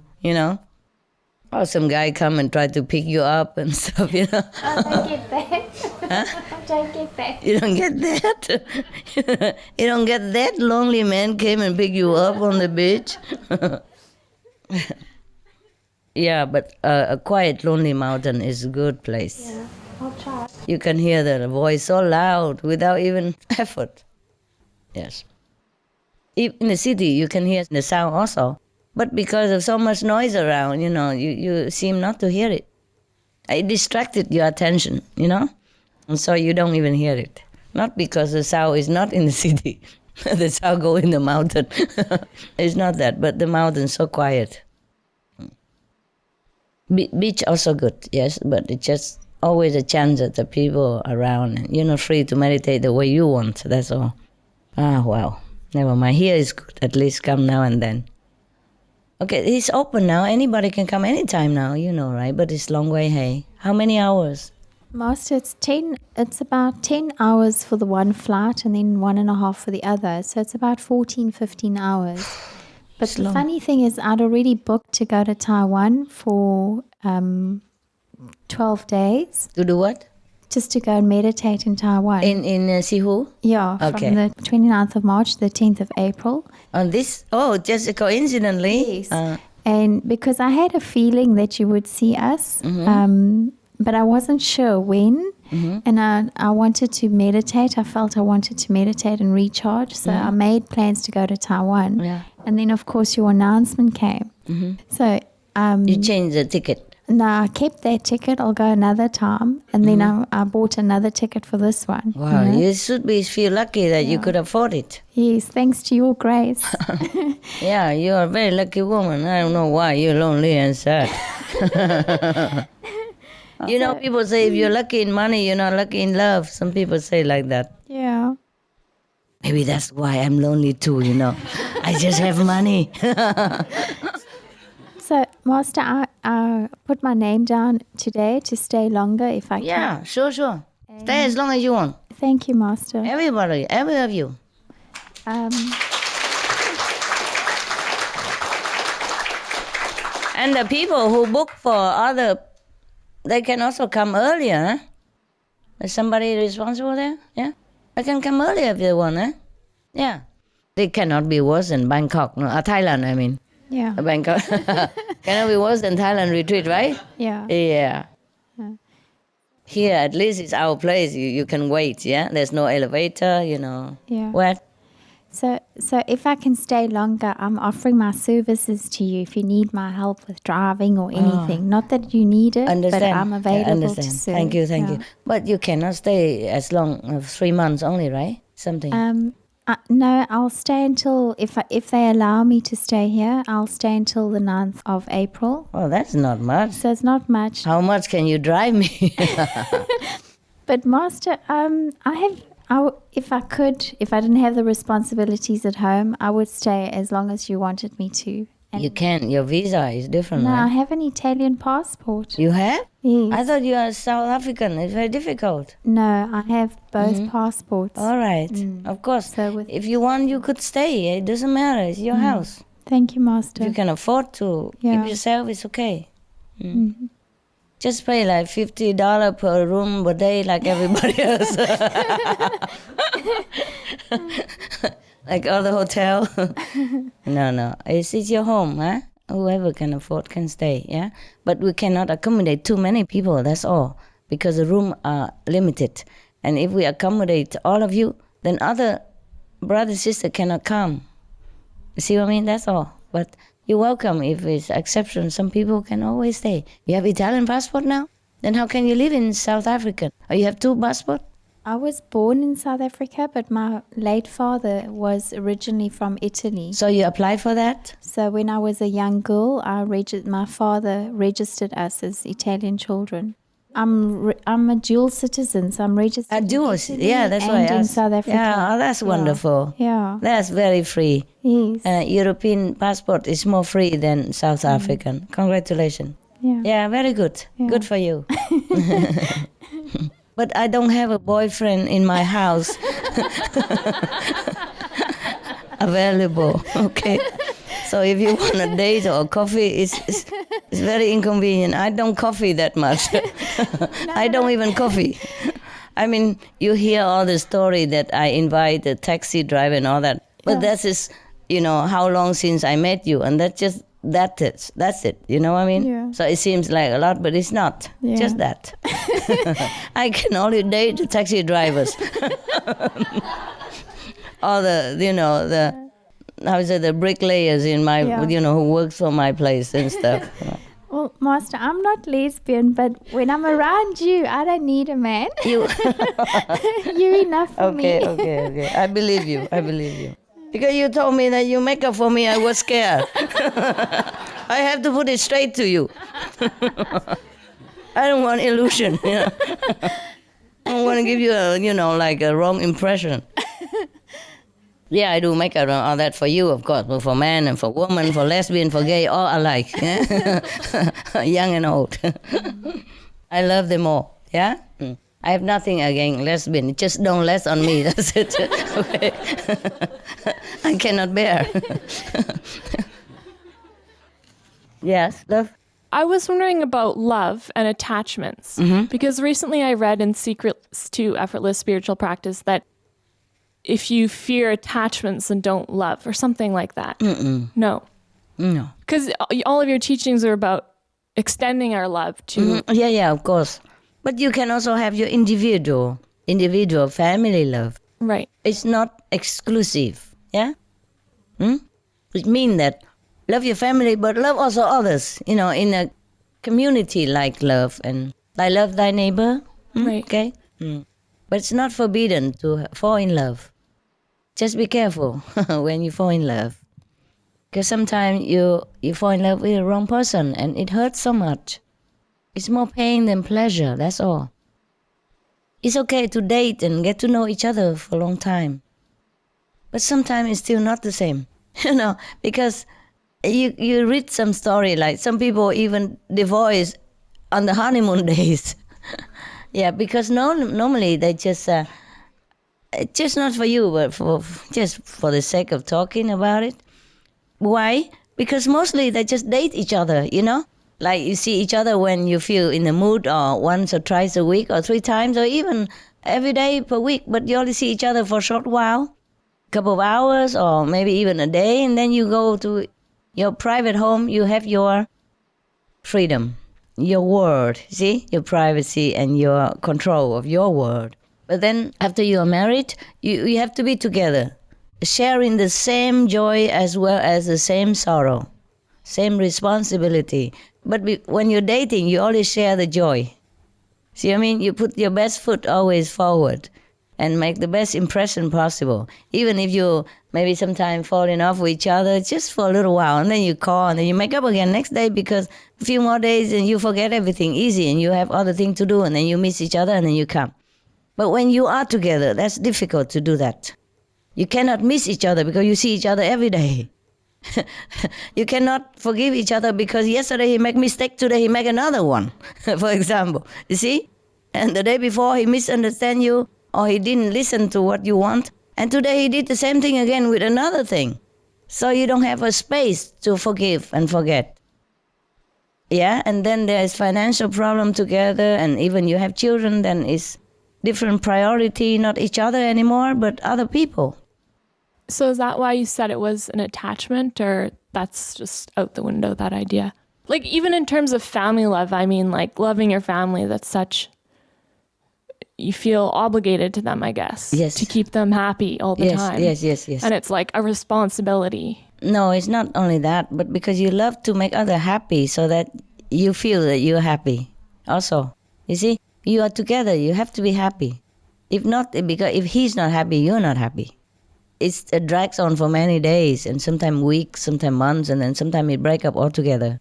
Or some guy come and try to pick you up and stuff, I don't get that. Huh? I don't get that. You don't get that? You don't get that lonely man came and pick you up on the beach? Yeah, but a quiet, lonely mountain is a good place. Yeah, I'll try. You can hear the voice so loud without even effort. Yes. In the city, you can hear the sound also. But because of so much noise around, you seem not to hear it. It distracted your attention, And so you don't even hear it. Not because the sound is not in the city. The sound go in the mountain. It's not that, but the mountain's so quiet. Beach also good, yes, but it's just always a chance that the people around, and you're not free to meditate the way you want, that's all. Well, never mind. Here is good, at least come now and then. Okay, it's open now. Anybody can come anytime now, right? But it's long way, hey. How many hours? Master, it's about 10 hours for the one flight and then 1.5 for the other. So it's about 14, 15 hours. But the funny thing is I'd already booked to go to Taiwan for 12 days. To do what? Just to go and meditate in Taiwan. In Sihu? Yeah, okay. From the 29th of March, the 10th of April. On this? Oh, just coincidentally? Yes. And because I had a feeling that you would see us, but I wasn't sure when. And I wanted to meditate. I felt I wanted to meditate and recharge. So I made plans to go to Taiwan. Yeah. And then, of course, your announcement came. So you changed the ticket? No, I kept that ticket. I'll go another time. And then I bought another ticket for this one. Wow, you should feel lucky that you could afford it. Yes, thanks to your grace. Yeah, you're a very lucky woman. I don't know why you're lonely and sad. People say if you're lucky in money, you're not lucky in love. Some people say like that. Yeah. Maybe that's why I'm lonely too, I just have money. So, Master, I put my name down today to stay longer if I can. Yeah, sure. Stay as long as you want. Thank you, Master. Everybody, every of you. And the people who book for they can also come earlier, huh? Is somebody responsible there? Yeah? They can come earlier if they want, huh? Yeah. They cannot be worse than Bangkok, Thailand, I mean. Yeah. Bangkok. Cannot be worse than Thailand retreat, right? Yeah. Yeah. Here, at least it's our place. You can wait, yeah? There's no elevator, Yeah. What? So if I can stay longer, I'm offering my services to you if you need my help with driving or anything. Not that you need it, but I'm available to serve. Thank you. But you cannot stay as long, 3 months only, right? Something. No, I'll stay until, if they allow me to stay here, I'll stay until the 9th of April. Oh, that's not much. So it's not much. How much can you drive me? But Master, if I didn't have the responsibilities at home, I would stay as long as you wanted me to. And You can't. Your visa is different, no, I right? have an Italian passport. You have? Yes. I thought you are South African. It's very difficult. No, I have both passports. All right. Of course. If you want, you could stay. It doesn't matter. It's your house. Thank you, Master. If you can afford to keep yourself, it's okay. Just pay like $50 per room per day like everybody else. Like other hotel. No. It's your home, huh? Whoever can afford can stay, yeah? But we cannot accommodate too many people, that's all. Because the rooms are limited. And if we accommodate all of you, then other brothers, sisters cannot come. You see what I mean? That's all. But you're welcome if it's exception. Some people can always stay. You have Italian passport now? Then how can you live in South Africa? Or you have 2 passports? I was born in South Africa, but my late father was originally from Italy. So you applied for that? So when I was a young girl, my father registered us as Italian children. I'm a dual citizen, so I'm registered A dual, in Italy yeah, that's why I and in asked. South Africa. Yeah, that's wonderful. Yeah. That's very free. Yes. European passport is more free than South African. Congratulations. Yeah. Yeah, very good. Yeah. Good for you. But I don't have a boyfriend in my house available, okay? So if you want a date or coffee, it's very inconvenient. I don't coffee that much. I don't even coffee. I mean, you hear all the story that I invite a taxi driver and all that. But that is, how long since I met you, and that's it. You know what I mean? Yeah. So it seems like a lot, but it's not. Yeah. Just that. I can only date the taxi drivers. All the bricklayers in my, who works for my place and stuff. Well, Master, I'm not lesbian, but when I'm around you, I don't need a man. You're enough for me. Okay. I believe you. Because you told me that you make up for me, I was scared. I have to put it straight to you. I don't want illusion, I don't want to give you a wrong impression. Yeah, I do make up all that for you, of course, but for man and for woman, for lesbian, for gay, all alike. Yeah? Young and old. I love them all, yeah? I have nothing against lesbian. Just don't less on me. That's it. Okay. I cannot bear. Yes, love? I was wondering about love and attachments. Because recently I read in Secrets to Effortless Spiritual Practice that if you fear attachments, then don't love, or something like that. No. Because all of your teachings are about extending our love to... Yeah, of course. But you can also have your individual family love. Right. It's not exclusive, yeah? It means that love your family, but love also others, in a community like love. And I love thy neighbor, right? Okay? But it's not forbidden to fall in love. Just be careful when you fall in love. Because sometimes you fall in love with the wrong person and it hurts so much. It's more pain than pleasure, that's all. It's okay to date and get to know each other for a long time. But sometimes it's still not the same, because you read some story, like some people even divorce on the honeymoon days. Yeah, because normally they just not for you, but just for the sake of talking about it. Why? Because mostly they just date each other, Like you see each other when you feel in the mood, or once or twice a week, or 3 times, or even every day per week. But you only see each other for a short while, couple of hours, or maybe even a day, and then you go to your private home. You have your freedom, your world, see, your privacy and your control of your world. But then after you are married, you have to be together, sharing the same joy as well as the same sorrow, same responsibility. But when you're dating, you always share the joy. See what I mean? You put your best foot always forward. and make the best impression possible. Even if you maybe sometimes fall in love with each other just for a little while, and then you call, and then you make up again next day because a few more days and you forget everything easy and you have other things to do, and then you miss each other and then you come. But when you are together, that's difficult to do that. You cannot miss each other because you see each other every day. You cannot forgive each other because yesterday he made a mistake, today he make another one, for example. You see? And the day before he misunderstand you, or he didn't listen to what you want, and today he did the same thing again with another thing. So you don't have a space to forgive and forget. Yeah, and then there's financial problem together, and even you have children, then it's different priority, not each other anymore, but other people. So is that why you said it was an attachment, or that's just out the window, that idea? Like, even in terms of family love, I mean, like, loving your family, that's such... You feel obligated to them, I guess. Yes. To keep them happy all the time. Yes. And it's like a responsibility. No, it's not only that, but because you love to make others happy so that you feel that you're happy also. You see, you are together, you have to be happy. If not, because if he's not happy, you're not happy. It drags on for many days, and sometimes weeks, sometimes months, and then sometimes it breaks up altogether.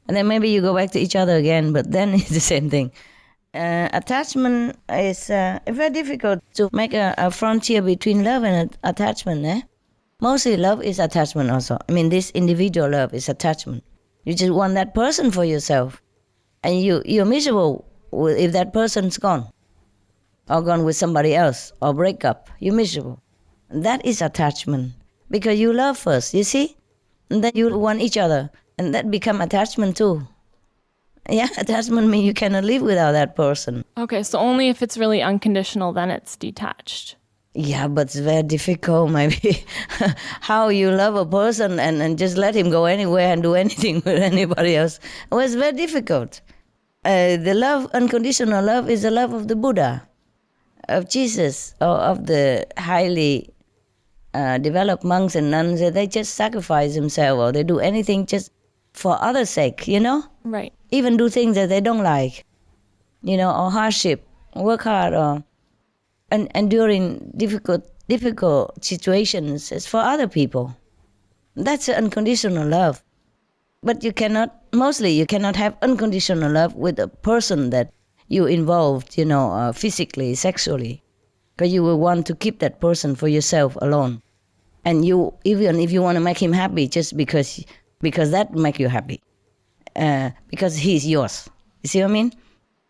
And then maybe you go back to each other again, but then it's the same thing. Attachment is very difficult to make a frontier between love and attachment. Mostly love is attachment also. I mean, this individual love is attachment. You just want that person for yourself. And you're miserable if that person's gone. Or gone with somebody else. Or break up. You're miserable. That is attachment. Because you love first, you see? And then you want each other. And that become attachment too. Yeah, attachment means you cannot live without that person. Okay, so only if it's really unconditional, then it's detached. Yeah, but it's very difficult, maybe. How you love a person and just let him go anywhere and do anything with anybody else. Well, it's very difficult. The love, unconditional love, is the love of the Buddha, of Jesus, or of the highly developed monks and nuns. They just sacrifice themselves, or they do anything just for others' sake, you know? Right. Even do things that they don't like, you know, or hardship, work hard, or enduring difficult situations is for other people. That's unconditional love. But you cannot have unconditional love with a person that you involved, you know, physically, sexually, because you will want to keep that person for yourself alone. And you, even if you want to make him happy, just because that make you happy. Because he's yours. You see what I mean?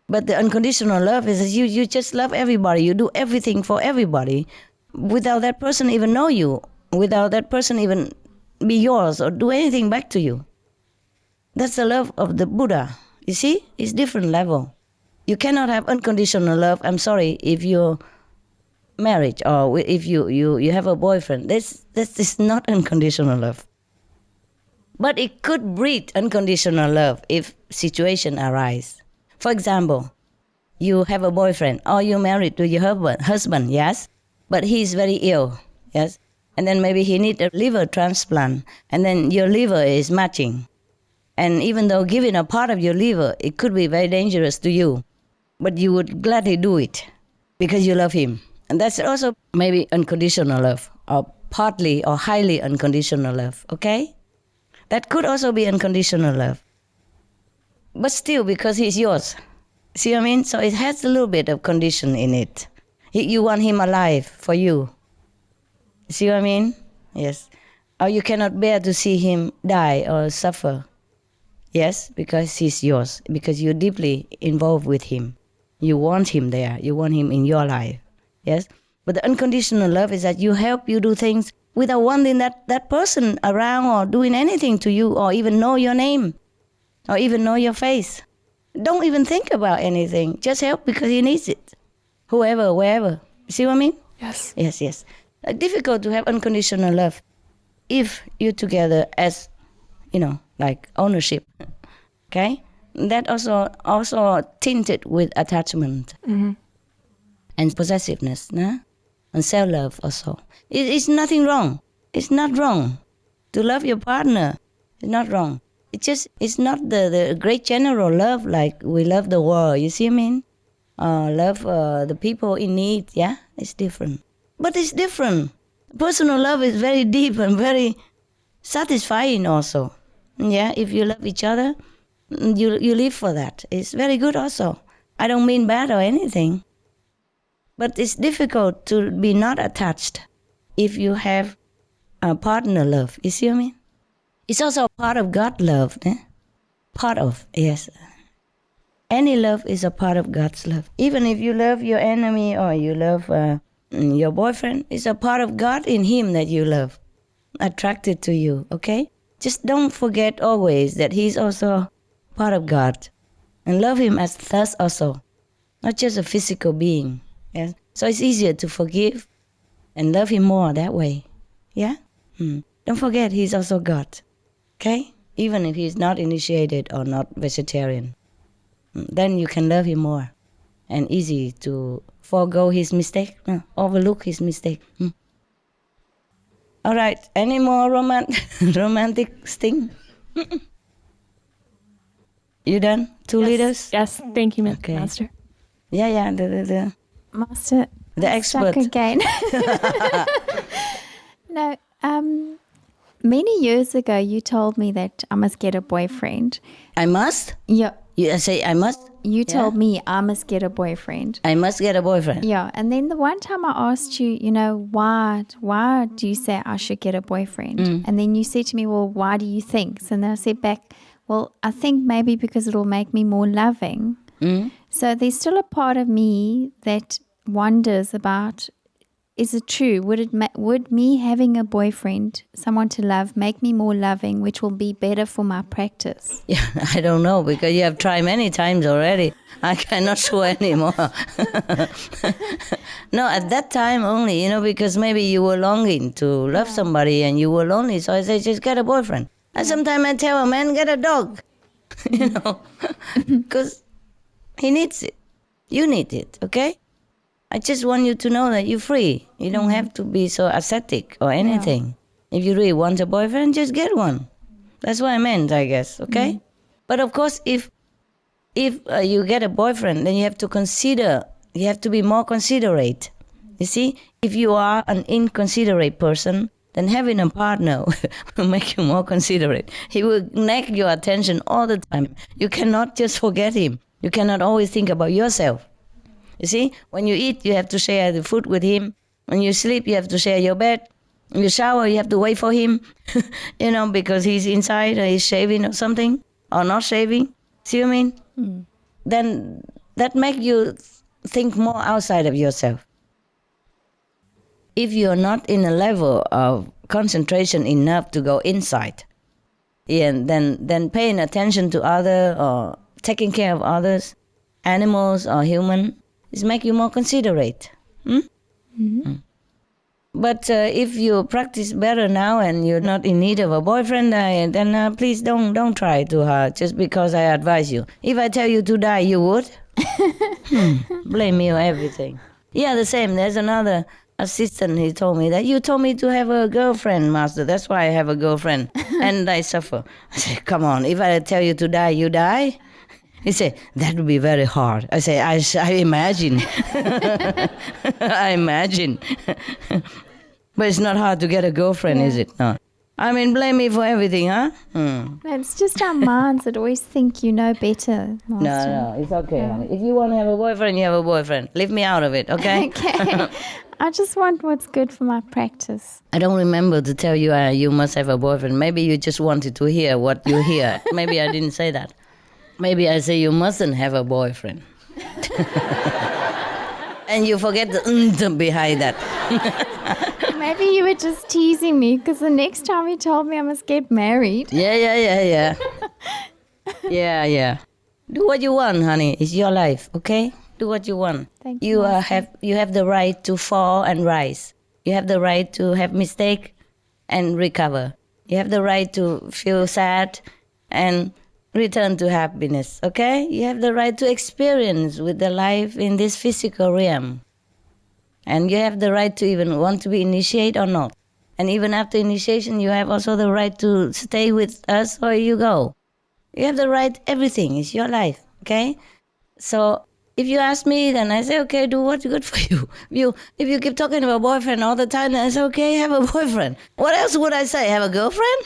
But the unconditional love is that you just love everybody. You do everything for everybody without that person even know you, without that person even be yours or do anything back to you. That's the love of the Buddha. You see? It's different level. You cannot have unconditional love. I'm sorry, if you're married or if you have a boyfriend. This is not unconditional love. But it could breed unconditional love if situation arise. For example, you have a boyfriend or you're married to your husband, yes? But he's very ill, yes? And then maybe he needs a liver transplant, and then your liver is matching. And even though giving a part of your liver, it could be very dangerous to you, but you would gladly do it because you love him. And that's also maybe unconditional love, or partly or highly unconditional love, okay? That could also be unconditional love. But still, because he's yours. See what I mean? So it has a little bit of condition in it. You want him alive for you. See what I mean? Yes. Or you cannot bear to see him die or suffer. Yes, because he's yours. Because you're deeply involved with him. You want him there. You want him in your life. Yes? But the unconditional love is that you help you do things without wanting that person around or doing anything to you or even know your name or even know your face. Don't even think about anything. Just help because he needs it. Whoever, wherever. See what I mean? Yes. Yes. Difficult to have unconditional love if you're together as, like ownership. Okay? That also tinted with attachment and possessiveness, no? And self-love also. It's nothing wrong. It's not wrong to love your partner. It's not wrong. It's not the great general love like we love the world, you see what I mean? love the people in need, yeah, it's different. But it's different. Personal love is very deep and very satisfying also. Yeah, if you love each other, you live for that. It's very good also. I don't mean bad or anything. But it's difficult to be not attached if you have a partner love. You see what I mean? It's also a part of God love. Eh? Part of, yes. Any love is a part of God's love. Even if you love your enemy or you love your boyfriend, it's a part of God in him that you love, attracted to you, okay? Just don't forget always that he's also part of God. And love him as thus also, not just a physical being. Yes? So it's easier to forgive and love him more that way. Yeah? Don't forget he's also God, okay? Even if he's not initiated or not vegetarian. Then you can love him more and easy to forego his mistake, overlook his mistake. All right, any more romantic thing? You done? Two liters? Yes, thank you, Master. Yeah, the Master, the I'm expert. stuck again. No, many years ago you told me that I must get a boyfriend. I must? Yeah. You say I must? You told me I must get a boyfriend. I must get a boyfriend. Yeah, and then the one time I asked you, why do you say I should get a boyfriend? And then you said to me, well, why do you think? So then I said back, well, I think maybe because it'll make me more loving. So there's still a part of me that wonders about, is it true? Would me having a boyfriend, someone to love, make me more loving, which will be better for my practice? Yeah, I don't know, because you have tried many times already. I cannot sure anymore. No, at that time only, because maybe you were longing to love somebody and you were lonely. So I say, just get a boyfriend. And sometimes I tell a man, get a dog. Because he needs it. You need it, okay? I just want you to know that you're free. You don't have to be so ascetic or anything. Yeah. If you really want a boyfriend, just get one. That's what I meant, I guess, okay? But of course, if you get a boyfriend, then you have to be more considerate. You see, if you are an inconsiderate person, then having a partner will make you more considerate. He will nag your attention all the time. You cannot just forget him. You cannot always think about yourself. You see, when you eat, you have to share the food with him. When you sleep, you have to share your bed. When you shower, you have to wait for him, because he's inside or he's shaving or something, or not shaving. See what I mean? Then that makes you think more outside of yourself. If you're not in a level of concentration enough to go inside, then paying attention to others or taking care of others, animals or human, is make you more considerate. But if you practice better now and you're not in need of a boyfriend, then please don't try too hard just because I advise you. If I tell you to die, you would? Blame me or everything. Yeah, the same. There's another assistant, he told me that you told me to have a girlfriend, Master. That's why I have a girlfriend. And I suffer. I say, come on, if I tell you to die, you die? He said, that would be very hard. I say, I imagine. I imagine. But it's not hard to get a girlfriend, is it? No. I mean, blame me for everything, huh? It's just our minds that always think you know better, Master. No, it's okay, honey. If you want to have a boyfriend, you have a boyfriend. Leave me out of it, okay? Okay. I just want what's good for my practice. I don't remember to tell you you must have a boyfriend. Maybe you just wanted to hear what you hear. Maybe I didn't say that. Maybe I say you mustn't have a boyfriend. And you forget the behind that. Maybe you were just teasing me because the next time you told me I must get married. Yeah. Yeah. Do what you want, honey. It's your life, okay? Do what you want. Thank you. You have the right to fall and rise. You have the right to have mistake and recover. You have the right to feel sad and return to happiness, okay? You have the right to experience with the life in this physical realm. And you have the right to even want to be initiated or not. And even after initiation, you have also the right to stay with us or you go. You have the right, everything. It's your life, okay? So if you ask me, then I say, okay, do what's good for you. If you keep talking about boyfriend all the time, then I say, okay, have a boyfriend. What else would I say? Have a girlfriend?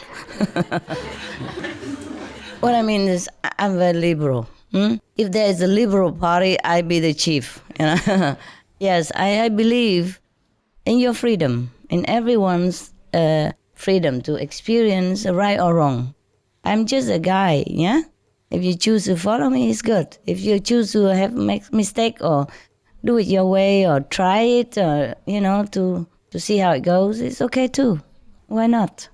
What I mean is, I'm very liberal. If there is a liberal party, I be the chief. You know? Yes, I believe in your freedom, in everyone's freedom to experience right or wrong. I'm just a guy, yeah? If you choose to follow me, it's good. If you choose to make mistake or do it your way or try it, or, you know, to see how it goes, it's okay too. Why not?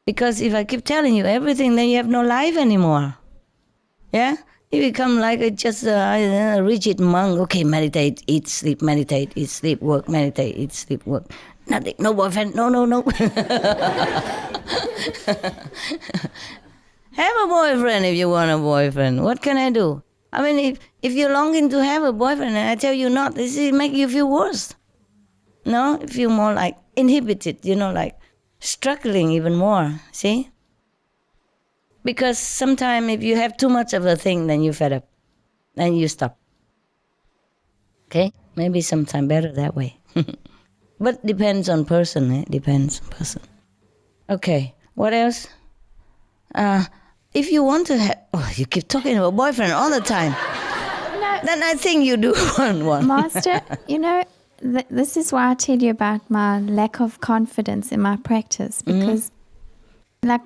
Because if I keep telling you everything, then you have no life anymore. Yeah? You become like a rigid monk. Okay, meditate, eat, sleep, meditate, eat, sleep, work, meditate, eat, sleep, work. Nothing, no boyfriend, no. Have a boyfriend if you want a boyfriend. What can I do? I mean, if you're longing to have a boyfriend and I tell you not, this will make you feel worse. No? You feel more like inhibited, you know, like struggling even more, see? Because sometimes if you have too much of a thing, then you fed up. Then you stop. Okay? Maybe sometimes better that way. But depends on person, eh? Depends on person. Okay, what else? If you want to have... Oh, you keep talking about boyfriend all the time. No. Then I think you do want one. Master, you know, this is why I tell you about my lack of confidence in my practice. Because...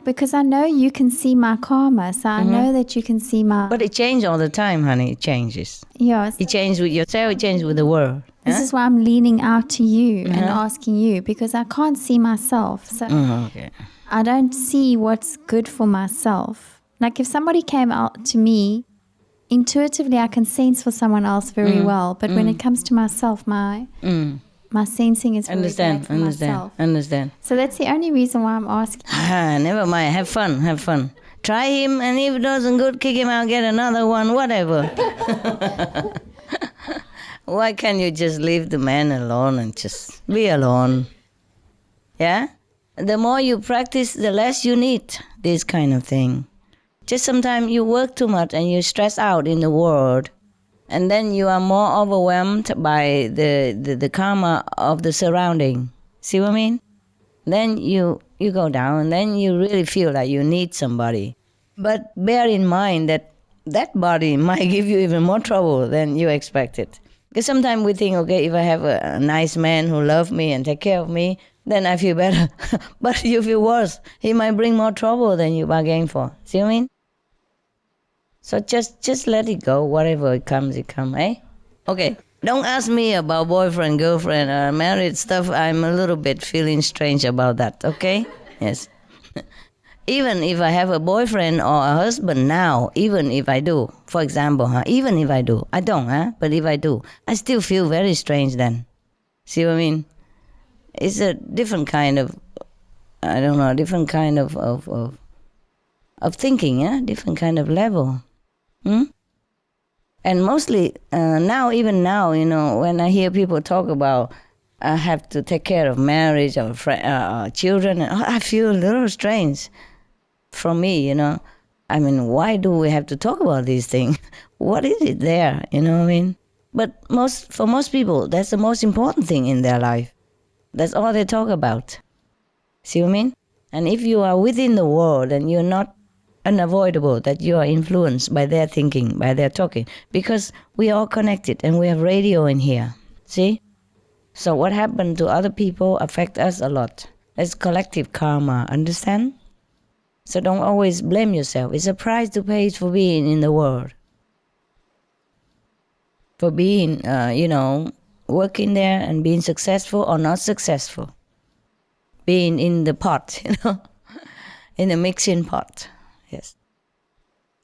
because I know you can see my karma, so I know that you can see my... But it changes all the time, honey. It changes. Yes. It changes with yourself, it changes with the world. This is why I'm leaning out to you and asking you, because I can't see myself. So okay. I don't see what's good for myself. Like if somebody came out to me, intuitively I can sense for someone else very well. But when it comes to myself, my sensing is very bad for myself. Understand. So that's the only reason why I'm asking. Never mind. Have fun. Try him, and if it doesn't good, kick him out, get another one, whatever. Why can't you just leave the man alone and just be alone? Yeah? The more you practice, the less you need this kind of thing. Just sometimes you work too much and you stress out in the world. And then you are more overwhelmed by the karma of the surrounding. See what I mean? Then you go down, and then you really feel like you need somebody. But bear in mind that body might give you even more trouble than you expected. Because sometimes we think, okay, if I have a nice man who loves me and take care of me, then I feel better. But you feel worse. He might bring more trouble than you bargained for. See what I mean? So just let it go. Whatever it comes, eh? Okay. Don't ask me about boyfriend, girlfriend, or married stuff. I'm a little bit feeling strange about that, okay? Yes. Even if I have a boyfriend or a husband now, even if I do, for example, even if I do, I don't, but if I do, I still feel very strange then. See what I mean? It's a different kind of, I don't know, different kind of thinking, different kind of level. And mostly even now, you know, when I hear people talk about I have to take care of marriage or children, I feel a little strange from me, you know. I mean, why do we have to talk about these things? What is it there, you know what I mean? But for most people, that's the most important thing in their life. That's all they talk about. See what I mean? And if you are within the world and you're not unavoidable that you are influenced by their thinking, by their talking, because we are all connected and we have radio in here, see? So what happened to other people affect us a lot. It's collective karma, understand? So don't always blame yourself. It's a price to pay for being in the world. For being, working there and being successful or not successful. Being in the pot, in the mixing pot. Yes.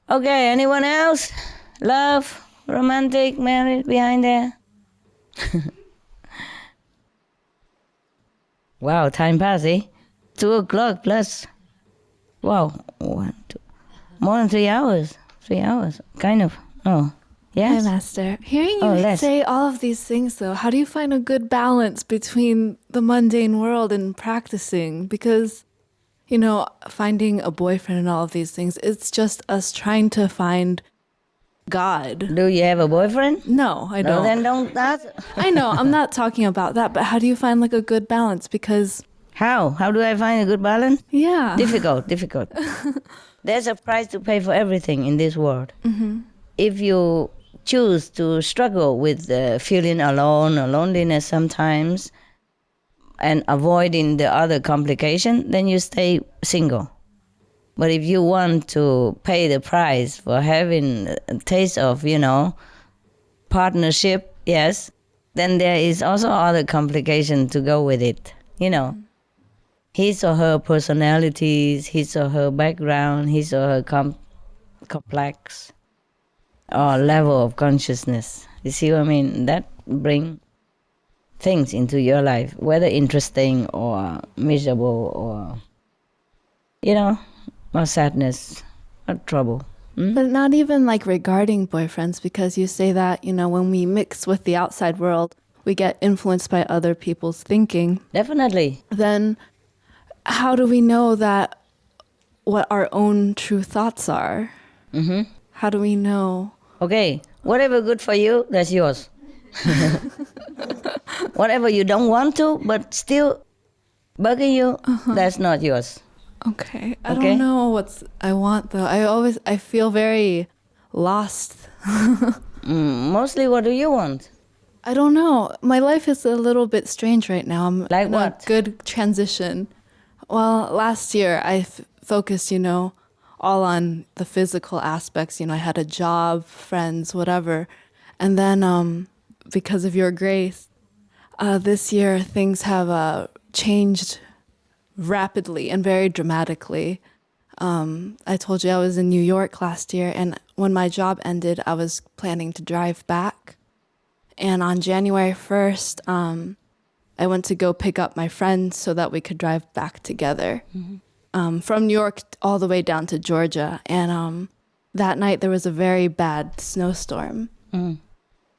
Okay, anyone else? Love, romantic, married, behind there? Wow, time passed, eh? 2 o'clock plus. Wow, 1, 2. More than 3 hours. 3 hours, kind of. Oh, yes? Hi, Master. Hearing you say all of these things, though, how do you find a good balance between the mundane world and practicing? Because... finding a boyfriend and all of these things, it's just us trying to find God. Do you have a boyfriend? No, I don't. No, then don't ask. I know, I'm not talking about that, but how do you find like a good balance? Because... How? How do I find a good balance? Yeah. Difficult. There's a price to pay for everything in this world. Mm-hmm. If you choose to struggle with feeling alone or loneliness sometimes and avoiding the other complication, then you stay single. But if you want to pay the price for having a taste of, partnership, yes, then there is also other complication to go with it, His or her personalities, his or her background, his or her complex or level of consciousness. You see what I mean? That bring things into your life, whether interesting or miserable or, or sadness or trouble. But not even like regarding boyfriends, because you say that, when we mix with the outside world, we get influenced by other people's thinking. Definitely. Then how do we know that what our own true thoughts are? Mm-hmm. How do we know? Okay, whatever good for you, that's yours. Whatever you don't want to, but still bugging you, that's not yours. Okay, I don't know what I want though. I feel very lost. Mostly, what do you want? I don't know. My life is a little bit strange right now. I'm like in what? A good transition. Well, last year I focused, all on the physical aspects. I had a job, friends, whatever. And then because of your grace, this year things have changed rapidly and very dramatically. I told you I was in New York last year, and when my job ended, I was planning to drive back. And on January 1st, I went to go pick up my friend so that we could drive back together. Mm-hmm. From New York all the way down to Georgia. And that night there was a very bad snowstorm.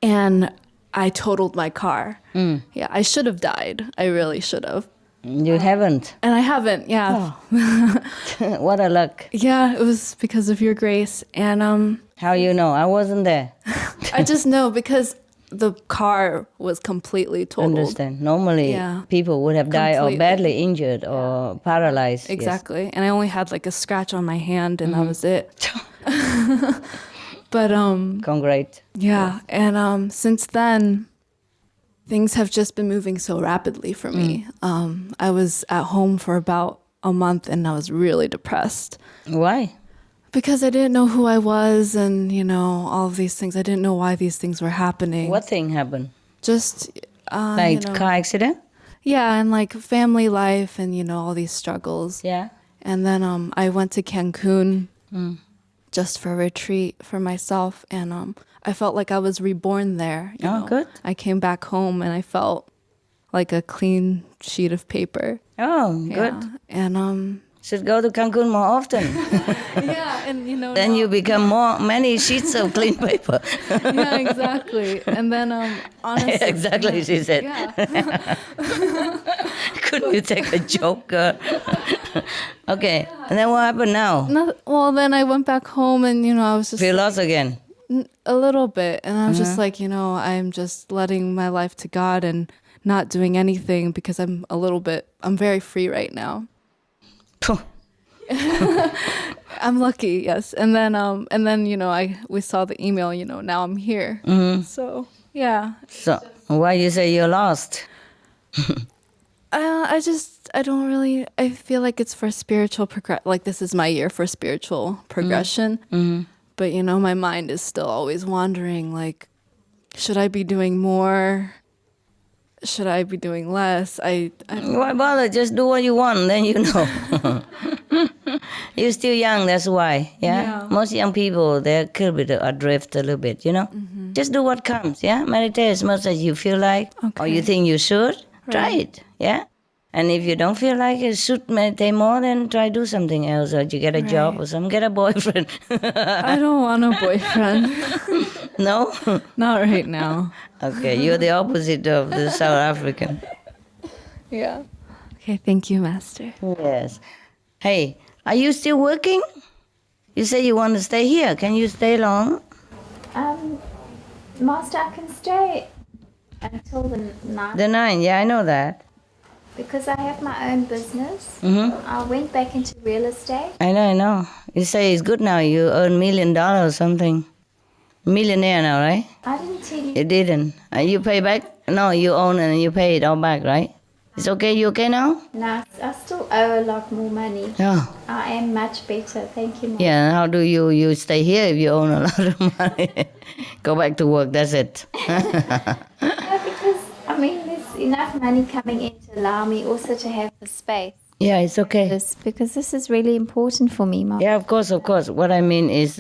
And I totaled my car. Yeah, I should have died. I really should have. You haven't. And I haven't, yeah. Oh. What a luck. Yeah, it was because of your grace. And how you know? I wasn't there. I just know because the car was completely totaled. Understand. Normally, people would have died or badly injured or paralyzed. Exactly. Yes. And I only had like a scratch on my hand, and that was it. But congrats. Yeah, and since then, things have just been moving so rapidly for me. I was at home for about a month, and I was really depressed. Why? Because I didn't know who I was, and all of these things. I didn't know why these things were happening. What thing happened? Just like car accident? Yeah, and like family life, and all these struggles. Yeah. And then I went to Cancun just for a retreat for myself, and I felt like I was reborn there. You know? Good. I came back home, and I felt like a clean sheet of paper. Oh, good. And should go to Cancun more often. Yeah, and then you become many sheets of clean paper. Yeah, exactly. And then honestly, exactly, she said. Yeah. Couldn't you take a joke, girl? Okay, and then what happened now? Well, then I went back home, and I was just feel lost again. A little bit, and I was just like, I'm just letting my life to God and not doing anything because I'm very free right now. I'm lucky, yes. And then we saw the email. Now I'm here. So yeah. So why you say you're lost? I feel like it's for spiritual like this is my year for spiritual progression. But my mind is still always wandering. Like, should I be doing more? Should I be doing less? Why bother? Just do what you want, then you know. You're still young, that's why. Yeah. Most young people, they're a bit adrift a little bit. Just do what comes. Yeah. Meditate as much as you feel like, or you think you should. Try it. Yeah. And if you don't feel like you should meditate more, then try do something else, or you get a job or something, get a boyfriend. I don't want a boyfriend. No? Not right now. Okay, you're the opposite of the South African. Yeah. Okay, thank you, Master. Yes. Hey, are you still working? You say you want to stay here. Can you stay long? Master, I can stay until the 9th. The 9, yeah, I know that. Because I have my own business. Mm-hmm. I went back into real estate. I know. You say it's good now. You earn $1 million or something. Millionaire now, right? I didn't tell you. You didn't. You pay back? No, you own and you pay it all back, right? It's okay? You okay now? No, I still owe a lot more money. Oh. I am much better. Thank you, Master. Yeah, and how do you stay here if you own a lot of money? Go back to work, that's it. No, because, I mean, there's enough money coming in to allow me also to have the space. Yeah, it's okay. Because this is really important for me, Master. Yeah, of course. What I mean is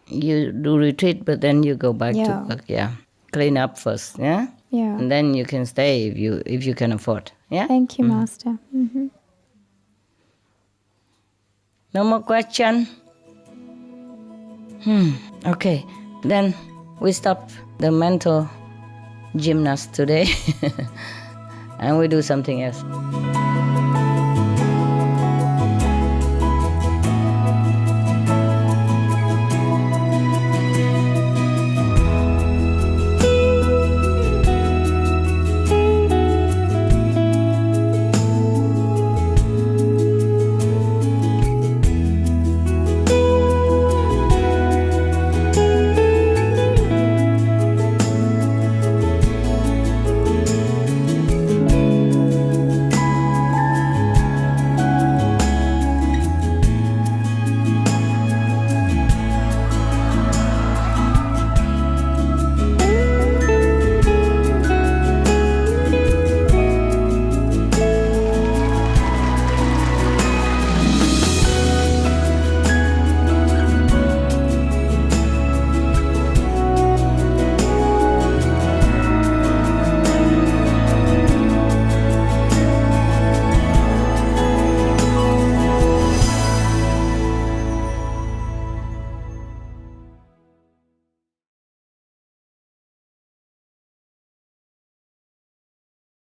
you do retreat, but then you go back to work, yeah. Clean up first, yeah? Yeah. And then you can stay if you can afford, yeah? Thank you, Master. Mm-hmm. No more question? Okay. Then we stop the mental gymnast today and we do something else.